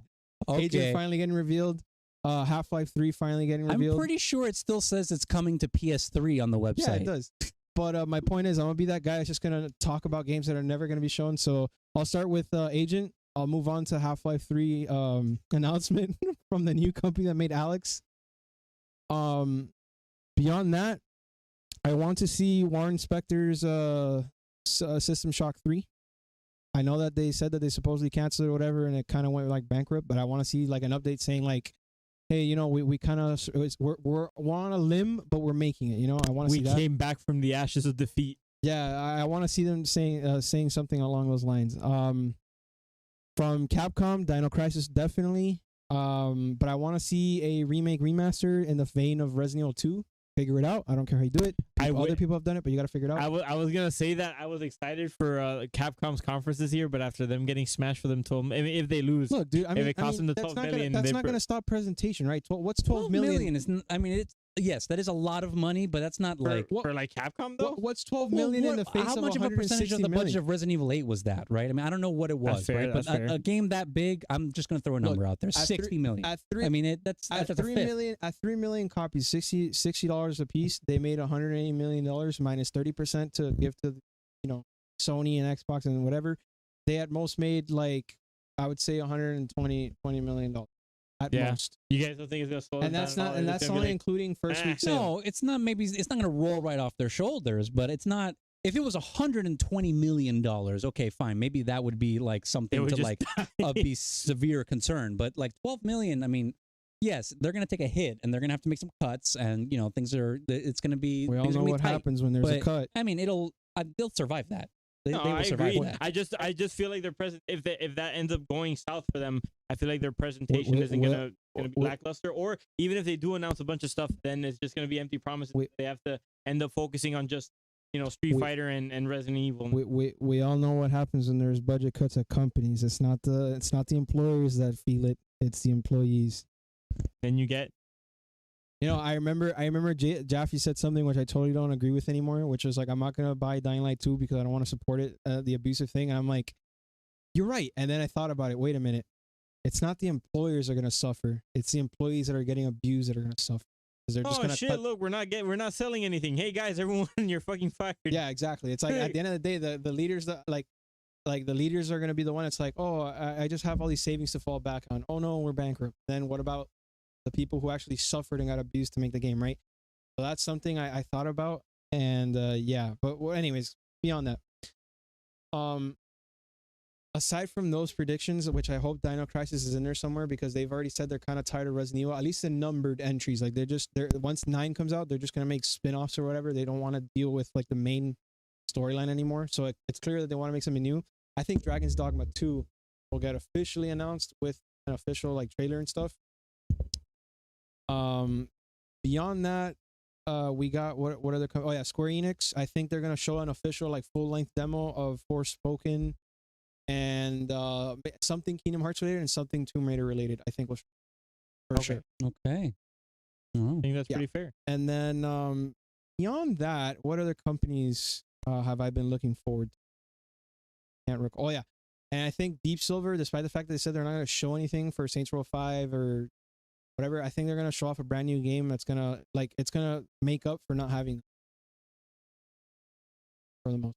Agent finally getting revealed. Half-Life 3 finally getting revealed. I'm pretty sure it still says it's coming to PS3 on the website. Yeah, it does. But my point is, I'm gonna be that guy that's just gonna talk about games that are never gonna be shown. So I'll start with Agent. I'll move on to Half-Life 3 announcement from the new company that made Alex. Beyond that, I want to see Warren Spector's System Shock 3. I know that they said that they supposedly canceled it or whatever, and it kind of went like bankrupt. But I want to see like an update saying like, hey, you know, we kind of we're on a limb, but we're making it. You know, I want to see that. We came back from the ashes of defeat. Yeah, I want to see them saying something along those lines. From Capcom, Dino Crisis definitely. But I want to see a remake remaster in the vein of Resident Evil 2. Figure it out. I don't care how you do it. Other people have done it, but you got to figure it out. I was gonna say that I was excited for Capcom's conference this year, but after them getting smashed for them 12, I mean, if they lose, look, dude, if it costs them the 12 million, that's not gonna stop presentation, right? What's 12 million? I mean, it's yes, that is a lot of money, but that's not like for like Capcom though. What's 12 million in the face how of much of a percentage of the budget of Resident Evil 8 was that, right? I mean, I don't know what it was, fair, right? But a game that big, I'm just gonna throw a number out there: 60 million. At 3, I mean, that's at 3 million. At 3 million copies, $60 a piece. They made $180 million minus 30% to give to, you know, Sony and Xbox and whatever. They at most made like, I would say $120 million at most. You guys don't think it's gonna slow and down that's at all? not, and that's only like, including first week sale. No, it's not. Maybe it's not gonna roll right off their shoulders, but it's not. If it was $120 million, okay, fine. Maybe that would be like something to like be severe concern. But like 12 million, I mean, yes, they're gonna take a hit and they're gonna have to make some cuts, and you know it's gonna be. We all know what tight. happens when there's a cut. I mean, they'll survive that. They will I survive agree. that. I just feel like their present. If that ends up going south for them, I feel like their presentation isn't gonna be lackluster. Or even if they do announce a bunch of stuff, then it's just gonna be empty promises. They have to end up focusing on just, you know, Street Fighter and Resident Evil. We all know what happens when there's budget cuts at companies. It's not the employers that feel it. It's the employees. Then you get. You know, I remember Jaffe said something which I totally don't agree with anymore, which was like, I'm not going to buy Dying Light 2 because I don't want to support it, the abusive thing. And I'm like, you're right. And then I thought about it. Wait a minute. It's not the employers that are going to suffer. It's the employees that are getting abused that are going to suffer. They're just look, we're not selling anything. Hey guys, everyone, you're fucking fired. Yeah, exactly. It's like at the end of the day, the leaders that like the leaders are going to be the one that's like, oh, I just have all these savings to fall back on. Oh no, we're bankrupt. Then what about the people who actually suffered and got abused to make the game, right? So that's something I thought about, and yeah. But anyways, beyond that, aside from those predictions, which I hope Dino Crisis is in there somewhere because they've already said they're kind of tired of Resident Evil, at least the numbered entries. Like they're once 9 comes out, they're just gonna make spin-offs or whatever. They don't want to deal with like the main storyline anymore. So it's clear that they want to make something new. I think Dragon's Dogma 2 will get officially announced with an official like trailer and stuff. Beyond that, we got what other Square Enix. I think they're gonna show an official like full-length demo of Forspoken and something Kingdom Hearts related and something Tomb Raider related. I think was for sure. Okay. I think that's pretty fair. And then beyond that, what other companies have I been looking forward to? Can't recall. Oh yeah, and I think Deep Silver, despite the fact that they said they're not gonna show anything for Saints Row 5 or whatever, I think they're gonna show off a brand new game that's gonna it's gonna make up for not having for the most.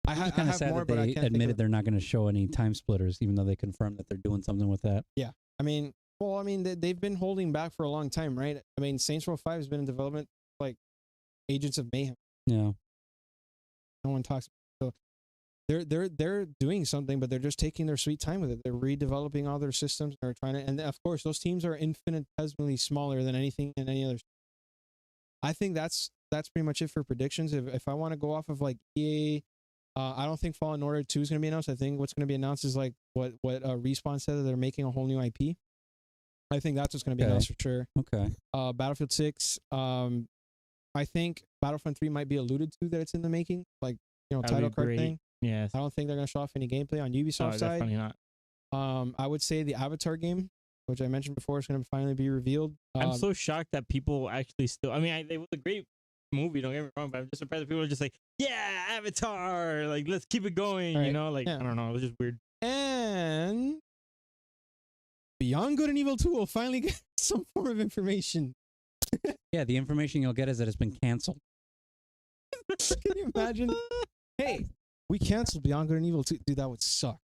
I kind of sad more, that they admitted they're not going to show any time splitters, even though they confirmed that they're doing something with that. Yeah, I mean, they've been holding back for a long time, right? I mean, Saints Row 5 has been in development like Agents of Mayhem. Yeah, no one talks. So they're doing something, but they're just taking their sweet time with it. They're redeveloping all their systems. They're trying to, and of course, those teams are infinitesimally smaller than anything in any other. I think that's pretty much it for predictions. If I want to go off of like EA. I don't think Fallen Order 2 is going to be announced. I think what's going to be announced is like what Respawn said, that they're making a whole new IP. I think that's what's going to be announced for sure. Okay. Battlefield 6. I think Battlefront 3 might be alluded to that it's in the making, like, you know, title card thing. Yes. I don't think they're going to show off any gameplay on Ubisoft side. Definitely not. I would say the Avatar game, which I mentioned before, is going to finally be revealed. I'm so shocked that people actually still. I mean, it was a great movie, don't get me wrong, but I'm just surprised that people are just like, yeah, Avatar, like let's keep it going, right. You know, like I don't know, it was just weird. And Beyond Good and Evil 2 will finally get some form of information. Yeah, the information you'll get is that it's been canceled. Can you imagine? Hey, we canceled Beyond Good and Evil 2. Dude, that would suck.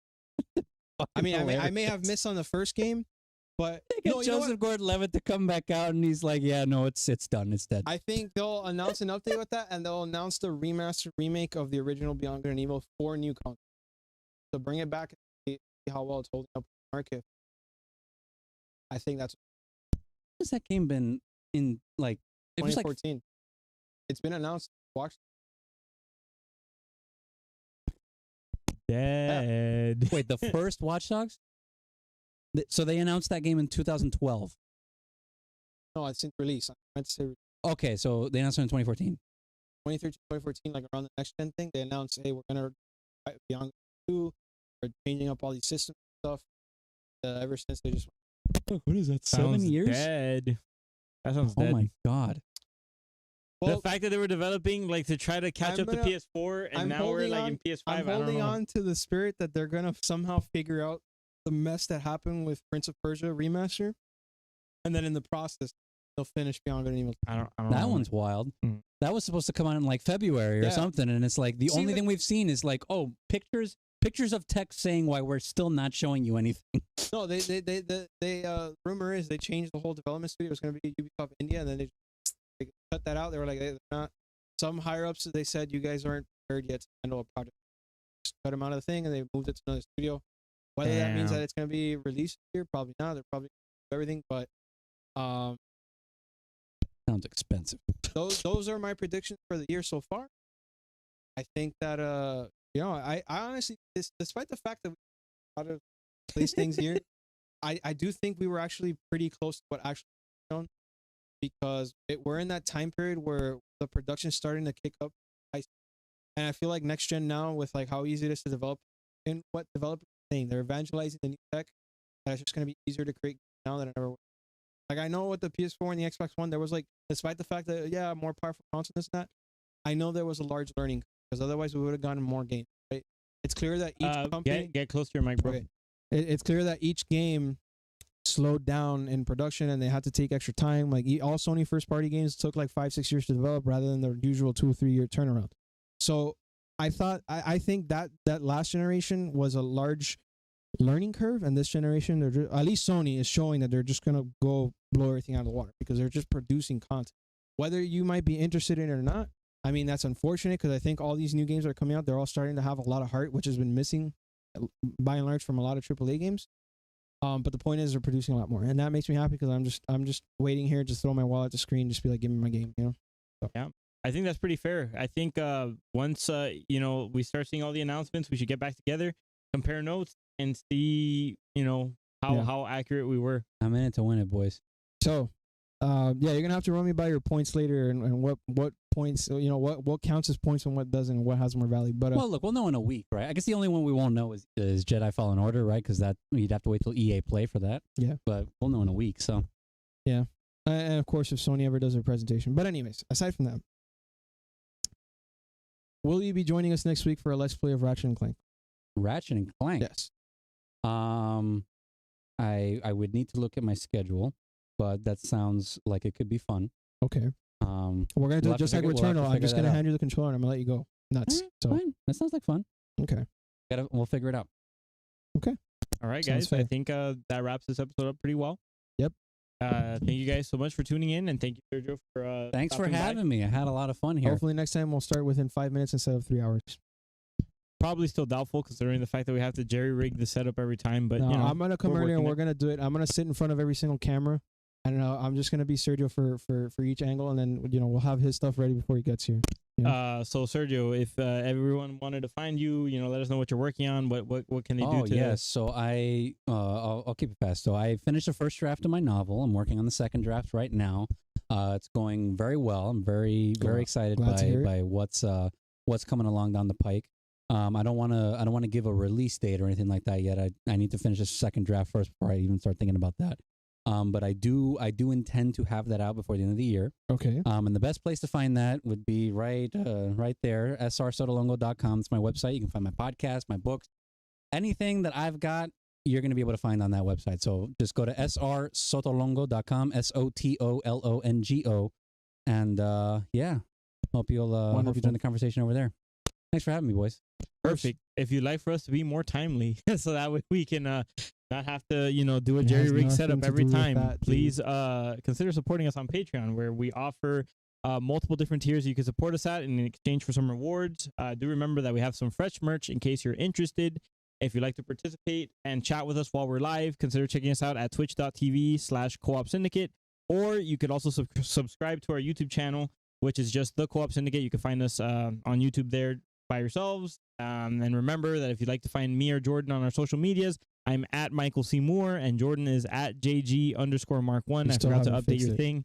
I mean, I may have missed on the first game, but They get Joseph Gordon-Levitt to come back out, and he's like, "Yeah, no, it's done, it's dead." I think they'll announce an update with that, and they'll announce the remaster remake of the original Beyond Good and Evil for new content. So bring it back and see how well it's holding up in the market. I think that's. Has that game been in like? It was 2014. It's been announced. Watch. Dead. Wait, the first Watch Dogs? So they announced that game in 2012. No, it's since release. I meant to say Okay, so they announced it in 2014. 2013, 2014, like around the next gen thing. They announced, hey, we're gonna Beyond 2. We're changing up all these systems and stuff. Ever since they just. What is that? Sounds 7 years? Dead. That sounds Oh dead. my god. The fact that they were developing like to try to catch up to PS4 and now we're like in PS5. I'm holding on to the spirit that they're gonna somehow figure out the mess that happened with Prince of Persia remaster, and then in the process they'll finish Beyond Good and Evil. I don't That know. one's wild. That was supposed to come out in like February or something, and it's like the only thing we've seen is like, oh, pictures of text saying why we're still not showing you anything. No, they rumor is they changed the whole development studio. It was gonna be Ubisoft India, and then they cut that out. They were like, they're not. Some higher ups, they said, you guys aren't prepared yet to handle a project. Just cut them out of the thing, and they moved it to another studio. Whether that means that it's going to be released here, probably not. They're probably everything, but Sounds expensive. those are my predictions for the year so far. I think that I honestly, despite the fact that we a lot of place things here, I do think we were actually pretty close to what actually shown. Because we're in that time period where the production's starting to kick up, and I feel like next gen now, with like how easy it is to develop, and what developers are saying, they're evangelizing the new tech, and it's just going to be easier to create now than it ever was. Like I know with the PS4 and the Xbox One, there was like, despite the fact that more powerful console this and that, I know there was a large learning because otherwise we would have gotten more games. Right? It's clear that each company get close to your mic, bro. Okay. It's clear that each game slowed down in production and they had to take extra time. Like all Sony first party games took like 5-6 years to develop rather than their usual 2 or 3 year turnaround. So I think that last generation was a large learning curve, and this generation, at least Sony is showing that they're just gonna go blow everything out of the water because they're just producing content. Whether you might be interested in it or not, I mean that's unfortunate because I think all these new games that are coming out, they're all starting to have a lot of heart, which has been missing by and large from a lot of AAA games. But the point is they're producing a lot more, and that makes me happy because I'm just waiting here, just throw my wallet at the screen, just be like, give me my game, you know. So. Yeah, I think that's pretty fair. I think once we start seeing all the announcements, we should get back together, compare notes, and see how accurate we were. I'm in it to win it, boys. So, you're gonna have to run me by your points later, and what points, what counts as points and what doesn't, and what has more value. But well, look, we'll know in a week, right? I guess the only one we won't know is Jedi Fallen Order, right? Because that you'd have to wait till EA Play for that. Yeah, but we'll know in a week. So, yeah, and of course, if Sony ever does their presentation. But anyways, aside from that, will you be joining us next week for a Let's Play of Ratchet and Clank? Ratchet and Clank. Yes. I would need to look at my schedule, but that sounds like it could be fun. Okay. We're gonna do it just like Returnal. I'm just gonna hand you the controller and I'm gonna let you go. Nuts. Right, so fine. That sounds like fun. Okay. We'll figure it out. Okay. All right, guys. I think that wraps this episode up pretty well. Yep. Thank you guys so much for tuning in, and thank you, Sergio, for thanks for having me. I had a lot of fun here. Hopefully next time we'll start within 5 minutes instead of 3 hours. Probably still doubtful considering the fact that we have to jerry rig the setup every time. But no, I'm gonna come earlier and we're gonna do it. I'm gonna sit in front of every single camera. I don't know. I'm just gonna be Sergio for each angle, and then we'll have his stuff ready before he gets here. Yeah. So Sergio, if everyone wanted to find you, let us know what you're working on. What can they do? Yes. So I'll keep it fast. So I finished the first draft of my novel. I'm working on the second draft right now. It's going very well. I'm very excited by what's coming along down the pike. I don't want to give a release date or anything like that yet. I need to finish the second draft first before I even start thinking about that. But I do intend to have that out before the end of the year. Okay. And the best place to find that would be right there, srsotolongo.com. It's my website. You can find my podcast, my books, anything that I've got. You're going to be able to find on that website. So just go to srsotolongo.com, SOTOLONGO, and hope you'll join the conversation over there. Thanks for having me, boys. Perfect. If you'd like for us to be more timely, so that way we can not have to, do a It jerry has rig nothing setup to every do with time, that, dude. please consider supporting us on Patreon, where we offer multiple different tiers you can support us at in exchange for some rewards. Do remember that we have some fresh merch in case you're interested. If you'd like to participate and chat with us while we're live, consider checking us out at twitch.tv/Co-Op Syndicate, or you could also subscribe to our YouTube channel, which is just the Co-Op Syndicate. You can find us on YouTube there by yourselves. And remember that if you'd like to find me or Jordan on our social medias, I'm at Michael C. Moore, and Jordan is at JG_Mark1. I forgot to update your thing.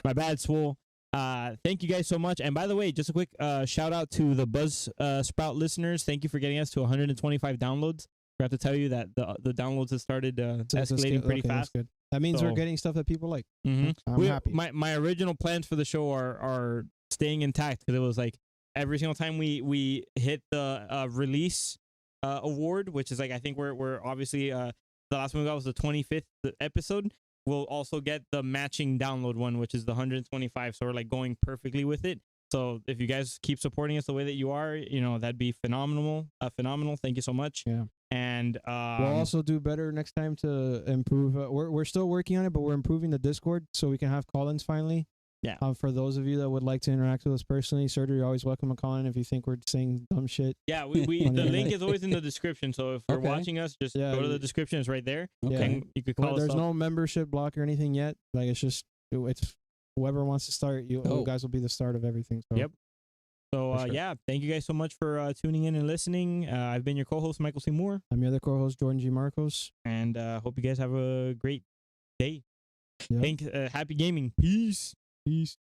My bad, Swole. Thank you guys so much. And by the way, just a quick shout out to the Buzz Sprout listeners. Thank you for getting us to 125 downloads. I have to tell you that the downloads have started escalating pretty fast. Good. That means we're getting stuff that people like. I'm happy. My original plans for the show are staying intact, because it was like every single time we hit the release award, which is like, I think we're obviously the last one we got was the 25th episode. We'll also get the matching download one, which is the 125. So we're like going perfectly with it. So if you guys keep supporting us the way that you are, that'd be phenomenal. Phenomenal. Thank you so much. Yeah. And we'll also do better next time to improve. We're still working on it, but we're improving the Discord so we can have call-ins finally. Yeah. For those of you that would like to interact with us personally, Sergio, you're always welcome to call in if you think we're saying dumb shit. Yeah, we the link is always in the description. So if you're watching us, just go to the description. It's right there. Okay. And you could call us There's up. no membership block or anything yet. Like, it's whoever wants to start. You guys will be the start of everything. So. Yep. So yeah, thank you guys so much for tuning in and listening. I've been your co-host, Michael C. Moore. I'm your other co-host, Jordan G. Marcos. And hope you guys have a great day. Yep. Happy gaming. Peace. Peace.